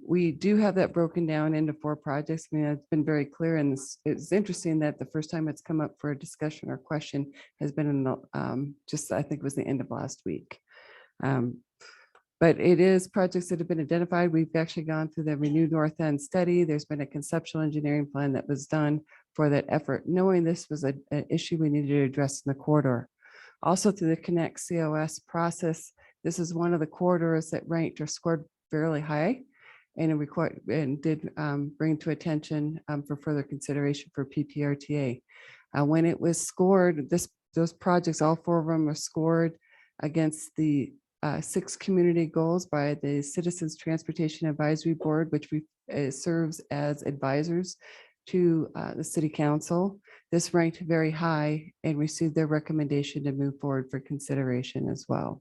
We do have that broken down into 4 projects. I mean, it's been very clear, and it's interesting that the first time it's come up for a discussion or question has been in the, just, I think it was the end of last week. But it is projects that have been identified. We've actually gone through the Renewed North End study. There's been a conceptual engineering plan that was done for that effort, knowing this was an issue we needed to address in the corridor. Also through the Connect COS process, this is one of the corridors that ranked or scored fairly high and did bring to attention for further consideration for PPRTA. When it was scored, those projects, all 4 of them were scored against the 6 community goals by the Citizens Transportation Advisory Board, which serves as advisors to the City Council. This ranked very high and received their recommendation to move forward for consideration as well.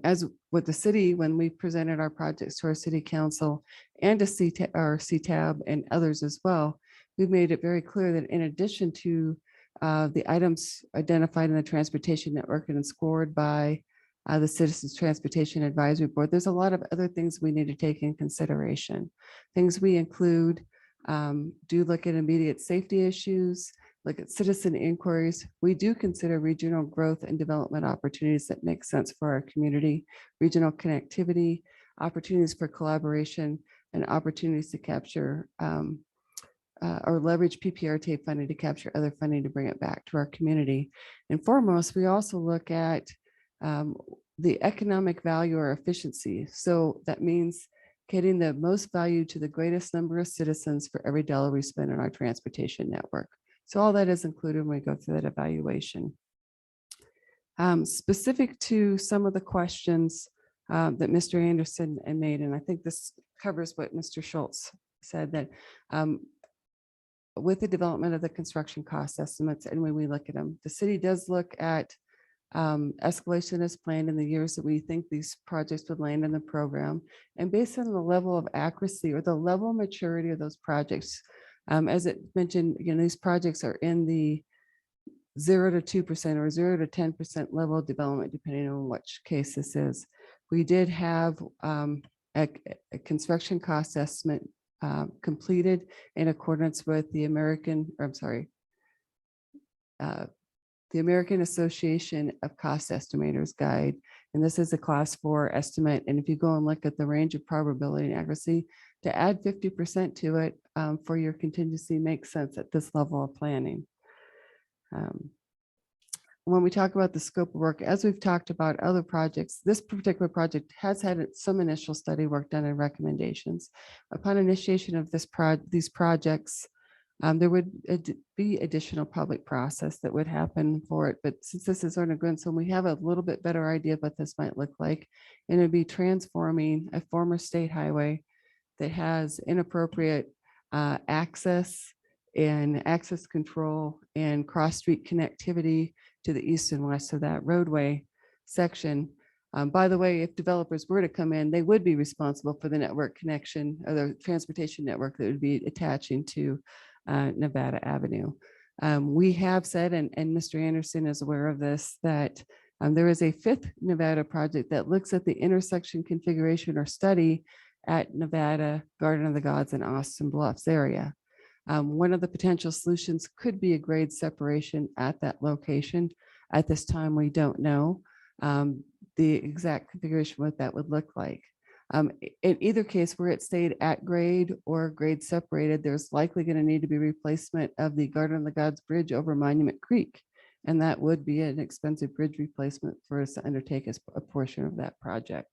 As with the city, when we presented our projects to our City Council and to CTAB and others as well, we've made it very clear that in addition to the items identified in the transportation network and scored by the Citizens Transportation Advisory Board, there's a lot of other things we need to take in consideration. Things we include, do look at immediate safety issues, look at citizen inquiries. We do consider regional growth and development opportunities that make sense for our community, regional connectivity, opportunities for collaboration, and opportunities to capture or leverage PPRTA funding to capture other funding to bring it back to our community. And foremost, we also look at the economic value or efficiency. So that means getting the most value to the greatest number of citizens for every dollar we spend on our transportation network. So all that is included when we go through that evaluation. Specific to some of the questions that Mr. Anderson made, and I think this covers what Mr. Schultz said, that with the development of the construction cost estimates and when we look at them, the city does look at escalation as planned in the years that we think these projects would land in the program. And based on the level of accuracy or the level of maturity of those projects, as it mentioned, these projects are in the 0 to 2% or 0 to 10% level of development, depending on which case this is. We did have a construction cost estimate completed in accordance with the American Association of Cost Estimators Guide. And this is a class 4 estimate. And if you go and look at the range of probability and accuracy, to add 50% to it for your contingency makes sense at this level of planning. When we talk about the scope of work, as we've talked about other projects, this particular project has had some initial study work done and recommendations. Upon initiation of these projects, there would be additional public process that would happen for it. But since this is on a grant, so we have a little bit better idea of what this might look like. And it'd be transforming a former state highway that has inappropriate access and access control and cross-street connectivity to the east and west of that roadway section. By the way, if developers were to come in, they would be responsible for the network connection or the transportation network that would be attaching to Nevada Avenue. We have said, and Mr. Anderson is aware of this, that there is a 5th Nevada project that looks at the intersection configuration or study at Nevada, Garden of the Gods, and Austin Bluffs area. One of the potential solutions could be a grade separation at that location. At this time, we don't know the exact configuration, what that would look like. In either case, where it stayed at grade or grade separated, there's likely going to need to be replacement of the Garden of the Gods Bridge over Monument Creek. And that would be an expensive bridge replacement for us to undertake as a portion of that project.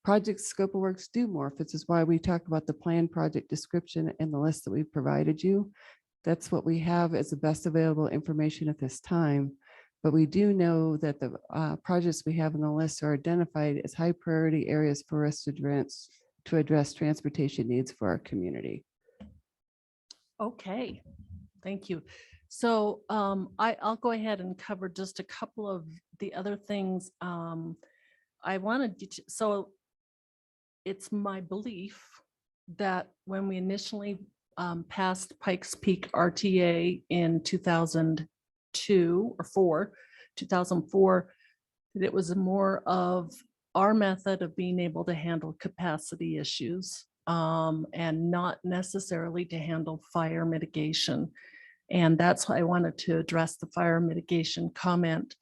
Project scope of works do morph. This is why we talk about the planned project description and the list that we provided you. That's what we have as the best available information at this time. But we do know that the projects we have on the list are identified as high priority areas for us to address transportation needs for our community. Okay, thank you. So I'll go ahead and cover just a couple of the other things. I wanted to, so it's my belief that when we initially passed Pikes Peak RTA in 2002 or 2004, that it was more of our method of being able to handle capacity issues and not necessarily to handle fire mitigation. And that's why I wanted to address the fire mitigation comment.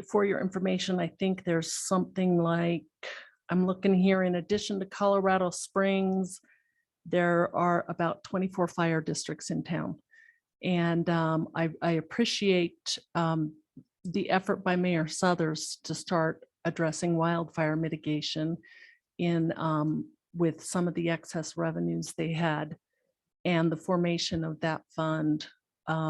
For your information, I think there's something like, I'm looking here, in addition to Colorado Springs, there are about 24 fire districts in town. And I appreciate the effort by Mayor Suthers to start addressing wildfire mitigation in with some of the excess revenues they had and the formation of that fund.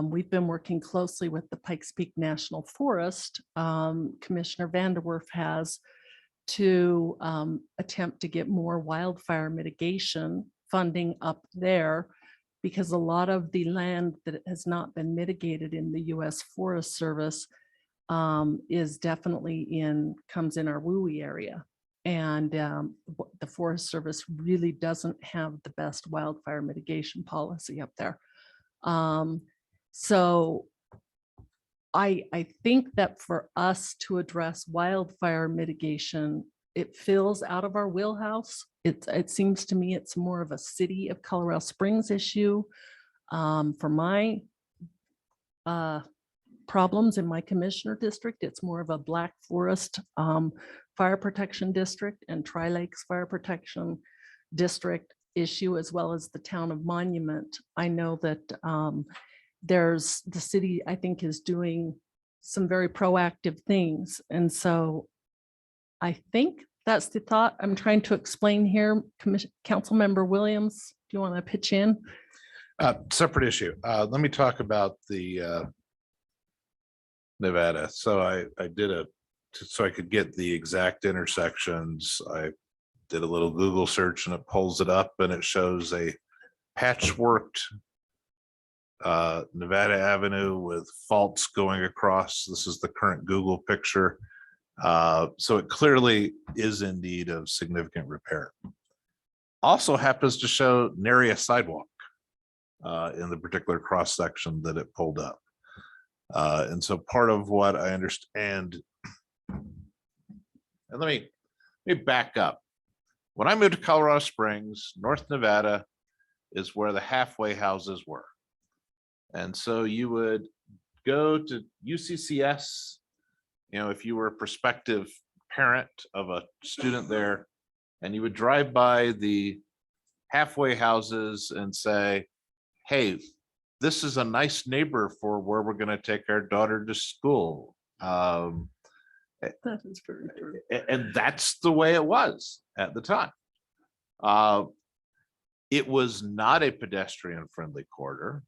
We've been working closely with the Pikes Peak National Forest. Commissioner Vanderwerf has, to attempt to get more wildfire mitigation funding up there, because a lot of the land that has not been mitigated in the U.S. Forest Service is definitely comes in our WUI area. And the Forest Service really doesn't have the best wildfire mitigation policy up there. So I think that for us to address wildfire mitigation, it fills out of our wheelhouse. It seems to me it's more of a city of Colorado Springs issue. For my problems in my commissioner district, it's more of a Black Forest fire protection district and Tri-Lakes fire protection district issue, as well as the town of Monument. I know that there's the city, I think, is doing some very proactive things. And so I think that's the thought I'm trying to explain here. Councilmember Williams, do you want to pitch in? Separate issue. Let me talk about the Nevada. So I did so I could get the exact intersections. I did a little Google search and it pulls it up and it shows a patchworked Nevada Avenue with faults going across. This is the current Google picture. So it clearly is in need of significant repair. Also happens to show nary a sidewalk in the particular cross section that it pulled up. And so part of what I understand, and let me back up. When I moved to Colorado Springs, North Nevada is where the halfway houses were. And so you would go to UCCS, you know, if you were a prospective parent of a student there, and you would drive by the halfway houses and say, hey, this is a nice neighbor for where we're going to take our daughter to school. That is very true. And that's the way it was at the time. It was not a pedestrian friendly corridor.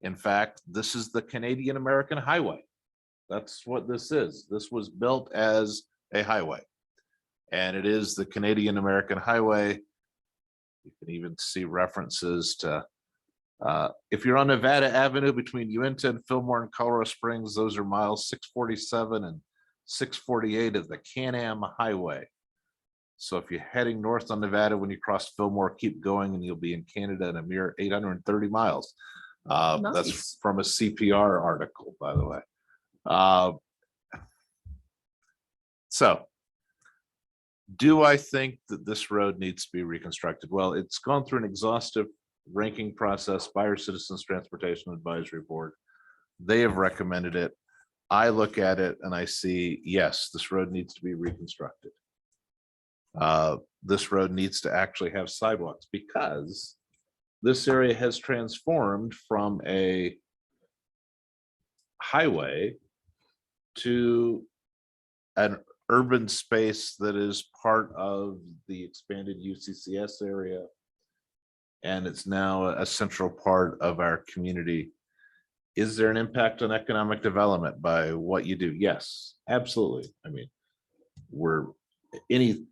In fact, this is the Canadian American Highway. That's what this is. This was built as a highway. And it is the Canadian American Highway. You can even see references to, if you're on Nevada Avenue between Uinta and Fillmore and Colorado Springs, those are miles 647 and 648 of the Can-Am Highway. So if you're heading north on Nevada, when you cross Fillmore, keep going and you'll be in Canada in a mere 830 miles. That's Nice. from a CPR article, by the way. So do I think that this road needs to be reconstructed? Well, it's gone through an exhaustive ranking process by our Citizens Transportation Advisory Board. They have recommended it. I look at it and I see, yes, this road needs to be reconstructed. This road needs to actually have sidewalks because this area has transformed from a highway to an urban space that is part of the expanded UCCS area. And it's now a central part of our community. Is there an impact on economic development by what you do? Yes, absolutely. I mean, any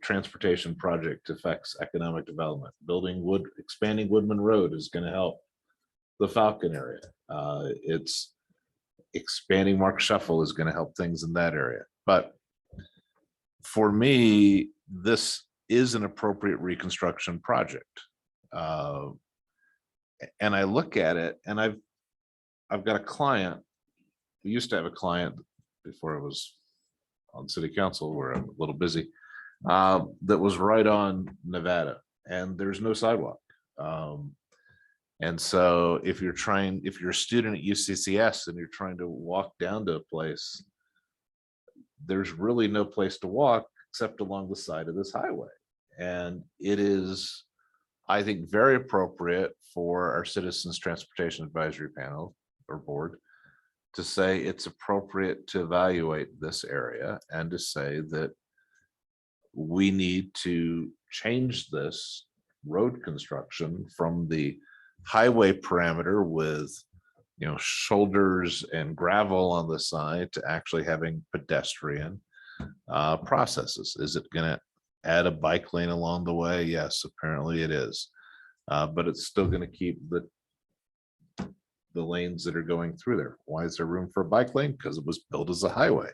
transportation project affects economic development. Expanding Woodman Road is going to help the Falcon area. It's expanding Mark Shuffle is going to help things in that area. But for me, this is an appropriate reconstruction project. And I look at it, and I've got a client. We used to have a client before I was on city council, where I'm a little busy, that was right on Nevada, and there's no sidewalk. And so if you're a student at UCCS and you're trying to walk down to a place, there's really no place to walk except along the side of this highway. And it is, I think, very appropriate for our Citizens Transportation Advisory Panel or Board to say it's appropriate to evaluate this area and to say that we need to change this road construction from the highway parameter with, shoulders and gravel on the side to actually having pedestrian processes. Is it going to add a bike lane along the way? Yes, apparently it is. But it's still going to keep the lanes that are going through there. Why is there room for a bike lane? Because it was built as a highway.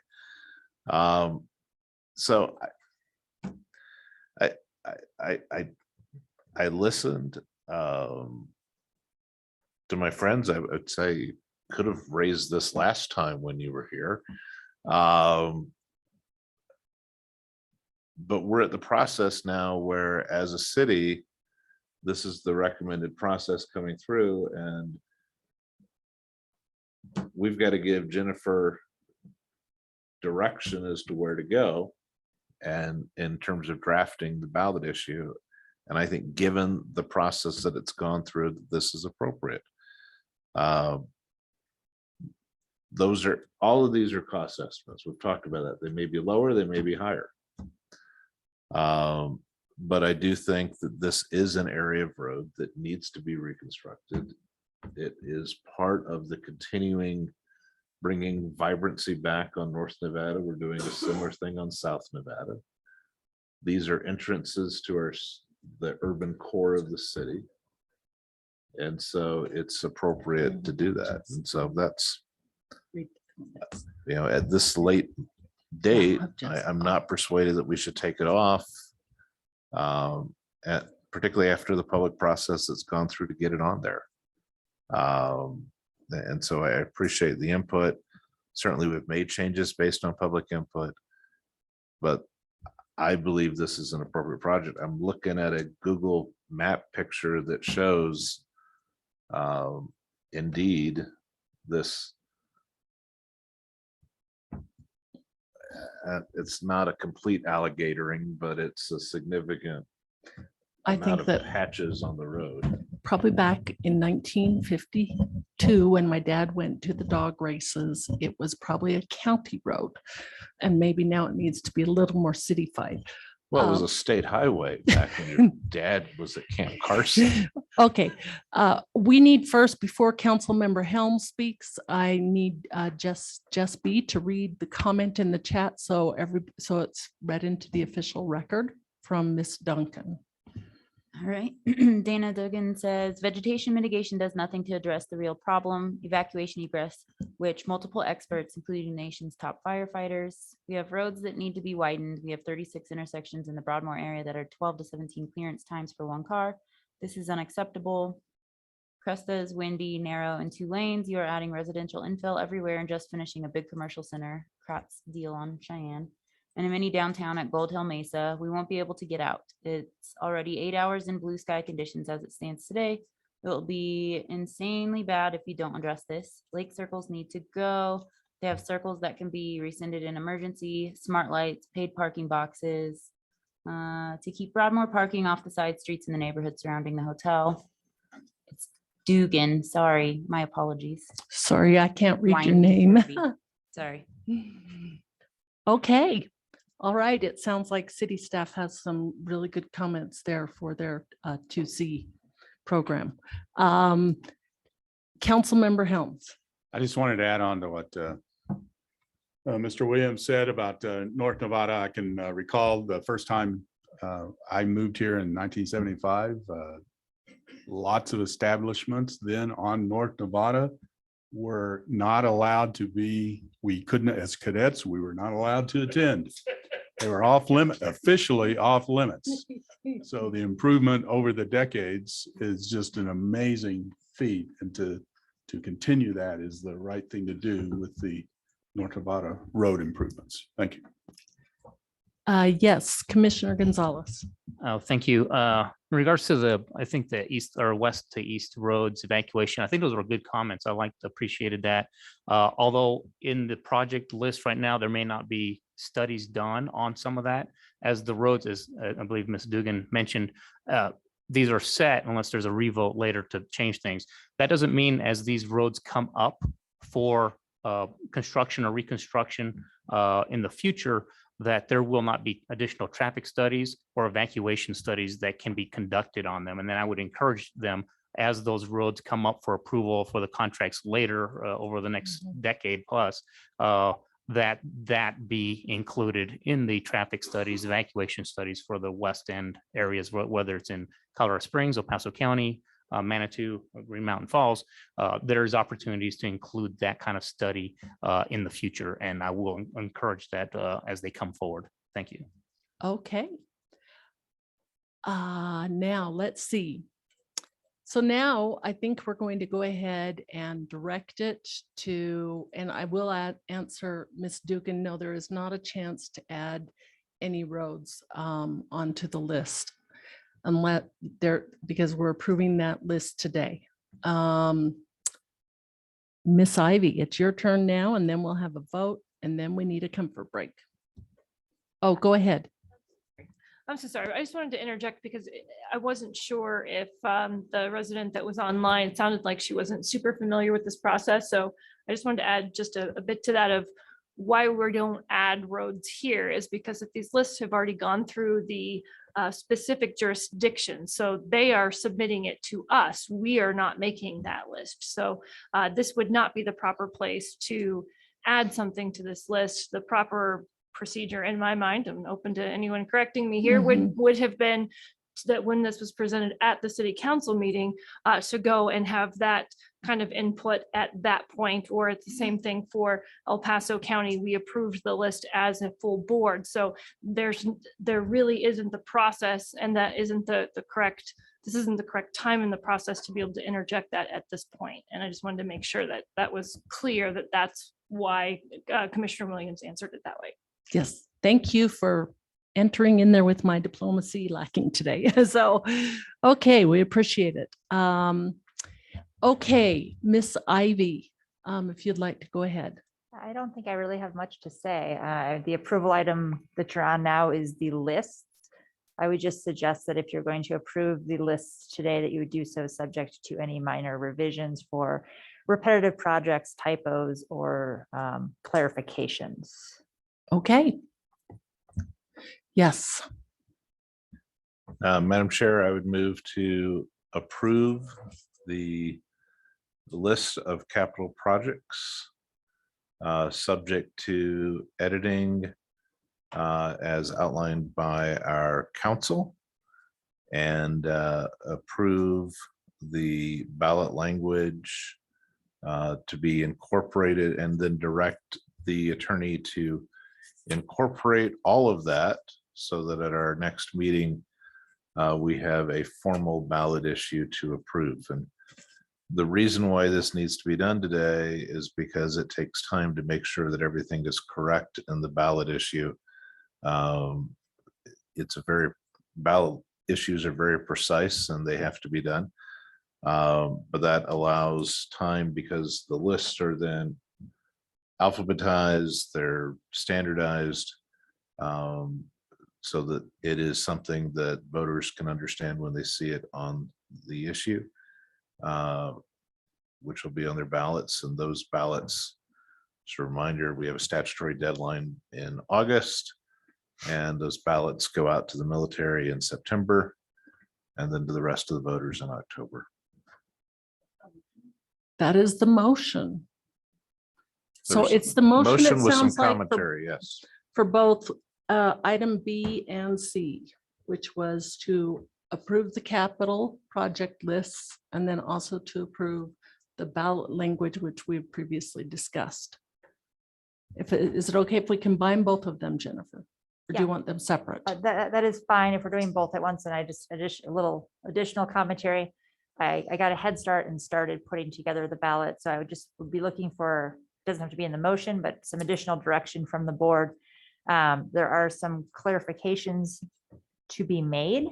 So I listened to my friends. I would say you could have raised this last time when you were here. But we're at the process now where, as a city, this is the recommended process coming through, and we've got to give Jennifer direction as to where to go, and in terms of drafting the ballot issue. And I think, given the process that it's gone through, this is appropriate. All of these are cost estimates. We've talked about that. They may be lower, they may be higher. But I do think that this is an area of road that needs to be reconstructed. It is part of the continuing bringing vibrancy back on North Nevada. We're doing a similar thing on South Nevada. These are entrances to the urban core of the city. And so it's appropriate to do that. And so that's, at this late date, I'm not persuaded that we should take it off. Particularly after the public process that's gone through to get it on there. And so I appreciate the input. Certainly we've made changes based on public input, but I believe this is an appropriate project. I'm looking at a Google map picture that shows indeed this. It's not a complete alligatoring, but it's a significant amount of patches on the road. Probably back in 1952, when my dad went to the dog races, it was probably a county road. And maybe now it needs to be a little more cityfied. Well, it was a state highway back when your dad was at Camp Carson. Okay, we need first, before Councilmember Helm speaks, I need Jess B to read the comment in the chat so it's read into the official record from Miss Duncan. All right. Dana Duggan says vegetation mitigation does nothing to address the real problem, evacuation egress, which multiple experts, including the nation's top firefighters. We have roads that need to be widened. We have 36 intersections in the Broadmoor area that are 12 to 17 clearance times for one car. This is unacceptable. Cresta is windy, narrow, and 2 lanes. You are adding residential infill everywhere and just finishing a big commercial center. Kratz deal on Cheyenne. And a mini downtown at Gold Hill Mesa. We won't be able to get out. It's already 8 hours in blue sky conditions as it stands today. It will be insanely bad if you don't address this. Lake circles need to go. They have circles that can be rescinded in emergency, smart lights, paid parking boxes, to keep Broadmoor parking off the side streets in the neighborhood surrounding the hotel. It's Dugan, sorry, my apologies. Sorry, I can't read your Wine name. Derby. Sorry. Okay, all right. It sounds like city staff has some really good comments there for their 2C program. Councilmember Helms. I just wanted to add on to what Mr. Williams said about North Nevada. I can recall the first time I moved here in 1975. Lots of establishments then on North Nevada were not allowed to be, we couldn't, as cadets, we were not allowed to attend. They were off limit, officially off limits. So the improvement over the decades is just an amazing feat, and to continue that is the right thing to do with the North Nevada road improvements. Thank you. Yes, Commissioner Gonzalez. Thank you. In regards to I think the east or west to east roads evacuation, I think those were good comments. I appreciated that. Although in the project list right now, there may not be studies done on some of that, as the roads, as I believe Ms. Dugan mentioned, these are set unless there's a revote later to change things. That doesn't mean as these roads come up for construction or reconstruction in the future, that there will not be additional traffic studies or evacuation studies that can be conducted on them. And then I would encourage them, as those roads come up for approval for the contracts later over the next decade plus, that be included in the traffic studies, evacuation studies for the west end areas, whether it's in Colorado Springs, El Paso County, Manitou, Green Mountain Falls. There's opportunities to include that kind of study in the future, and I will encourage that as they come forward. Thank you. Okay. Now let's see. So now I think we're going to go ahead and direct it to, and I will answer Ms. Dugan. No, there is not a chance to add any roads onto the list unless because we're approving that list today. Miss Ivy, it's your turn now, and then we'll have a vote, and then we need a comfort break. Oh, go ahead. I'm so sorry. I just wanted to interject because I wasn't sure if the resident that was online, it sounded like she wasn't super familiar with this process. So I just wanted to add just a bit to that of why we don't add roads here is because if these lists have already gone through the specific jurisdiction, so they are submitting it to us. We are not making that list. So this would not be the proper place to add something to this list. The proper procedure in my mind, I'm open to anyone correcting me here, would have been that when this was presented at the city council meeting, to go and have that kind of input at that point, or it's the same thing for El Paso County. We approved the list as a full board. So there really isn't the process, and that isn't this isn't the correct time in the process to be able to interject that at this point. And I just wanted to make sure that that was clear, that that's why Commissioner Williams answered it that way. Yes, thank you for entering in there with my diplomacy lacking today. So, okay, we appreciate it. Okay, Miss Ivy, if you'd like to go ahead. I don't think I really have much to say. The approval item that you're on now is the list. I would just suggest that if you're going to approve the list today, that you would do so subject to any minor revisions for repetitive projects, typos, or clarifications. Okay. Yes. Madam Chair, I would move to approve the list of capital projects subject to editing as outlined by our council, and approve the ballot language to be incorporated, and then direct the attorney to incorporate all of that so that at our next meeting, we have a formal ballot issue to approve. And the reason why this needs to be done today is because it takes time to make sure that everything is correct in the ballot issue. Ballot issues are very precise and they have to be done. But that allows time because the lists are then alphabetized, they're standardized, so that it is something that voters can understand when they see it on the issue. which will be on their ballots, and those ballots, just a reminder, we have a statutory deadline in August, and those ballots go out to the military in September, and then to the rest of the voters in October. That is the motion. So There's it's the motion, it with some sounds like, for commentary, yes. for both item B and C, which was to approve the capital project lists and then also to approve the ballot language, which we've previously discussed. Is it okay if we combine both of them, Jennifer? Or do you Yeah. want them separate? That is fine if we're doing both at once, and I just, a little additional commentary. I got a head start and started putting together the ballot, so I would be looking for, doesn't have to be in the motion, but some additional direction from the board. There are some clarifications to be made.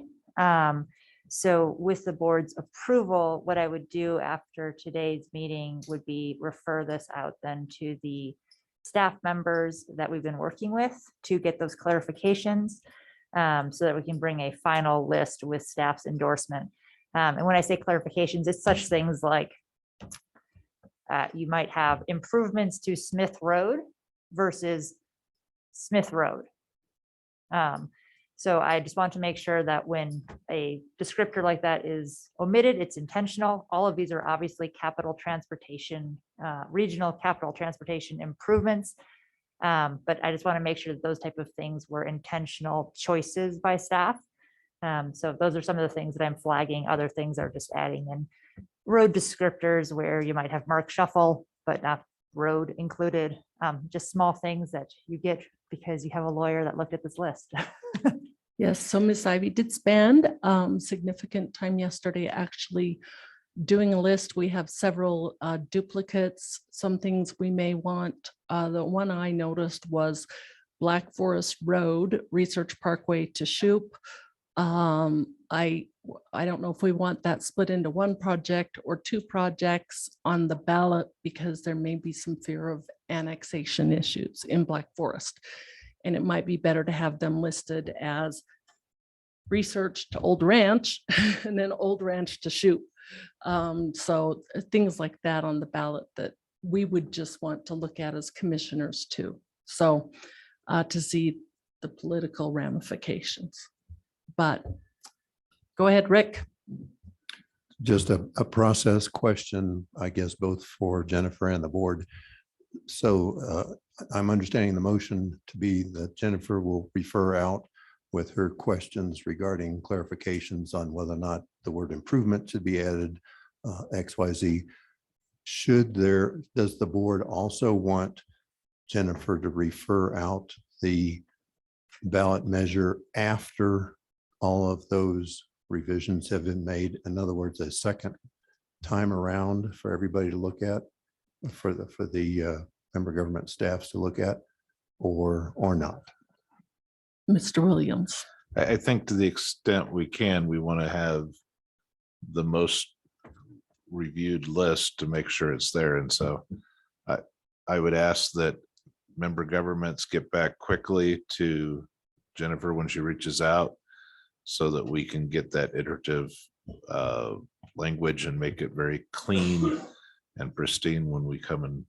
So with the board's approval, what I would do after today's meeting would be refer this out then to the staff members that we've been working with to get those clarifications, so that we can bring a final list with staff's endorsement. And when I say clarifications, it's such things like you might have improvements to Smith Road versus Smith Road. So I just want to make sure that when a descriptor like that is omitted, it's intentional. All of these are obviously capital transportation, regional capital transportation improvements. But I just want to make sure that those type of things were intentional choices by staff. So those are some of the things that I'm flagging. Other things are just adding in road descriptors where you might have mark shuffle, but not road included. Just small things that you get because you have a lawyer that looked at this list. Yes, so Ms. Ivy did spend significant time yesterday actually doing a list. We have several duplicates, some things we may want. The one I noticed was Black Forest Road, Research Parkway to Shoup. I don't know if we want that split into one project or two projects on the ballot because there may be some fear of annexation issues in Black Forest. And it might be better to have them listed as research to Old Ranch and then Old Ranch to Shoup. So things like that on the ballot that we would just want to look at as commissioners too. So to see the political ramifications. But go ahead, Rick. Just a process question, I guess, both for Jennifer and the board. So I'm understanding the motion to be that Jennifer will refer out with her questions regarding clarifications on whether or not the word improvement should be added, XYZ. Does the board also want Jennifer to refer out the ballot measure after all of those revisions have been made? In other words, a second time around for everybody to look at, for the member government staffs to look at, or not? Mr. Williams. I think to the extent we can, we want to have the most reviewed list to make sure it's there. And so I would ask that member governments get back quickly to Jennifer when she reaches out so that we can get that iterative language and make it very clean and pristine when we come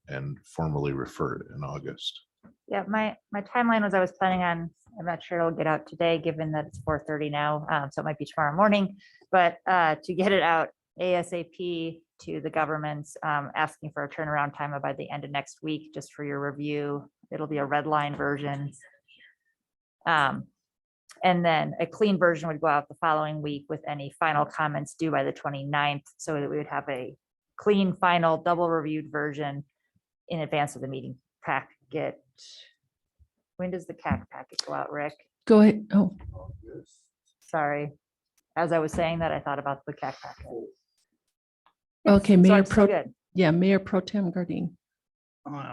and formally refer it in August. Yeah, my timeline was I was planning on, I'm not sure it'll get out today, given that it's 4:30 now, so it might be tomorrow morning, but to get it out ASAP to the governments, asking for a turnaround time by the end of next week, just for your review. It'll be a red line version. And then a clean version would go out the following week with any final comments due by the 29th, so that we would have a clean, final, double reviewed version in advance of the meeting packet. When does the CAC packet go out, Rick? Go ahead. Oh, Sorry. As I was saying that, I thought about the CAC packet. okay, So Mayor I'm so Pro. good. Yeah, Mayor Pro Tem Gardine.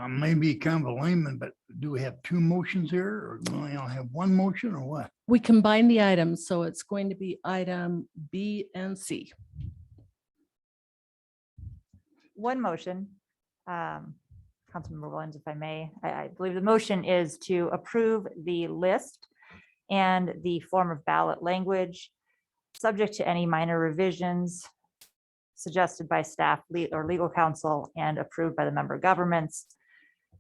Maybe kind of a layman, but do we have two motions here, or do we only have one motion, or what? We combine the items, so it's going to be item B and C. One motion. Councilmember Williams, if I may, I believe the motion is to approve the list and the form of ballot language, subject to any minor revisions suggested by staff or legal counsel and approved by the member governments,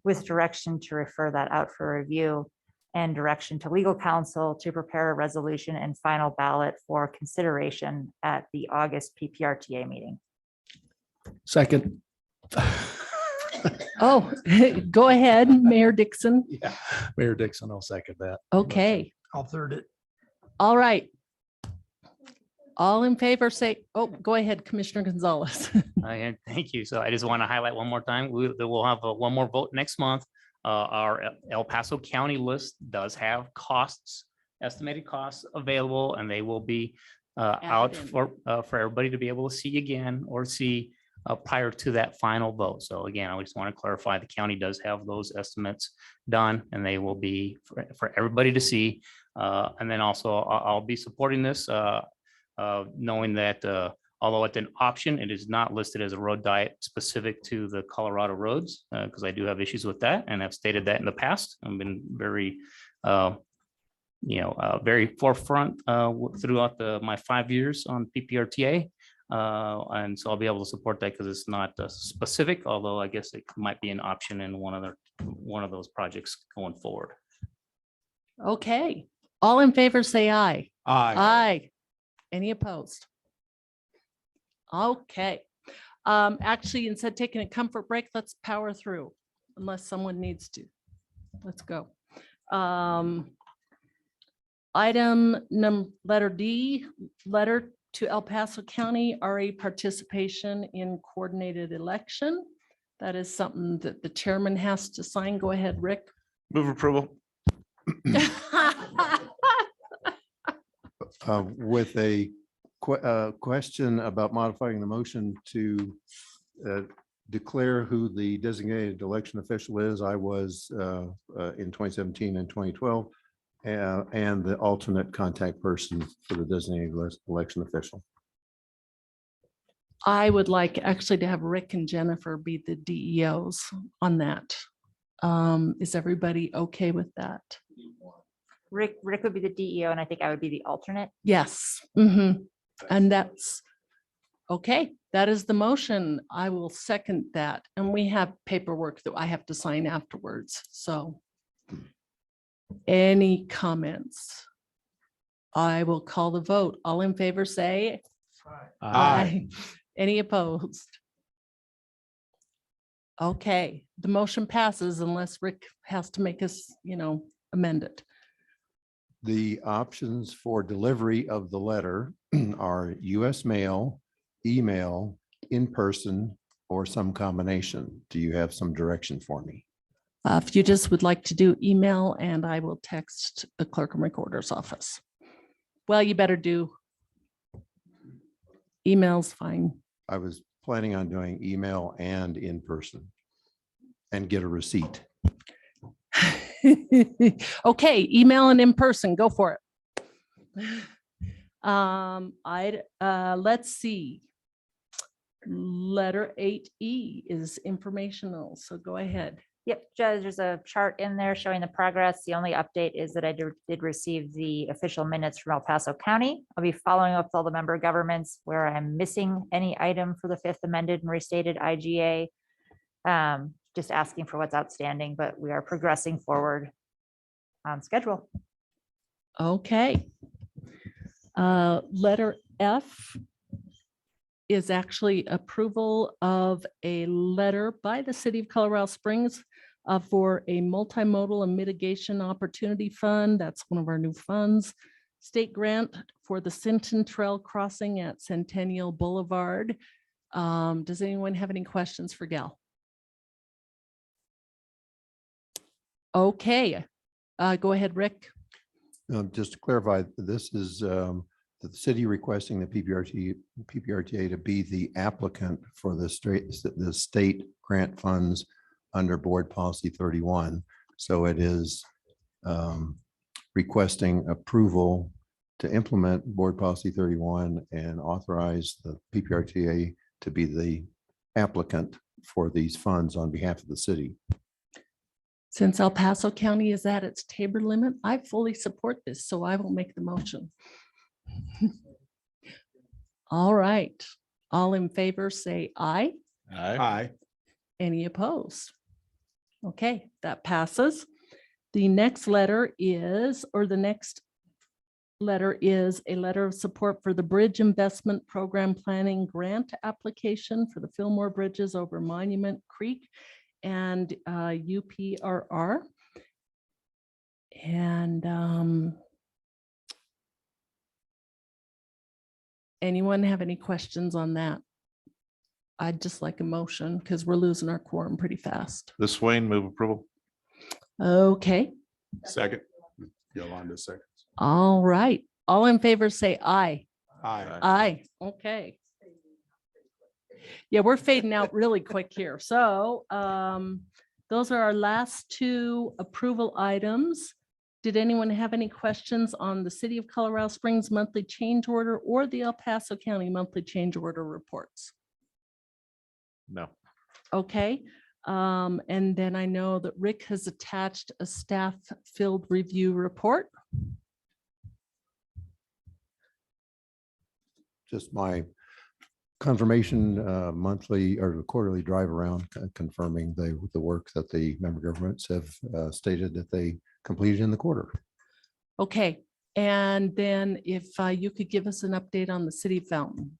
with direction to refer that out for review and direction to legal counsel to prepare a resolution and final ballot for consideration at the August PPRTA meeting. Second. Oh, go ahead, Mayor Dixon. Yeah, Mayor Dixon, I'll second that. Okay, I'll third it. all right. All in favor, say, oh, go ahead, Commissioner Gonzalez. And thank you. So I just want to highlight one more time, we'll have one more vote next month. Our El Paso County list does have costs, estimated costs available, and they will be out in. for everybody to be able to see again or see prior to that final vote. So again, I just want to clarify, the county does have those estimates done, and they will be for everybody to see. And then also I'll be supporting this, knowing that although it's an option, it is not listed as a road diet specific to the Colorado roads, because I do have issues with that, and I've stated that in the past. I've been very, very forefront throughout my 5 years on PPRTA. And so I'll be able to support that because it's not specific, although I guess it might be an option in one of those projects going forward. Okay, all in favor, say aye. Aye. Aye. Any opposed? Okay. Actually, instead of taking a comfort break, let's power through unless someone needs to. Let's go. Letter D, letter to El Paso County, RA participation in coordinated election. That is something that the chairman has to sign. Go ahead, Rick. Move approval. With a question about modifying the motion to declare who the designated election official is. I was in 2017 and 2012, and the alternate contact person for the designated election official. I would like actually to have Rick and Jennifer be the DEOs on that. Is everybody okay with that? Rick would be the DEO, and I think I would be the alternate. Yes. Mhm. And that's okay. That is the motion. I will second that. And we have paperwork that I have to sign afterwards. So any comments? I will call the vote. All in favor, say aye. Any opposed? Okay, the motion passes unless Rick has to make us, amend it. The options for delivery of the letter are US mail, email, in person, or some combination. Do you have some direction for me? If you just would like to do email, and I will text the clerk and recorder's office. Well, you better do email's fine. I was planning on doing email and in person and get a receipt. Okay, email and in person, go for it. Let's see. Letter 8E is informational, so go ahead. Yep, Judge, there's a chart in there showing the progress. The only update is that I did receive the official minutes from El Paso County. I'll be following up with all the member governments where I'm missing any item for the 5th amended and restated IGA. Just asking for what's outstanding, but we are progressing forward on schedule. Okay. Letter F is actually approval of a letter by the City of Colorado Springs for a multimodal and mitigation opportunity fund. That's one of our new funds. State grant for the Sinton Trail crossing at Centennial Boulevard. Does anyone have any questions for Gal? Okay, go ahead, Rick. Just to clarify, this is the city requesting the PPRTA to be the applicant for the state grant funds under Board Policy 31. So it is requesting approval to implement Board Policy 31 and authorize the PPRTA to be the applicant for these funds on behalf of the city. Since El Paso County is at its Tabor limit, I fully support this, so I will make the motion. All right. All in favor, say aye. Aye. Any opposed? Okay, that passes. The next letter is, or the next letter is a letter of support for the Bridge Investment Program Planning Grant application for the Fillmore Bridges over Monument Creek and UPRR. And anyone have any questions on that? I'd just like a motion because we're losing our quorum pretty fast. This Wayne, move approval. Okay, Second. Yolanda seconds. all right. All in favor, say aye. Aye. Aye, okay. Yeah, we're fading out really quick here. So those are our last two approval items. Did anyone have any questions on the City of Colorado Springs monthly change order or the El Paso County monthly change order reports? No. Okay, and then I know that Rick has attached a staff field review report. Just my confirmation monthly or quarterly drive around confirming the work that the member governments have stated that they completed in the quarter. Okay, and then if you could give us an update on the City Fountain.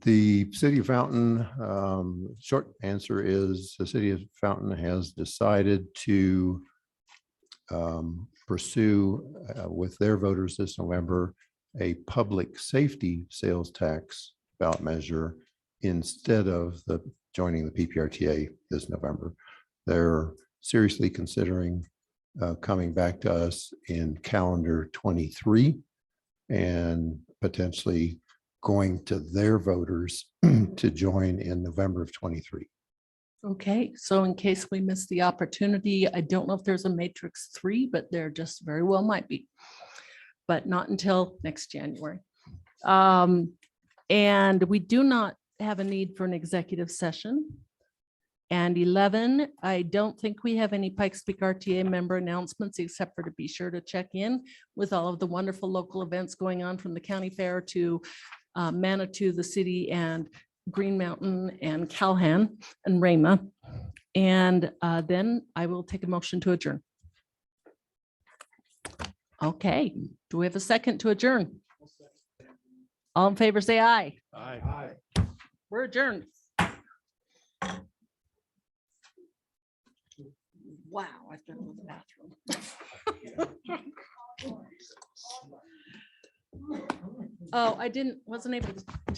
The City of Fountain, short answer is the City of Fountain has decided to pursue with their voters this November a public safety sales tax ballot measure instead of joining the PPRTA this November. They're seriously considering coming back to us in calendar 23 and potentially going to their voters to join in November of 23. Okay, so in case we miss the opportunity, I don't know if there's a matrix 3, but there just very well might be, but not until next January. And we do not have a need for an executive session. And 11, I don't think we have any Pikes Peak RTA member announcements, except for to be sure to check in with all of the wonderful local events going on from the county fair to Manitou, the city, and Green Mountain and Calhan and Rama. And then I will take a motion to adjourn. Okay, do we have a second to adjourn? All in favor, say aye. Aye. We're adjourned. Wow, I've been to the bathroom. Oh, wasn't able to